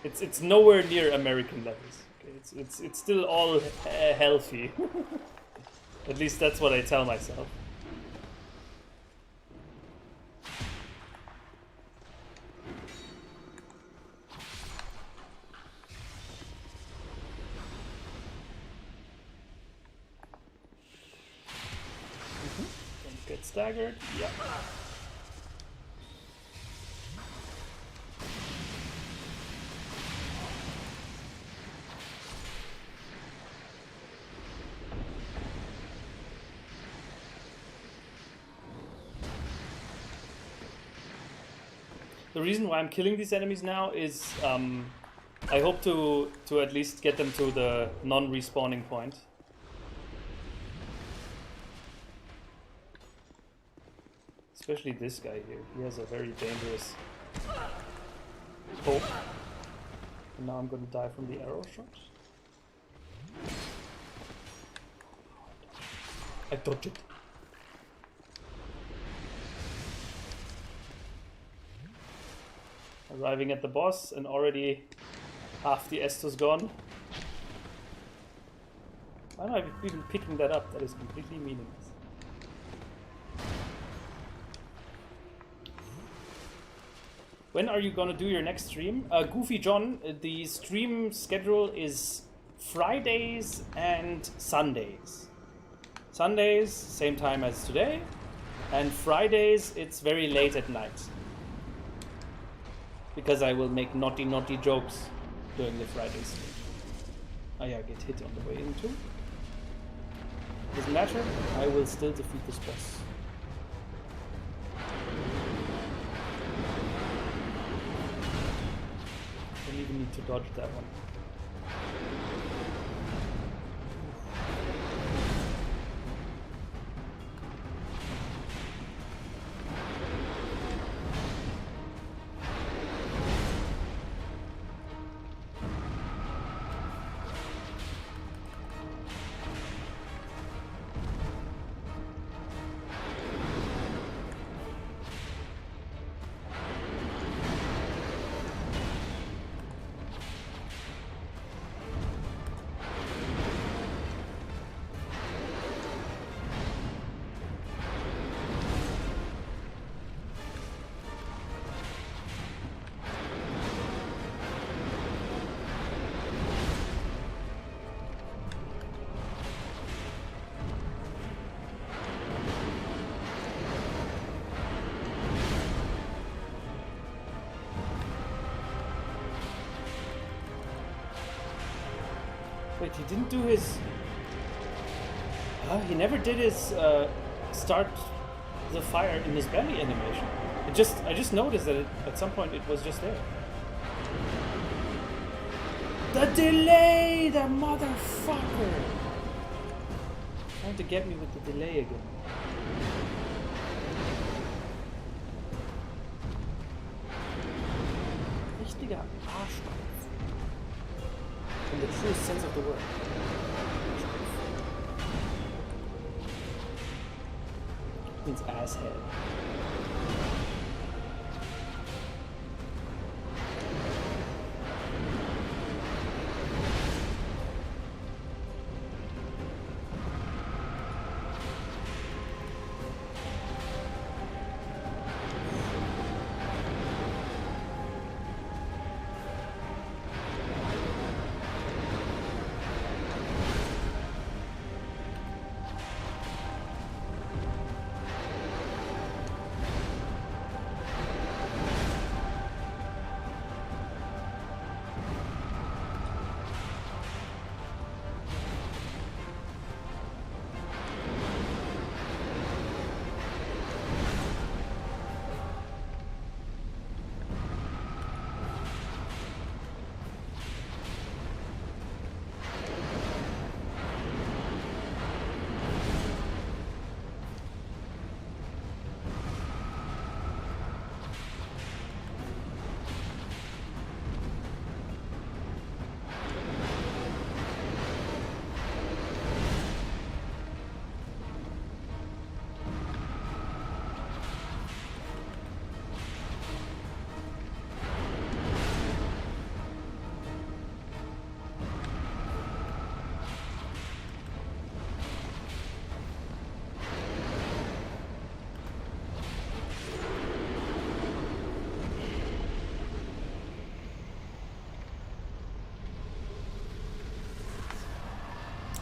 It's nowhere near American levels. Okay? It's still all healthy. At least that's what I tell myself. Staggered, yeah. The reason why I'm killing these enemies now is I hope to at least get them to the non-respawning point. Especially this guy here. He has a very dangerous poke. And now I'm gonna die from the arrow shot. I dodged it. Arriving at the boss and already half the Estus gone. Why am I even picking that up? That is completely meaningless. When are you gonna do your next stream? Goofy John, the stream schedule is Fridays and Sundays. Sundays, same time as today. And Fridays, it's very late at night. Because I will make naughty jokes during the Friday stream. Oh yeah, get hit on the way in too. Doesn't matter, I will still defeat this boss. Don't even need to dodge that one. Wait, he didn't do his... he never did his start the fire in his belly animation. I just noticed that at some point it was just there. The delay, the motherfucker! Trying to get me with the delay again. Richtiger Arschkopf. In the truest sense of the word. Means asshead.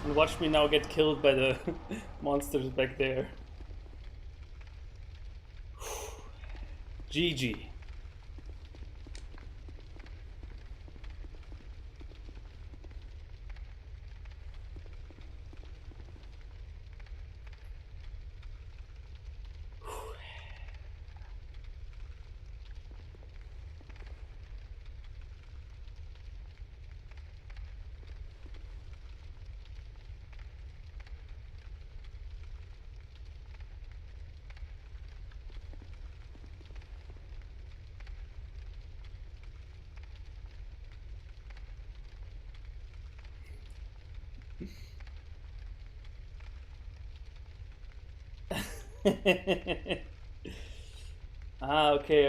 And watch me now get killed by the monsters back there. GG.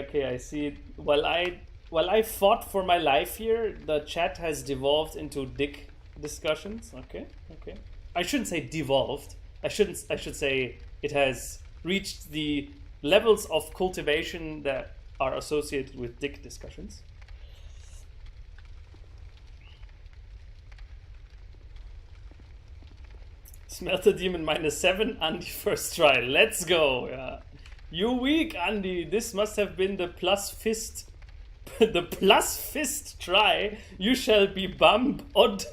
Okay, I see it. While I fought for my life here, the chat has devolved into dick discussions. Okay. I shouldn't say devolved. I should say it has reached the levels of cultivation that are associated with dick discussions. Smelter Demon -7, Andy first try. Let's go. Yeah. You weak, Andy. This must have been the plus fist. The plus fist try. You shall be bummed odd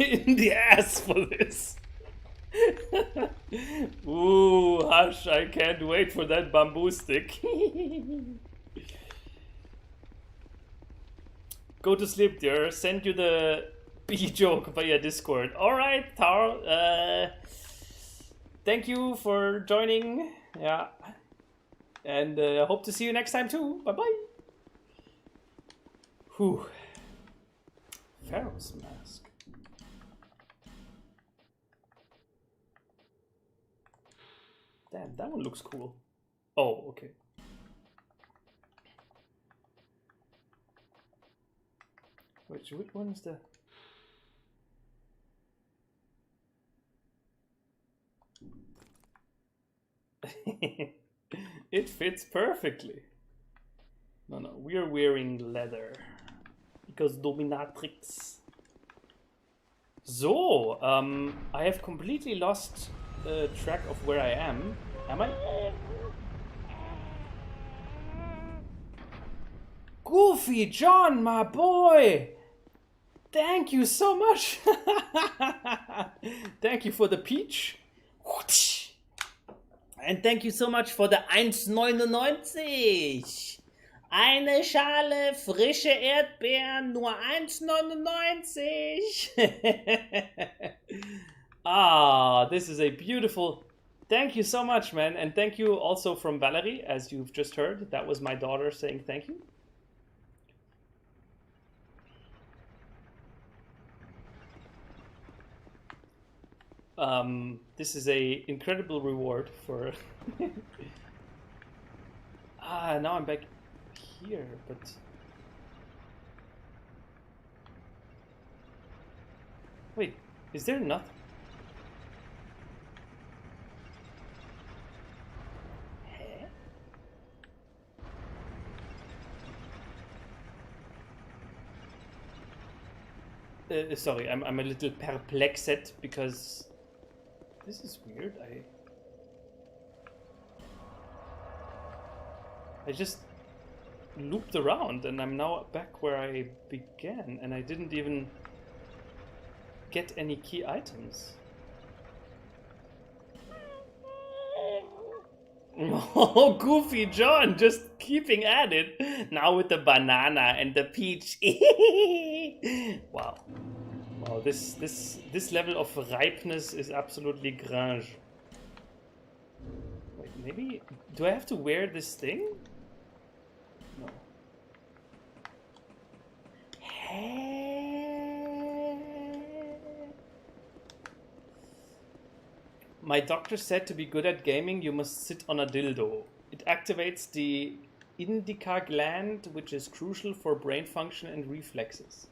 in the ass for this. Ooh, hush. I can't wait for that bamboo stick. Go to sleep, dear. Send you the B joke via Discord. Alright, Tarl. Thank you for joining. Yeah. And hope to see you next time too. Bye bye. Whew. Pharaoh's mask. Damn, that one looks cool. Oh, okay. Which one is the... It fits perfectly. No, we are wearing leather. Because dominatrix. So, I have completely lost track of where I am. Am I? Goofy John, my boy! Thank you so much. Thank you for the peach. And thank you so much for the 1,99. Eine Schale frische Erdbeeren, nur 1,99. Ah, this is a beautiful... Thank you so much, man. And thank you also from Valerie, as you've just heard. That was my daughter saying thank you. This is a incredible reward for... now I'm back here, but... Wait, is there nothing? Sorry, I'm a little perplexed because this is weird. I just looped around and I'm now back where I began and I didn't even get any key items. Oh, Goofy John, just keeping at it. Now with the banana and the peach. Wow. Wow, this level of ripeness is absolutely grange. Wait, maybe... Do I have to wear this thing? No. My doctor said to be good at gaming, you must sit on a dildo. It activates the indica gland, which is crucial for brain function and reflexes.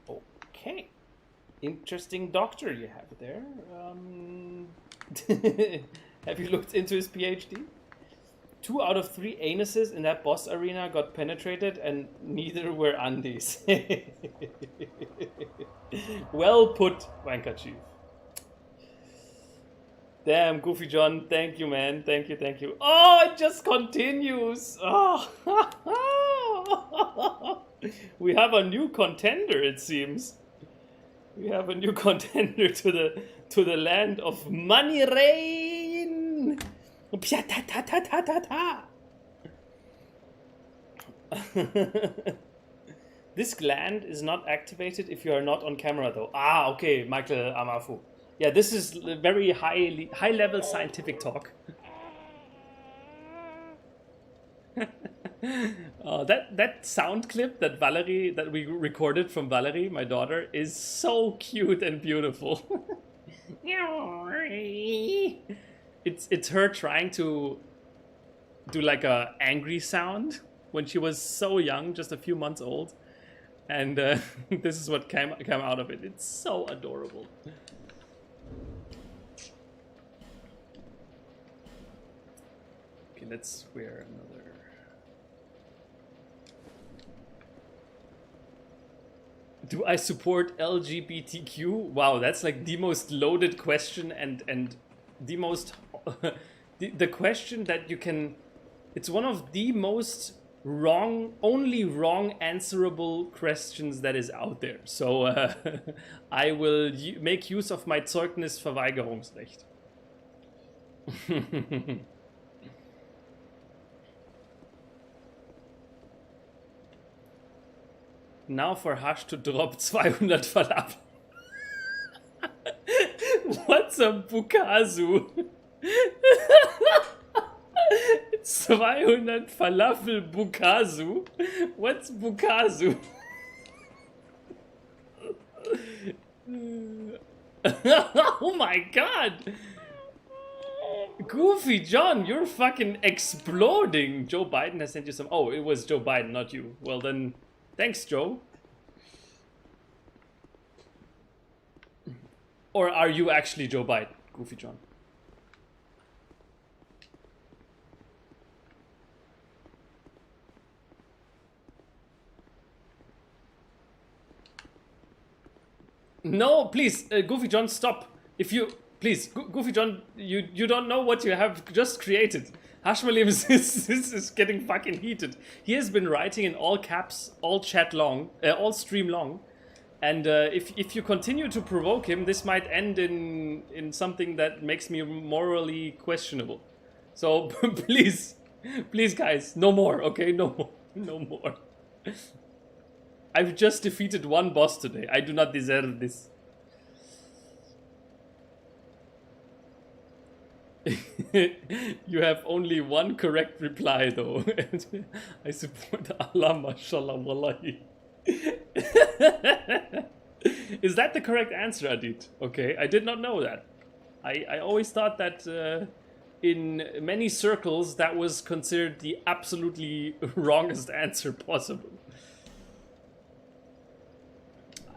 Okay. Interesting doctor you have there. Have you looked into his PhD? 2 out of 3 anuses in that boss arena got penetrated and neither were undies. Well put, Wanker Chief. Damn, Goofy John, thank you, man. Thank you, thank you. Oh, it just continues. Oh. We have a new contender, it seems. We have a new contender to the land of money rain. This gland is not activated if you are not on camera, though. Ah, okay, Michael Amafu. Yeah, this is very high-level scientific talk. That sound clip that we recorded from Valerie, my daughter, is so cute and beautiful. It's her trying to do like a angry sound when she was so young, just a few months old, and this is what came out of it. It's so adorable. Okay, let's wear another. Do I support LGBTQ? Wow, that's like the most loaded question and the most the question that you can. It's one of the most only wrong answerable questions that is out there. So I will make use of my Zeugnisverweigerungsrecht. Now for Hash to drop 200 Falafel. What's a Bukasu? 200 Falafel Bukasu? What's Bukasu? Oh my god! Goofy John, you're fucking exploding! Joe Biden has sent you some... Oh, it was Joe Biden, not you. Well then... Thanks, Joe. Or are you actually Joe Biden, Goofy John? No, please, Goofy John, stop. If you... Please, Goofy John, you don't know what you have just created. Hashmalim is getting fucking heated. He has been writing in all caps, all stream long, And if you continue to provoke him, this might end in something that makes me morally questionable. So please, please, guys, no more. Okay, no more, no more. I've just defeated one boss today. I do not deserve this. You have only one correct reply, though. I support Allah, mashallah, wallahi. Is that the correct answer, Adit? Okay, I did not know that. I always thought that in many circles that was considered the absolutely wrongest answer possible.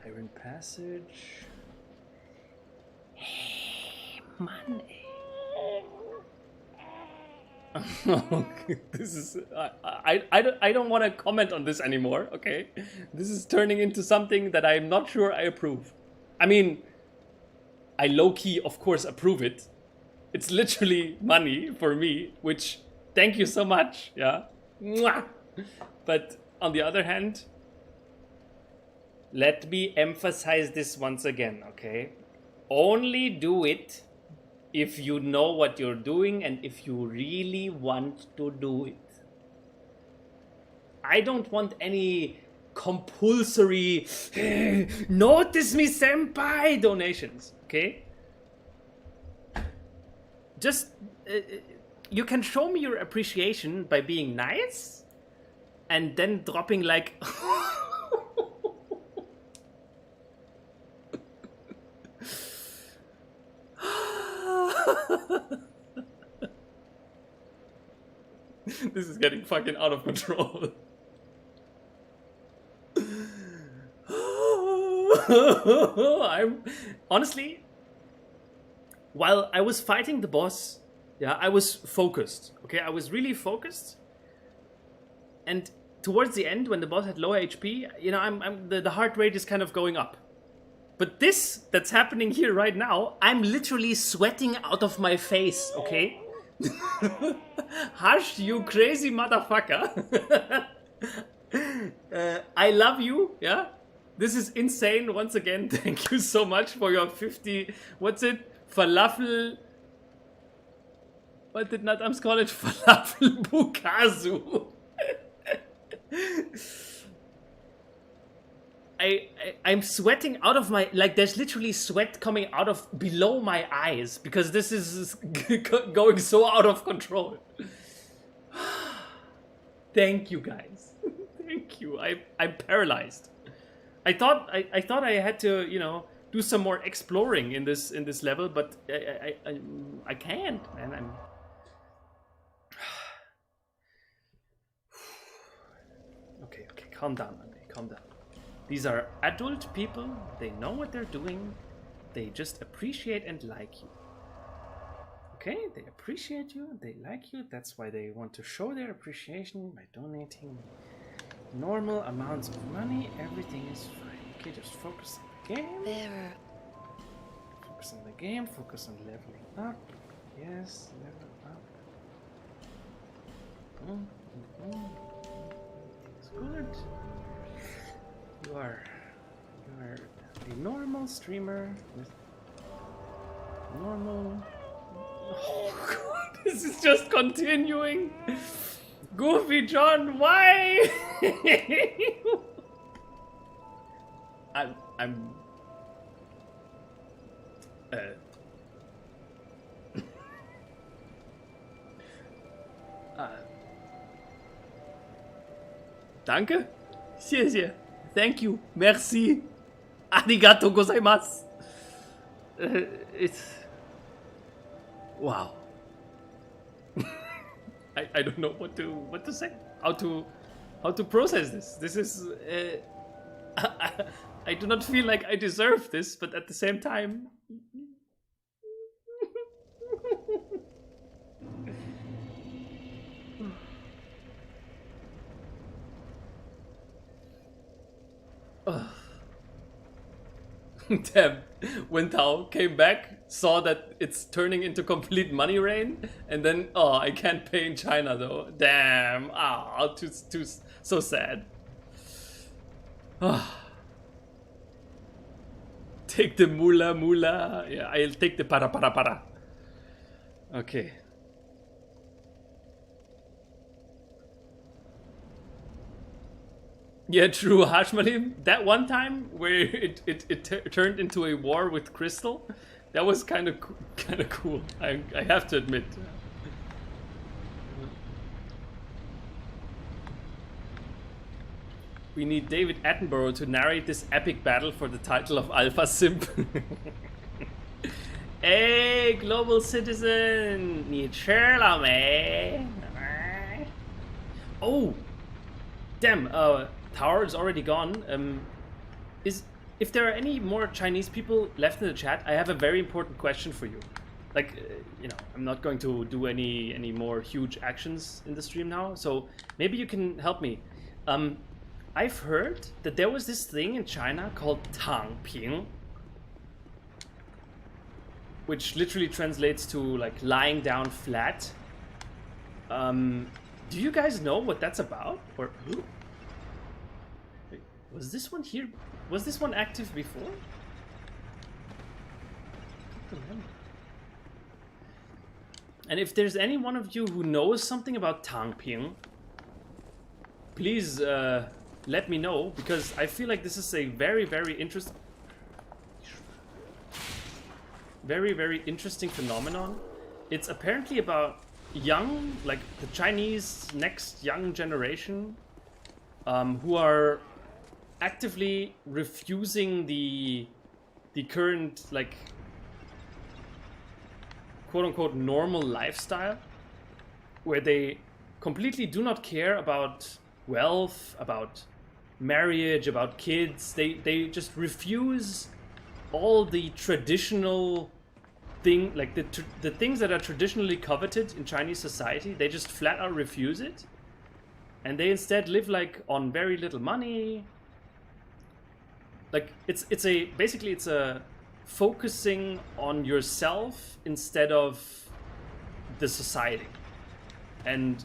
Iron Passage. Hey, money. Okay, this is I don't want to comment on this anymore. Okay, this is turning into something that I'm not sure I approve. I mean, I low-key of course approve it. It's literally money for me, which thank you so much. Yeah. Mwah! But on the other hand, let me emphasize this once again. Okay, only do it if you know what you're doing and if you really want to do it. I don't want any compulsory notice me senpai donations, okay? Just, you can show me your appreciation by being nice and then dropping like... This is getting fucking out of control. I'm honestly, while I was fighting the boss, yeah, I was focused. Okay, I was really focused. And towards the end, when the boss had low HP, you know, the heart rate is kind of going up. But this that's happening here right now, I'm literally sweating out of my face. Okay. Hush, you crazy motherfucker. I love you, yeah? This is insane. Once again, thank you so much for your 50... What's it? Falafel... What did Natams call it? Falafel Bukazu. I'm sweating out of my... Like, there's literally sweat coming out of below my eyes because this is going so out of control. Thank you, guys. Thank you. I'm paralyzed. I thought I had to, you know, do some more exploring in this level, but I can't, man. I'm... Okay, calm down, Andre. Calm down. These are adult people, they know what they're doing, they just appreciate and like you. Okay, they appreciate you, they like you, that's why they want to show their appreciation by donating normal amounts of money. Everything is fine. Okay, just focus on the game. Focus on the game, focus on leveling up. Yes, level up. It's good. You are a normal streamer with normal... Oh god, this is just continuing! Goofy John, why? I'm... Danke? 谢谢. Thank you. Merci. Arigato gozaimasu. It's... Wow. I don't know what to say. How to process this. This is... I do not feel like I deserve this, but at the same time... Damn, when Tao came back, saw that it's turning into complete money rain, and then, oh, I can't pay in China though. Damn, too so sad. take the mula mula. Yeah, I'll take the para para para. Okay. Yeah, true, Hashmalim. That one time where it turned into a war with Crystal, that was kind of cool. I have to admit. We need David Attenborough to narrate this epic battle for the title of Alpha Simp. Hey, global citizen! Need Sherlock, man. Oh! Damn, Tower is already gone. If there are any more Chinese people left in the chat, I have a very important question for you. Like, you know, I'm not going to do any more huge actions in the stream now, so maybe you can help me. I've heard that there was this thing in China called Tang Ping, which literally translates to like lying down flat. Do you guys know what that's about? Or wait, was this one here? Was this one active before? And if there's any one of you who knows something about Tang Ping, please let me know, because I feel like this is a very, very interesting phenomenon. It's apparently about young, like the Chinese next young generation, who are actively refusing the current, like, quote-unquote normal lifestyle, where they completely do not care about wealth, about marriage, about kids. They just refuse all the traditional thing, like the things that are traditionally coveted in Chinese society. They just flat out refuse it, and they instead live like on very little money. Like it's a focusing on yourself instead of the society. And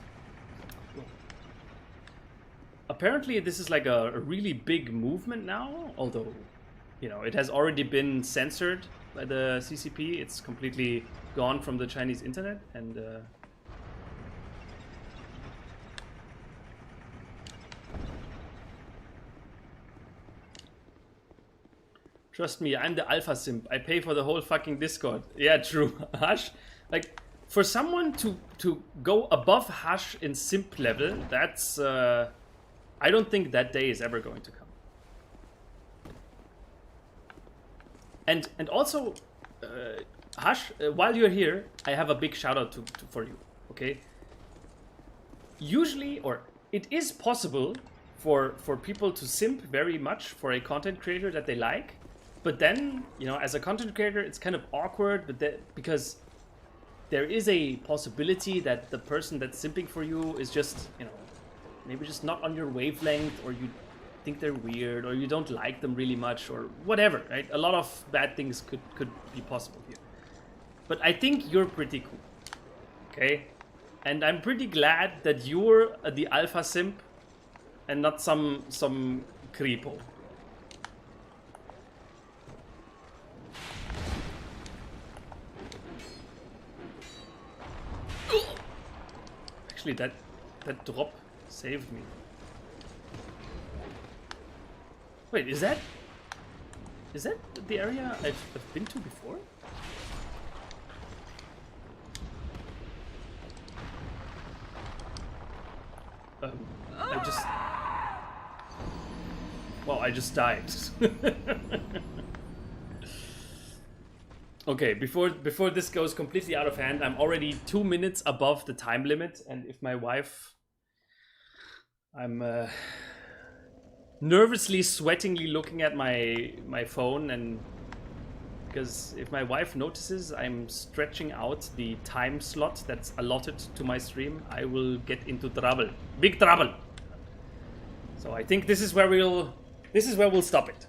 apparently this is like a really big movement now, although, you know, it has already been censored by the CCP. It's completely gone from the Chinese internet, and trust me, I'm the alpha simp. I pay for the whole fucking Discord. Yeah, true. Hush. Like, for someone to go above Hush in simp level, that's I don't think that day is ever going to come. And also, Hush, while you're here, I have a big shout out for you. Okay. Usually, or it is possible for people to simp very much for a content creator that they like. But then, you know, as a content creator, it's kind of awkward, because there is a possibility that the person that's simping for you is just, you know, maybe just not on your wavelength, or you think they're weird, or you don't like them really much, or whatever, right? A lot of bad things could be possible here. But I think you're pretty cool, okay? And I'm pretty glad that you're the alpha simp and not some creepo. Actually, that drop saved me. Wait, is that the area I've been to before? I just died. Okay, before this goes completely out of hand, I'm already 2 minutes above the time limit, and if my wife... I'm nervously, sweatingly looking at my phone, and because if my wife notices I'm stretching out the time slot that's allotted to my stream, I will get into trouble. Big trouble! So I think this is where we'll stop it.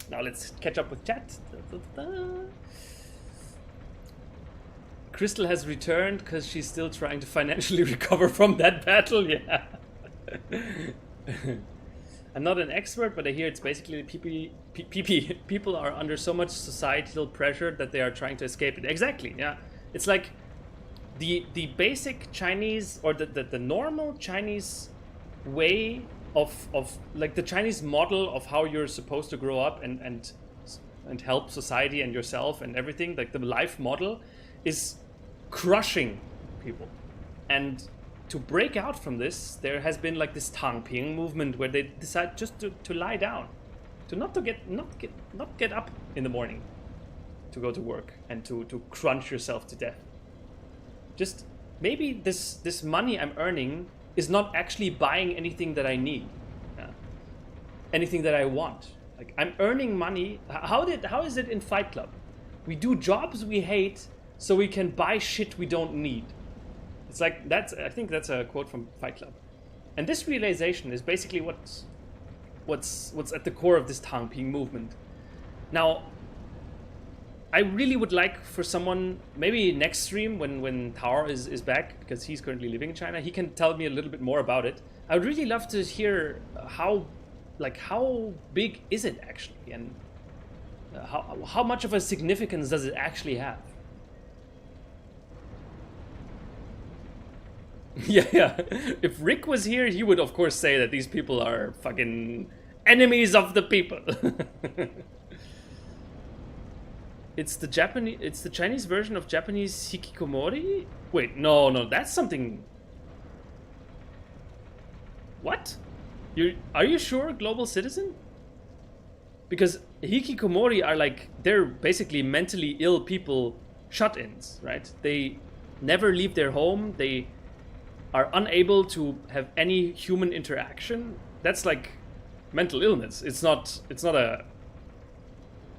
Now let's catch up with chat. Crystal has returned because she's still trying to financially recover from that battle. Yeah. I'm not an expert, but I hear it's basically people are under so much societal pressure that they are trying to escape it. Exactly, yeah. It's like the basic Chinese, or the normal Chinese way of like the Chinese model of how you're supposed to grow up and help society and yourself and everything, like the life model is crushing people. And to break out from this, there has been like this Tangping movement where they decide just to lie down, to not get up in the morning to go to work and to crunch yourself to death. Just maybe this money I'm earning is not actually buying anything that I need, anything that I want. Like, I'm earning money. How is it in Fight Club? We do jobs we hate so we can buy shit we don't need. It's like I think that's a quote from Fight Club. And this realization is basically what's at the core of this Tangping movement. Now, I really would like for someone, maybe next stream when Tao is back, because he's currently living in China, he can tell me a little bit more about it. I would really love to hear how big is it actually, and how much of a significance does it actually have? Yeah. If Rick was here, he would of course say that these people are fucking enemies of the people. It's the Chinese version of Japanese hikikomori? Wait, no, that's something. What? Are you sure, Global Citizen? Because hikikomori are like, they're basically mentally ill people, shut-ins, right? They never leave their home. They are unable to have any human interaction. That's like mental illness. It's not a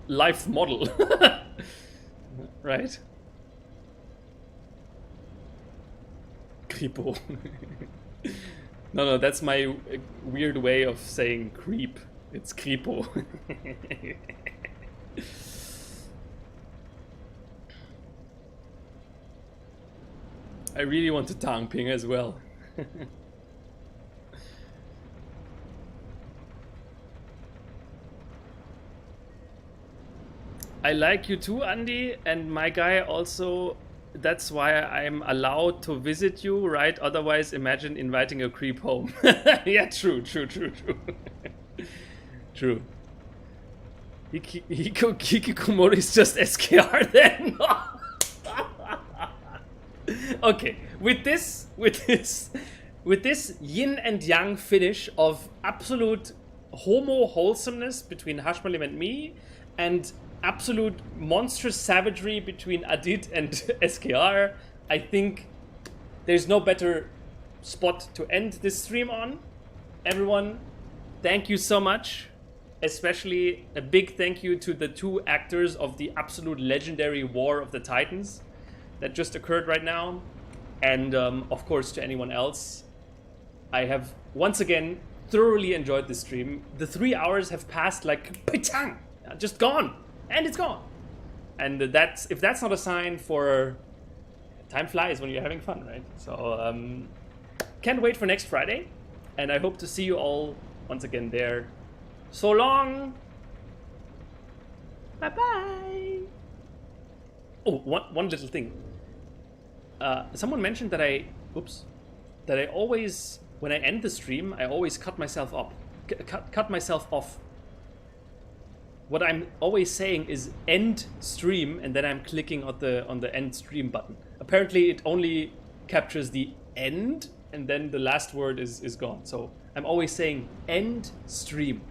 life model. Right? Creepo. No, that's my weird way of saying creep. It's creepo. I really want to Tangping as well. I like you too, Andy, and my guy also. That's why I'm allowed to visit you, right? Otherwise, imagine inviting a creep home. Yeah, true. True. Hikikomori is just SKR then. Okay, with this yin and yang finish of absolute homo wholesomeness between Hashmalim and me, and absolute monstrous savagery between Adit and SKR, I think there's no better spot to end this stream on. Everyone, thank you so much. Especially a big thank you to the two actors of the absolute legendary War of the Titans that just occurred right now. And of course to anyone else. I have once again thoroughly enjoyed this stream. The 3 hours have passed like pitang, just gone. And it's gone. And if that's not a sign for time flies when you're having fun, right? So can't wait for next Friday, and I hope to see you all once again there. So long. Bye bye. Oh, one little thing. Someone mentioned that I always, when I end the stream, I always cut myself off. What I'm always saying is end stream, and then I'm clicking on the end stream button. Apparently it only captures the end, and then the last word is gone. So I'm always saying end stream.